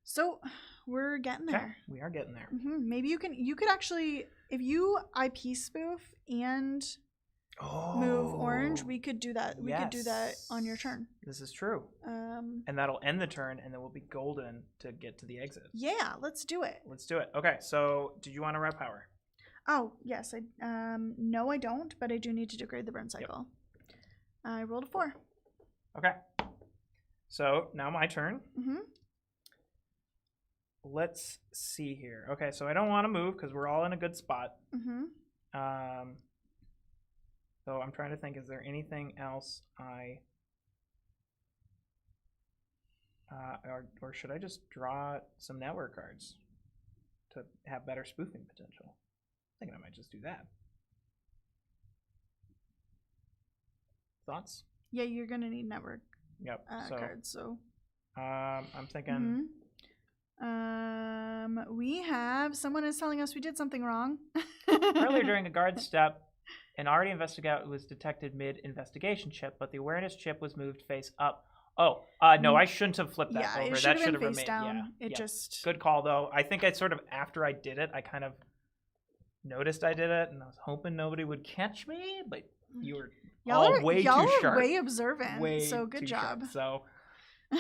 So we're getting there. Okay. We are getting there. Maybe you could actually, if you IP spoof and move orange, we could do that. We could do that on your turn. This is true. And that'll end the turn, and then we'll be golden to get to the exit. Yeah, let's do it. Let's do it. Okay, so did you want to rep power? Oh, yes. No, I don't, but I do need to degrade the Burncycle. Yep. I rolled a 4. Okay. So now my turn. Let's see here. Okay, so I don't want to move because we're all in a good spot. So I'm trying to think, is there anything else or should I just draw some network cards to have better spoofing potential? I think I might just do that. Thoughts? Yeah, you're going to need network cards, so. I'm thinking. We have, someone is telling us we did something wrong. Earlier during a guard step, an already investigator was detected mid-investigation chip, but the awareness chip was moved face up. Oh, no, I shouldn't have flipped that over. That should have face remained down. Yeah, Just good call though. I think I sort of after I did it, I kind of noticed I did it, and I was hoping nobody would catch me, but you were way too sharp. Y'all are way observant. So good job. Sharp. So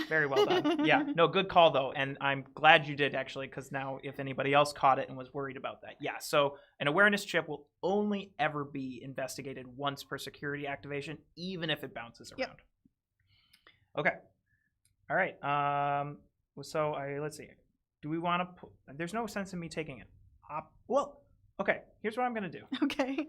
very well done. Yeah, no, good call though, and I'm glad you did actually, because now if anybody else caught it and was worried about that, yeah. So an awareness chip will only ever be investigated once per security activation, even if it bounces around. Yep. Okay. All right. So let's see. Do we want to put? There's no sense in me taking it. Well, okay. Here's what I'm gonna do. Okay.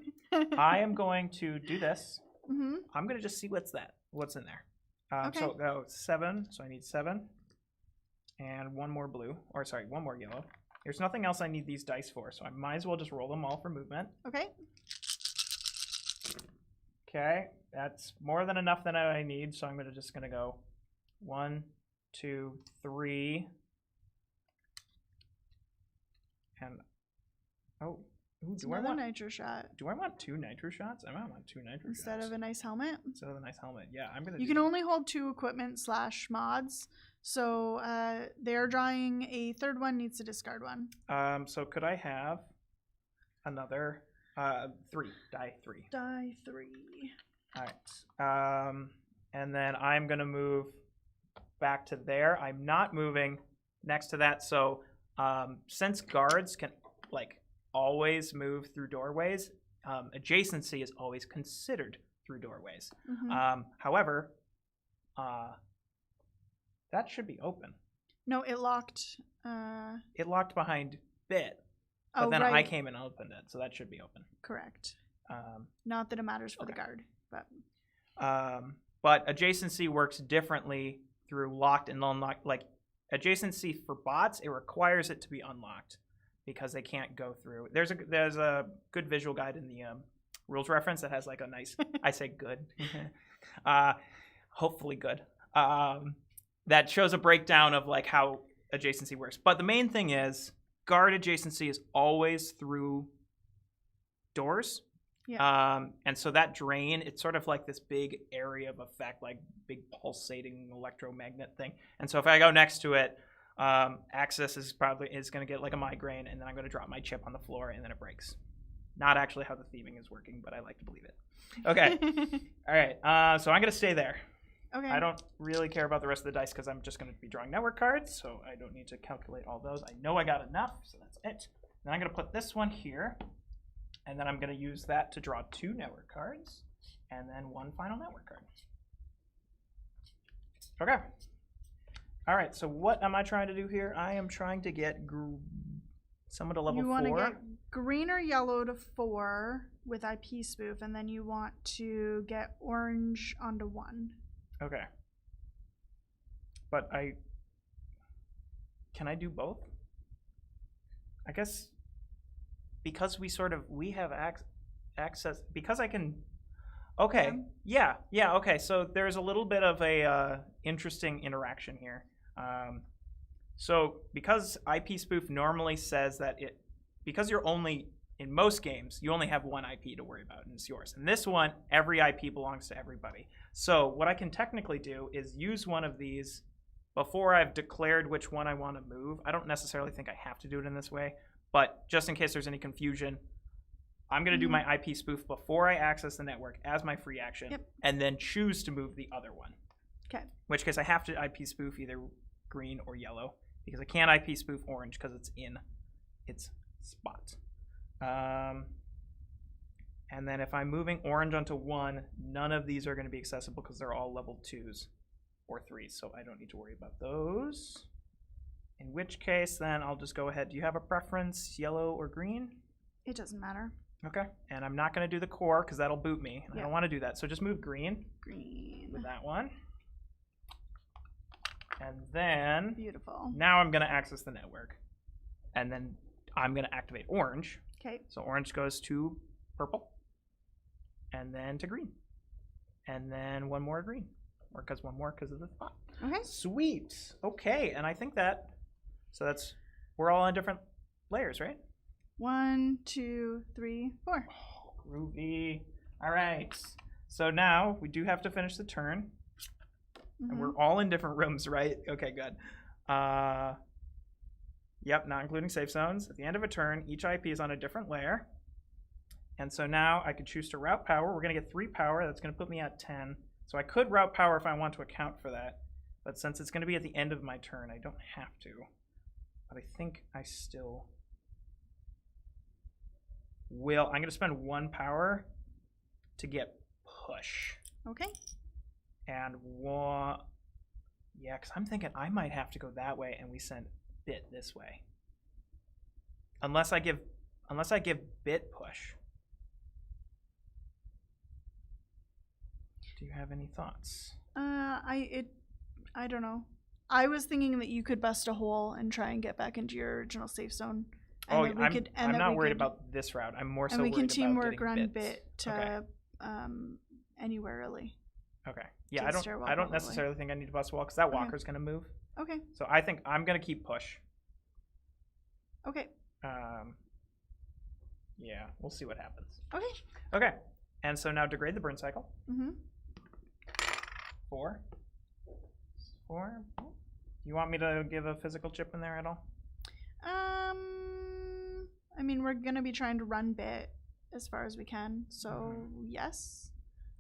I am going to do this. I'm gonna just see what's in there. Okay. So go 7. So I need 7, and 1 more blue, or sorry, 1 more yellow. There's nothing else I need these dice for, so I might as well just roll them all for movement. Okay. Okay, that's more than enough that I need, so I'm just gonna go 1, 2, 3, and another nitro shot. Do I want 2 nitro shots? I might want 2 nitro shots instead of a nice helmet. Instead of a nice helmet, yeah. You can only hold 2 equipment / mods, so they're drawing a 3rd one. Needs to discard 1. So could I have another 3 die 3? Die 3. All right. And then I'm gonna move back to there. I'm not moving next to that. So since guards can always move through doorways, adjacency is always considered through doorways. However, that should be open. No, it locked. It locked behind Bit, but then I came and opened it, so that should be open. Correct. Not that it matters for the guard, but. But adjacency works differently through locked and unlocked. Like adjacency for bots, it requires it to be unlocked, because they can't go through. There's a good visual guide in the rules reference that has a nice, I say good, hopefully good, that shows a breakdown of how adjacency works. But the main thing is guard adjacency is always through doors. Yeah. And so that drain, it's sort of like this big area of effect, like big pulsating electromagnet thing. And so if I go next to it, access is going to get like a migraine, and then I'm going to drop my chip on the floor, and then it breaks. Not actually how the theming is working, but I like to believe it. Okay. All right. So I'm going to stay there. Okay. I don't really care about the rest of the dice because I'm just going to be drawing network cards, so I don't need to calculate all those. I know I got enough, so that's it. Then I'm going to put this one here, and then I'm going to use that to draw 2 network cards, and then 1 final network card. Okay. All right, so what am I trying to do here? I am trying to get someone to level 4. You want to get green or yellow to 4 with IP spoof, and then you want to get orange onto 1. Okay. But can I do both? I guess because we have access, because I can, okay, yeah, okay, so there's a little bit of a interesting interaction here. So because IP spoof normally says that because you're only, in most games, you only have 1 IP to worry about, and it's yours. And this one, every IP belongs to everybody. So what I can technically do is use one of these before I've declared which one I want to move. I don't necessarily think I have to do it in this way, but just in case there's any confusion, I'm going to do my IP spoof before I access the network as my free action, and then choose to move the other one. Okay. In which case I have to IP spoof either green or yellow, because I can't IP spoof orange because it's in its spot. And then if I'm moving orange onto 1, none of these are going to be accessible because they're all level 2s or 3s, so I don't need to worry about those. In which case, then I'll just go ahead. Do you have a preference, yellow or green? It doesn't matter. Okay. And I'm not going to do the core because that'll boot me. I don't want to do that. So just move green. Green. With that one. And then beautiful. Now I'm going to access the network. And then I'm going to activate orange. Okay. So orange goes to purple. And then to green. And then 1 more green. Or because 1 more because of the spot. Okay. Sweet. Okay. And I think we're all on different layers, right? 1, 2, 3, 4. Oh, groovy. All right. So now we do have to finish the turn. And we're all in different rooms, right? Okay, good. Yep, not including safe zones. At the end of a turn, each IP is on a different layer. And so now I could choose to route power. We're going to get 3 power. That's going to put me at 10. So I could route power if I want to account for that. But since it's going to be at the end of my turn, I don't have to. But I think I still will. I'm going to spend 1 power to get push. Okay. And because I'm thinking I might have to go that way, and we send bit this way. Unless I give bit push. Do you have any thoughts? I don't know. I was thinking that you could bust a hole and try and get back into your original safe zone. And I'm not worried about this route. I'm more so worried about getting bits. And we can teamwork run bits. bit to anywhere really. Okay. Yeah, I don't necessarily think I need to bust a wall because that walker's going to move. Okay. So I think I'm going to keep push. Okay. Yeah, we'll see what happens. Okay. Okay. And so now degrade the burn cycle. 4. You want me to give a physical chip in there at all? I mean, we're going to be trying to run bit as far as we can. So, yes.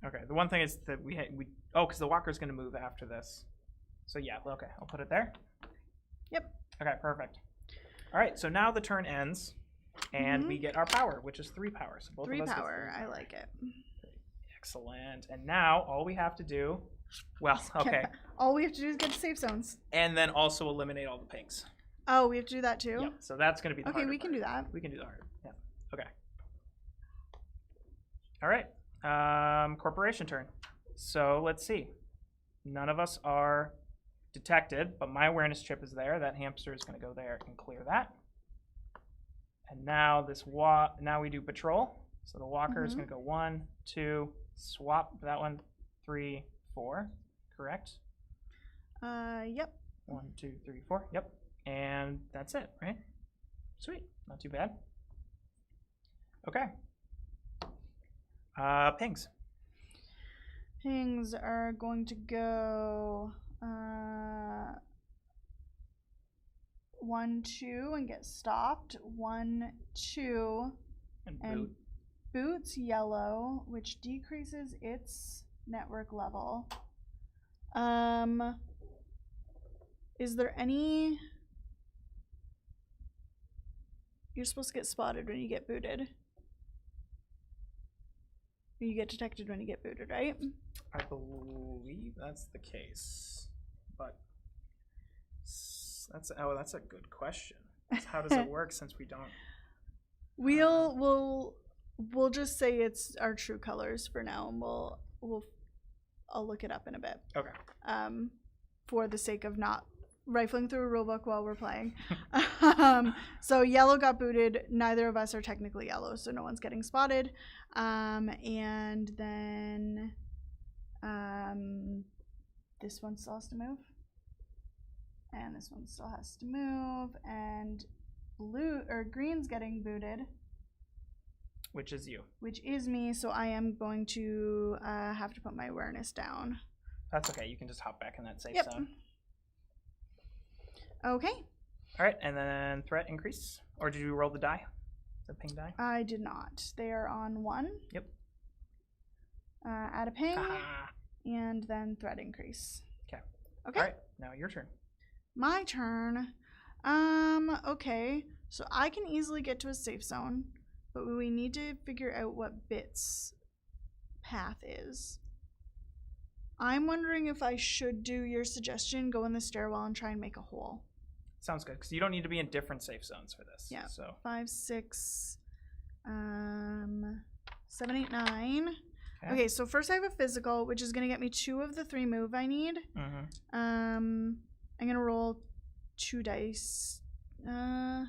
Okay. The one thing is that because the walker's going to move after this. So yeah, okay, I'll put it there. Yep. Okay, perfect. All right, so now the turn ends, and we get our power, which is 3 power. So both 3 of us power. I like it. Excellent. And now all we have to do, all we have to do is get to safe zones. And then also eliminate all the pigs. Oh, we have to do that too? Yep. So that's going to be the Okay, we can do that. We can do the hard. Yeah. Okay. All right. Corporation turn. So let's see. None of us are detected, but my awareness chip is there. That hamster is going to go there and clear that. And now now we do patrol. So the walker is going to go 1, 2, swap that one, 3, 4. Correct? Yep. 1, 2, 3, 4. Yep. And that's it, right? Sweet. Not too bad. Okay. Pings. Pings are going to go 1, 2 and get stopped. 1, 2 And and boot. boots yellow, which decreases its network level. Is there any... You're supposed to get spotted when you get booted. You get detected when you get booted, right? I believe that's the case. But that's a good question. How does it work since we don't... We'll just say it's our true colors for now, and I'll look it up in a bit. Okay. For the sake of not rifling through a rulebook while we're playing. So yellow got booted. Neither of us are technically yellow, so no one's getting spotted. And then this one still has to move. And this one still has to move. And green's getting booted. Which is you. Which is me, so I am going to have to put my awareness down. That's okay. You can just hop back in that safe Yep. zone. Okay. All right, and then threat increase. Or did you roll the die? The ping die? I did not. They are on 1. Yep. Add a ping, Ah. and then threat increase. Okay. Okay. All right, now your turn. My turn. Okay. So I can easily get to a safe zone, but we need to figure out what Bit's path is. I'm wondering if I should do your suggestion, go in the stairwell and try and make a hole. Sounds good, because you don't need to be in different safe zones for this. Yeah. So 5, 6, 7, 8, 9. Okay, so first I have a physical, which is going to get me 2 of the 3 move I need. Mm-hmm. I'm going to roll 2 dice. Yeah,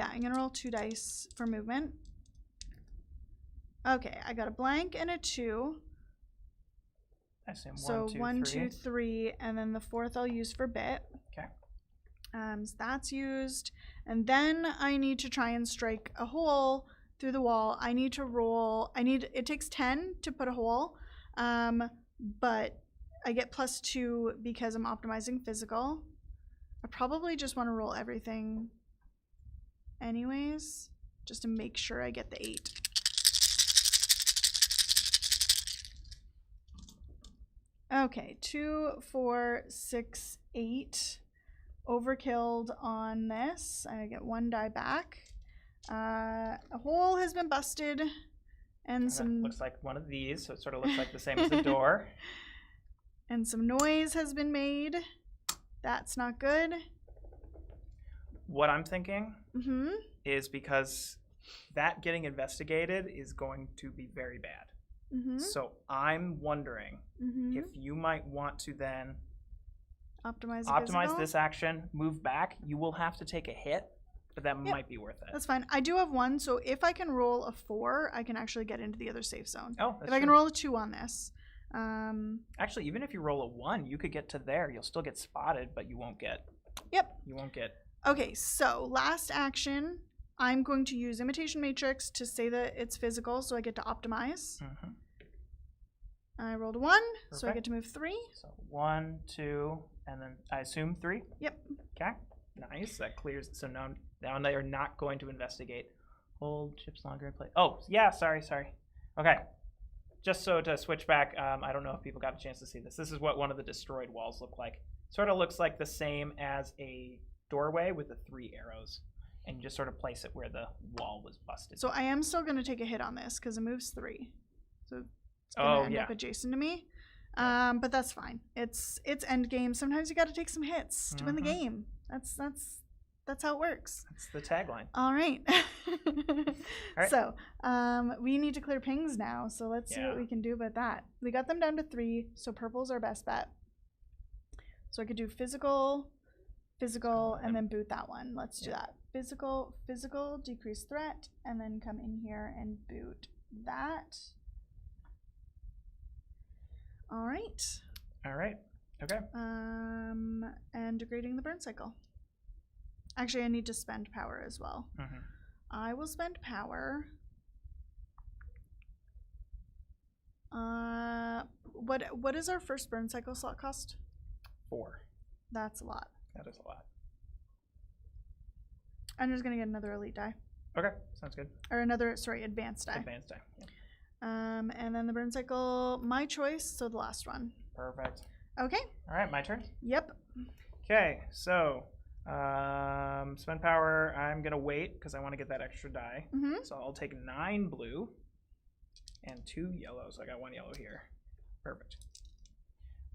I'm going to roll 2 dice for movement. Okay, I got a blank and a 2. I assume So 1, 2, 3. 2, 3, and then the 4th I'll use for bit. Okay. So that's used. And then I need to try and strike a hole through the wall. I need to roll. It takes 10 to put a hole. But I get +2 because I'm optimizing physical. I probably just want to roll everything anyways, just to make sure I get the 8. Okay, 2, 4, 6, 8. Overkilled on this. I get 1 die back. A hole has been busted, and some looks like one of these, so it sort of looks like the same as the door. And some noise has been made. That's not good. What I'm thinking Mm-hmm. is because that getting investigated is going to be very bad. Mm-hmm. So I'm wondering Mm-hmm. if you might want to then Optimize optimize this action, move back. You will have to take a hit, but that might be worth it. That's fine. I do have 1, so if I can roll a 4, I can actually get into the other safe zone. Oh, that's if I can true. roll a 2 on this. Actually, even if you roll a 1, you could get to there. You'll still get spotted, but you won't get. Yep. You won't get. Okay, so last action, I'm going to use Imitation Matrix to say that it's physical, so I get to optimize. Mm-hmm. I rolled a 1, so I Perfect. get to move 3. So 1, 2, and then I assume 3. Yep. Okay. Nice. That clears. So now they are not going to investigate. Hold chips longer in play. Oh, yeah. Sorry. Okay. Just so to switch back, I don't know if people got a chance to see this. This is what one of the destroyed walls look like. Sort of looks like the same as a doorway with the 3 arrows. And you just sort of place it where the wall was busted. So I am still going to take a hit on this because it moves 3. So it's going to end up adjacent to me. But that's fine. It's end game. Sometimes you got to take some hits to win the game. That's how it works. That's the tagline. All right. All right. So we need to clear pings now. So let's see what we can do about that. We got them down to 3. So purple's our best bet. So I could do physical, and then boot that one. Let's do that. Physical, decrease threat, and then come in here and boot that. All right. Okay. And degrading the Burncycle. Actually, I need to spend power as well. Mhm. I will spend power. What is our first burn cycle slot cost? 4. That's a lot. That is a lot. I'm just gonna get another elite die. Okay, sounds good. Or another, sorry, advanced die. Advanced die. Yeah. And then the burn cycle, my choice, so the last one. Perfect. Okay. All right, my turn. Yep. Okay, so spend power. I'm gonna wait because I want to get that extra die. Mm-hmm. So I'll take 9 blue and 2 yellow. So I got 1 yellow here. Perfect.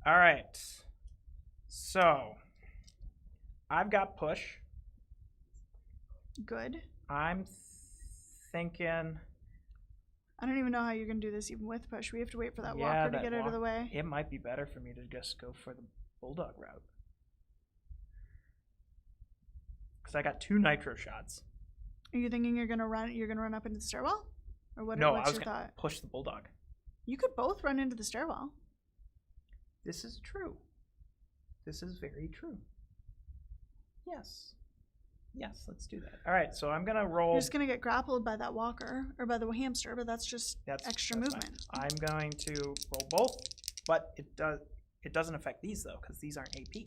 All right. So I've got push. Good. I'm thinking I don't even know how you're gonna do this even with push. We have to wait for that Yeah, walker to that get out of the way. it might be better for me to just go for the bulldog route. Because I got 2 nitro shots. Are you thinking you're gonna run up into the stairwell? Or what? No, what's I was your going to thought? push the bulldog. You could both run into the stairwell. This is true. This is very true. Yes. Yes, let's do that. All right, so I'm going to roll. You're just gonna get grappled by that walker or by the hamster, but that's just extra that's movement. fine. I'm going to roll both, but it doesn't affect these though, because these aren't AP.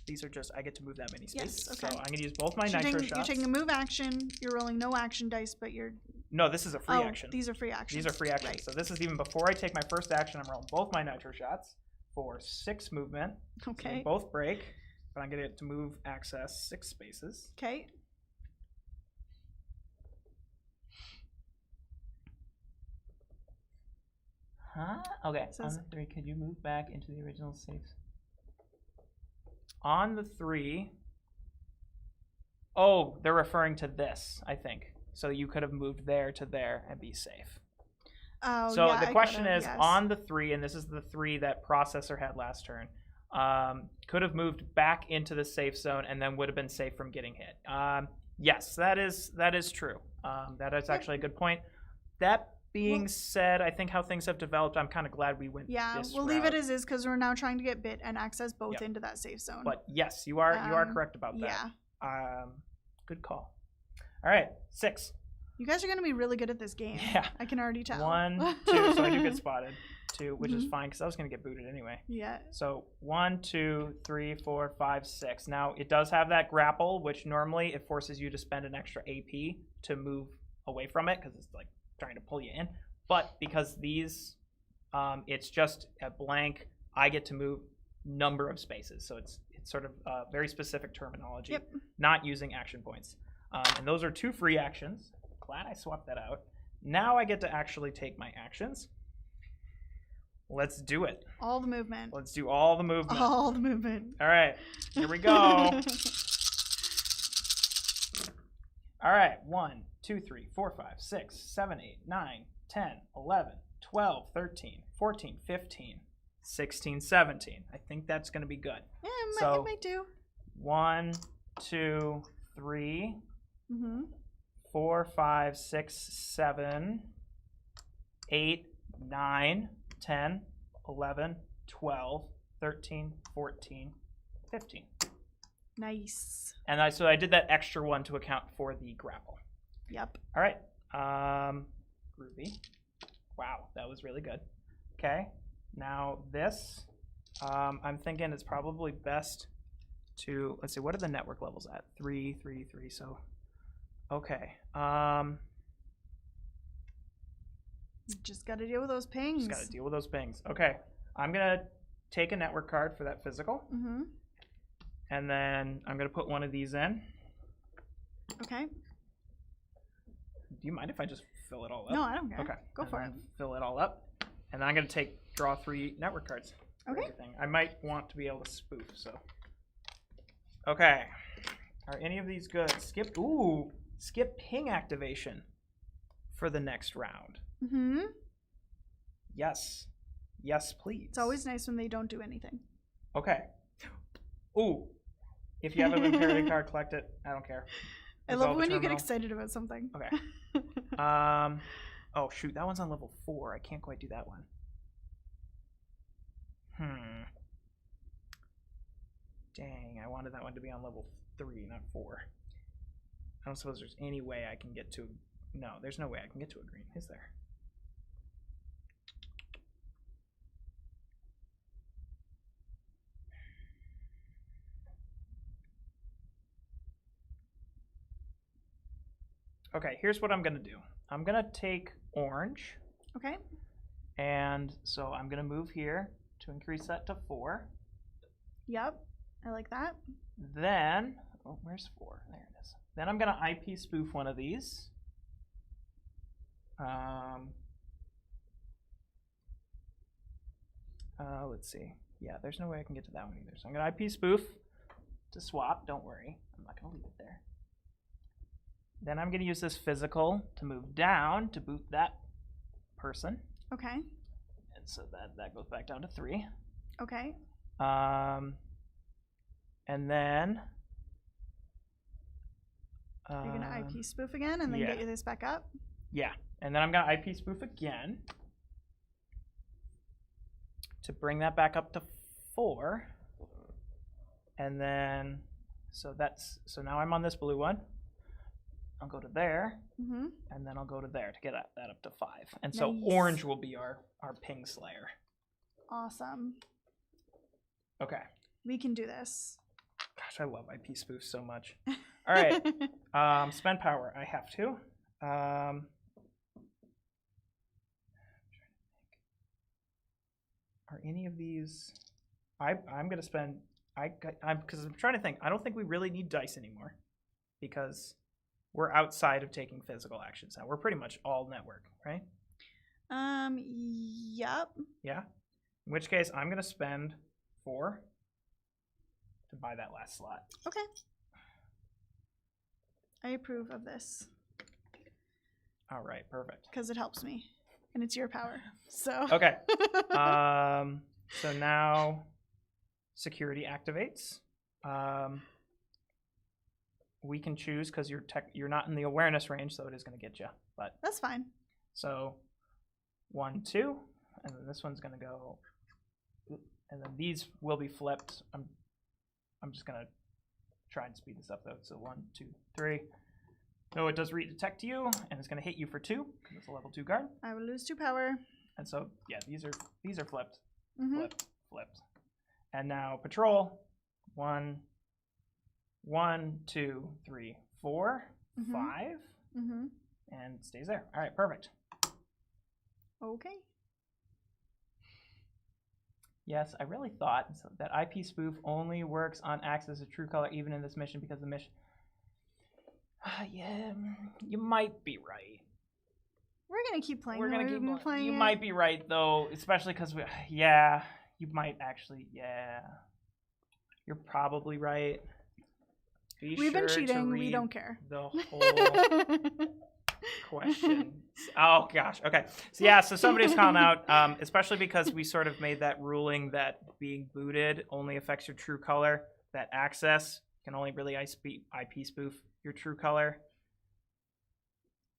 These are just I get to move that many spaces. Yes, okay. So I'm going to use both my So nitro you're shots. taking a move action. You're rolling no action dice, but you're. No, this is a free Oh, action. these are free actions. These are free actions. Right. So this is even before I take my first action. I'm rolling both my nitro shots for 6 movement. So they Okay. both break, but I'm going to get to move access 6 spaces. Okay. Huh? Okay. So On it's- the 3, could you move back into the original safe? On the 3. Oh, they're referring to this, I think. So you could have moved there to there and be safe. Oh, So yeah, the I question could've, is, yes. on the 3, and this is the 3 that processor had last turn, could have moved back into the safe zone and then would have been safe from getting hit. Yes, that is true. That is actually a good point. That being said, I think how things have developed, I'm kind of glad we went Yeah, this we'll leave it route. as is because we're now trying to get bit and access both Yep. into that safe zone. But yes, you are correct about Yeah. that. Good call. All right, 6. You guys are going to be really good at this game. Yeah. I can already tell. 1, 2. So I do get spotted. 2, which is Mhm. fine because I was going to get booted anyway. Yeah. So 1, 2, 3, 4, 5, 6. Now it does have that grapple, which normally it forces you to spend an extra AP to move away from it because it's like trying to pull you in. But because these, it's just a blank. I get to move number of spaces, so it's sort of very specific terminology. Yep. Not using action points, and those are 2 free actions. Glad I swapped that out. Now I get to actually take my actions. Let's do it. All the movement. Let's do all the movement. All the movement. All right, here we go. All right, 1, 2, 3, 4, 5, 6, 7, 8, 9, 10, 11, 12, 13, 14, 15, 16, 17. I think that's going to be good. Yeah, So- it might do. 1, 2, 3, Mm-hmm. 4, 5, 6, 7, 8, 9, 10, 11, 12, 13, 14, 15. Nice. And so I did that extra one to account for the grapple. Yep. All right. Groovy. Wow, that was really good. Okay. Now this, I'm thinking it's probably best to, let's see, what are the network levels at? 3, 3, 3. So, okay. You just got to deal with those pings. Just got to deal with those pings. Okay. I'm going to take a network card for that physical, Mm-hmm. and then I'm going to put one of these in. Okay. Do you mind if I just fill it all up? No, I don't care. Okay. Go And for it. then fill it all up. And then I'm going to draw 3 network cards. for Okay. everything. I might want to be able to spoof, so. Okay. Are any of these good? Skip ping activation for the next round. Mm-hmm. Yes. Yes, please. It's always nice when they don't do anything. Okay. Ooh. If you have an imperative card, collect it. I don't care. I Resolve love the when you get terminal. excited about something. Okay. Oh shoot, that one's on level 4. I can't quite do that one. Dang, I wanted that one to be on level 3, not 4. I don't suppose there's any way I can get to... No, there's no way I can get to a green, is there? Okay, here's what I'm going to do. I'm going to take orange. Okay. And so I'm going to move here to increase that to 4. Yep. I like that. Then, oh, where's 4? There it is. Then I'm going to IP spoof one of these. Let's see. Yeah, there's no way I can get to that one either. So I'm going to IP spoof to swap. Don't worry. I'm not going to leave it there. Then I'm going to use this physical to move down to boot that person. Okay. And so that goes back down to 3. Okay. And then... You're going to IP spoof again and then get you this back up? Yeah. And then I'm going to IP spoof again to bring that back up to 4. And then, so now I'm on this blue one. I'll go to there, and then I'll go to there to get that up to 5. And so orange will be our ping slayer. Awesome. Okay. We can do this. Gosh, I love IP spoof so much. All right. Spend power. I have to. Are any of these... I'm going to spend... Because I'm trying to think. I don't think we really need dice anymore. Because... we're outside of taking physical actions now. We're pretty much all network, right? Yep. Yeah? In which case, I'm going to spend 4 to buy that last slot. Okay. I approve of this. All right, perfect. Because it helps me. And it's your power. So. Okay. So now security activates. We can choose because you're not in the awareness range, so it is going to get you. But that's fine. So 1, 2, and then this one's going to go, and then these will be flipped. I'm just going to try and speed this up though. So 1, 2, 3. No, it does redetect you, and it's going to hit you for 2 because it's a level 2 guard. I will lose 2 power. And so yeah, these are flipped, flipped, and now patrol 1, 2, 3, 4, 5, and it stays there. All right, perfect. Okay. Yes, I really thought that IP spoof only works on access of true color even in this mission because the mission... yeah, you might be right. We're going to keep playing. We're going to keep playing. You might be right, though, especially because, yeah, you might actually, yeah. You're probably right. We've been cheating. We don't care. The whole question. Oh, gosh. Okay. So, yeah, so somebody's calling out, especially because we sort of made that ruling that being booted only affects your true color, that access can only really IP spoof your true color.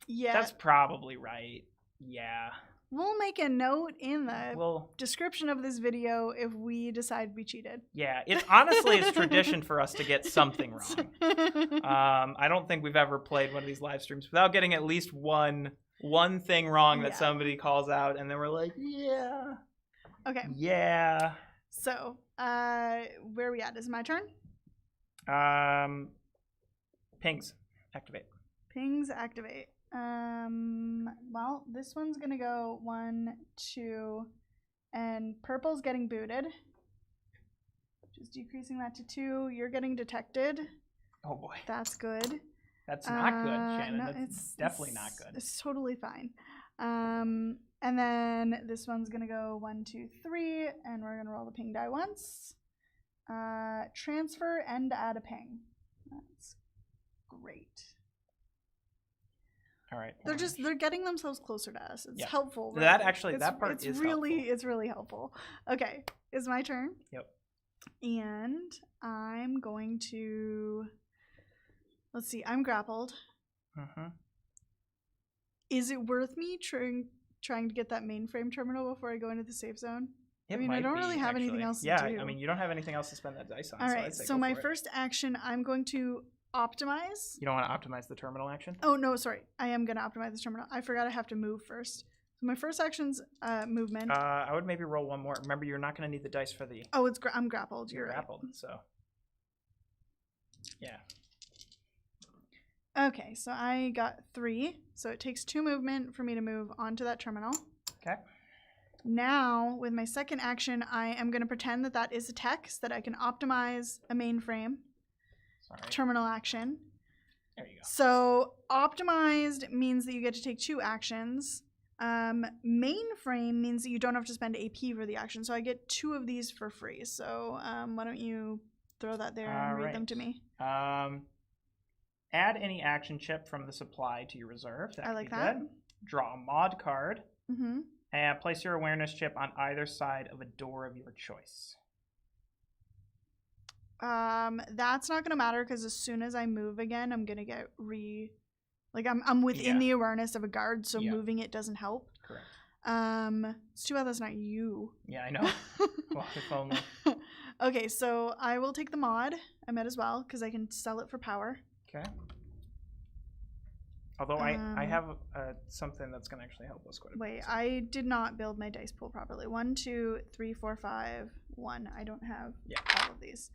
Yeah. That's probably right. Yeah. We'll make a note in the description of this video if we decide we cheated. Yeah, honestly, it's tradition for us to get something wrong. I don't think we've ever played one of these live streams without getting at least one thing wrong that somebody calls out, and then we're like, yeah. Okay. Yeah. So, where are we at? Is it my turn? Pings activate. Pings activate. Well, this one's gonna go 1, 2, and purple's getting booted. Just decreasing that to 2. You're getting detected. Oh boy. That's good. That's not good, Shannon. No, That's definitely not good. It's totally fine. And then this one's gonna go 1, 2, 3, and we're gonna roll the ping die once. Transfer and add a ping. That's great. All right. They're getting themselves closer to us. It's helpful. Right? That actually, that part it's is really helpful. It's really helpful. Okay, it's my turn. Yep. And I'm going to, let's see, I'm grappled. Is it worth me trying to get that mainframe terminal before I go into the safe zone? It I mean, I might don't be, really have anything actually. else to Yeah, do. I mean, you don't have anything else to spend that dice on. All so right, I'd say so go my for it. first action, I'm going to optimize. You don't want to optimize the terminal action? Oh, no, sorry. I am going to optimize this terminal. I forgot I have to move first. So my first action's movement. I would maybe roll one more. Remember, you're not going to need the dice for the... Oh, I'm grappled. You're right. grappled, so... Yeah. Okay, so I got 3. So it takes 2 movement for me to move onto that terminal. Okay. Now, with my second action, I am going to pretend that that is a text, that I can optimize a mainframe Sorry. terminal action. There you go. So optimized means that you get to take 2 actions. Mainframe means that you don't have to spend AP for the action. So I get 2 of these for free. So why don't you throw that there and read them to me? Add any action chip from the supply to your reserve. I like be that. Good. Draw a mod card. Mm-hmm. And place your awareness chip on either side of a door of your choice. That's not gonna matter because as soon as I move again, I'm gonna get I'm within Yeah. the awareness of a guard, so Yeah. moving it doesn't help. Correct. It's too bad that's not you. Yeah, I know. Well, if only. Okay, so I will take the mod. I might as well because I can sell it for power. Okay. Although I have something that's going to actually help us quite a bit. Wait, I did not build my dice pool properly. 1, 2, 3, 4, 5, 1. I don't have all of these.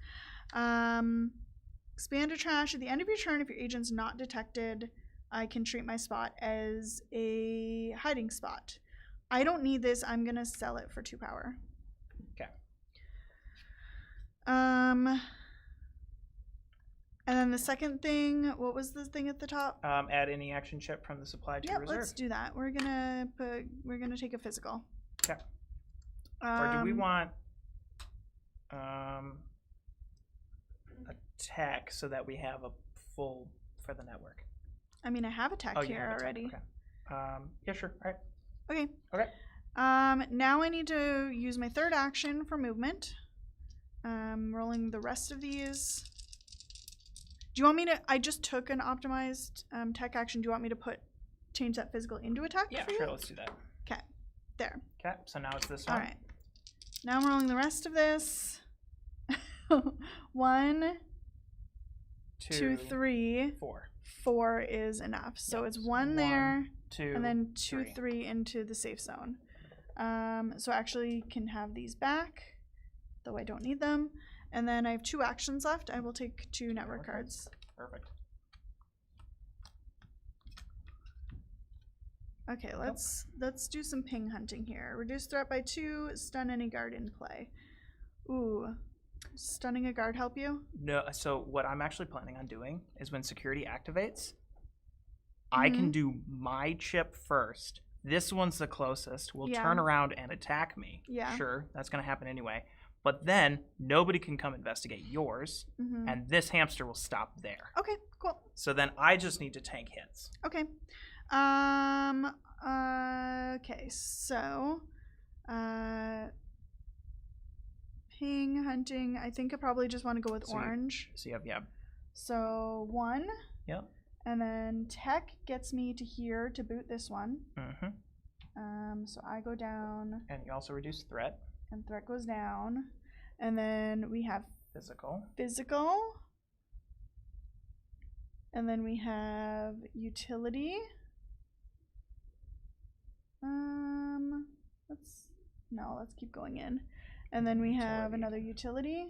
Expand to trash. At the end of your turn, if your agent's not detected, I can treat my spot as a hiding spot. I don't need this. I'm going to sell it for 2 power. Okay. And then the second thing, what was the thing at the top? Add any action chip from the supply to your reserve. Let's do that. We're gonna take a physical. Okay. Or do we want a tech so that we have a full for the network? I mean, I have a tech here already. Okay. Yeah, sure. All right. Okay. Okay. Now I need to use my third action for movement. Rolling the rest of these. Do you want me to? I just took an optimized tech action. Do you want me to change that physical into a tech? Yeah, sure. Let's do that. Okay. There. Okay. So now it's this one. All right. Now I'm rolling the rest of this. 1, 2, 3, 4. 4 is enough. So Yep, it's so 1 there, 2, and then 2, 3. 3 into the safe zone. So I actually can have these back, though I don't need them. And then I have 2 actions left. I will take 2 network cards. Perfect. Okay, let's do some ping hunting here. Reduce threat by 2, stun any guard in play. Ooh, stunning a guard help you? No. So what I'm actually planning on doing is when security activates, I can do my chip first. This one's the closest. Will turn around and attack me. Yeah. Sure, that's gonna happen anyway. But then nobody can come investigate yours, and this hamster will stop there. Okay, cool. So then I just need to tank hits. Okay. Okay, so ping hunting. I think I probably just want to go with orange. So you have So 1. Yep. And then tech gets me to here to boot this one. So I go down. And you also reduce threat. And threat goes down. And then we have Physical. And then we have utility. Let's keep going in. And then we have another utility.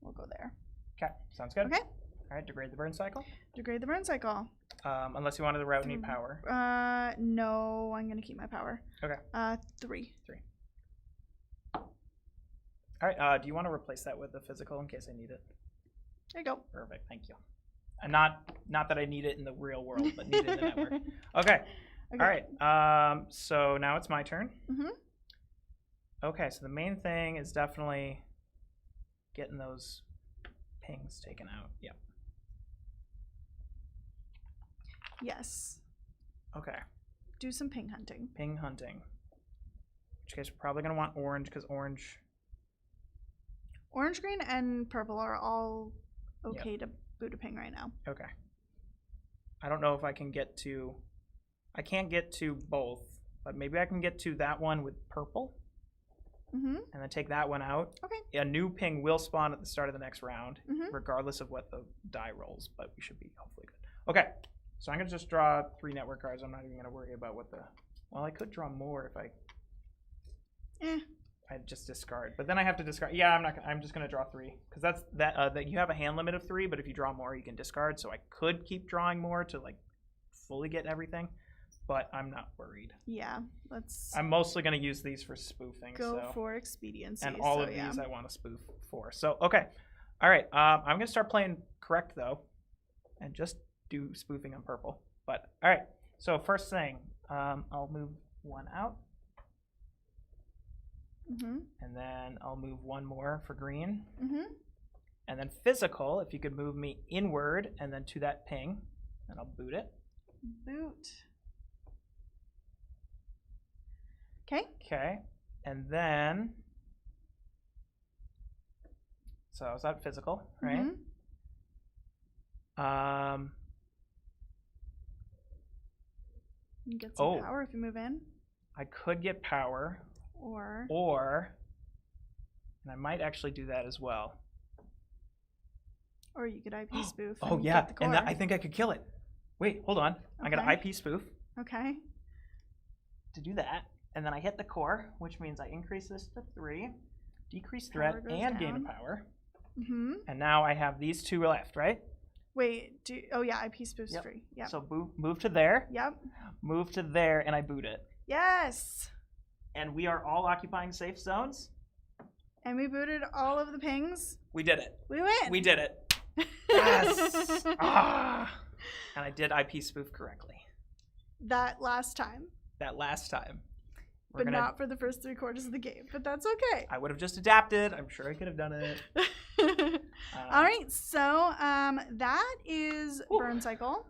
We'll go there. Okay, sounds good. Okay. All right, degrade the burn cycle. Degrade the burn cycle. Unless you wanted to route any power. No, I'm gonna keep my power. Okay. 3. All right. Do you want to replace that with the physical in case I need it? There you go. Perfect. Thank you. And not that I need it in the real world, but need it in the network. Okay. All right. So now it's my turn. Okay. So the main thing is definitely getting those pings taken out. Yep. Yes. Okay. Do some ping hunting. Ping hunting. In which case, we're probably gonna want orange because orange. Orange, green, and purple are all okay to boot a ping right now. Okay. I don't know if I can get to. I can't get to both, but maybe I can get to that one with purple. Mm-hmm. and then take that one out. Okay. A new ping will spawn at the start of the next round, Mhm. regardless of what the die rolls, but we should be hopefully good. Okay, so I'm going to just draw 3 network cards. I'm not even going to worry about what the... Well, I could draw more if I just discard. But then I have to discard... Yeah, I'm just going to draw 3. Because that you have a hand limit of 3, but if you draw more, you can discard. So I could keep drawing more to, like, fully get everything. But I'm not worried. Yeah, let's I'm mostly going to use these for spoofing. go so. for expediency. And all of these I want to spoof for. So, okay. All right. I'm going to start playing correct, though, and just do spoofing on purple. But, all right. So, first thing, I'll move 1 out. Mm-hmm. And then I'll move 1 more for green. Mm-hmm. And then physical, if you could move me inward and then to that ping, and I'll boot it. Boot. Okay. Okay. And then, so is that physical, right? Mm-hmm. You can get some power if you move in. I could get power. Or, and I might actually do that as well. Or you could IP spoof. Oh, and yeah. get the core. And I think I could kill it. Wait, hold on. I'm going to IP spoof. Okay. To do that. And then I hit the core, which means I increase this to 3, decrease threat, and gain a power. Mm-hmm. And now I have these 2 left, right? Wait, IP spoof's free. Yeah. So move to there. Yep. Move to there, and I boot it. Yes. And we are all occupying safe zones. And we booted all of the pings. We did it. We win. We did it. Yes. And I did IP spoof correctly. That last time. We're But not for the first 3 quarters of the game. But that's okay. I would have just adapted. I'm sure I could have done it. All right. So that is Burncycle.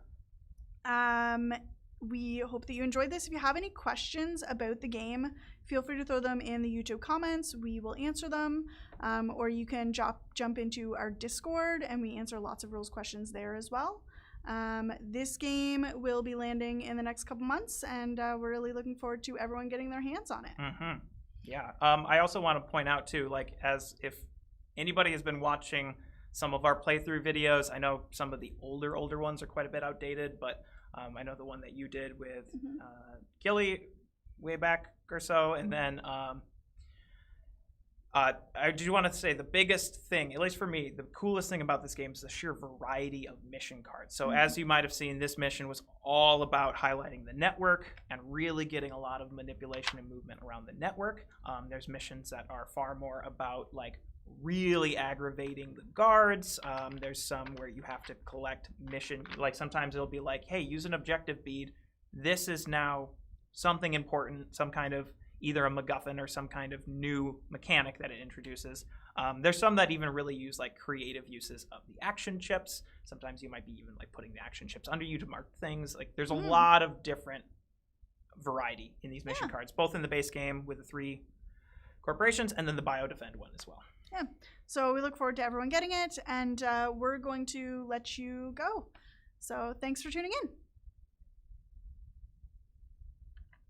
We hope that you enjoyed this. If you have any questions about the game, feel free to throw them in the YouTube comments. We will answer them. Or you can jump into our Discord, and we answer lots of rules questions there as well. This game will be landing in the next couple months, and we're really looking forward to everyone getting their hands on it. Mm-hmm. Yeah. I also want to point out, too, like, as if anybody has been watching some of our playthrough videos, I know some of the older ones are quite a bit outdated, but I know the one that you did with Gilly way back or so, and then I do want to say the biggest thing, at least for me, the coolest thing about this game is the sheer variety of mission cards. So as you might have seen, this mission was all about highlighting the network and really getting a lot of manipulation and movement around the network. There's missions that are far more about like really aggravating the guards. There's some where you have to collect mission, like sometimes it'll be like, hey, use an objective bead. This is now something important, some kind of either a MacGuffin or some kind of new mechanic that it introduces. There's some that even really use like creative uses of the action chips. Sometimes you might be even like putting the action chips under you to mark things. Like there's a lot of different variety in these mission cards, both in the base game with the 3 corporations and then the bio-defend one as well. Yeah. So we look forward to everyone getting it, and we're going to let you go. So thanks for tuning in.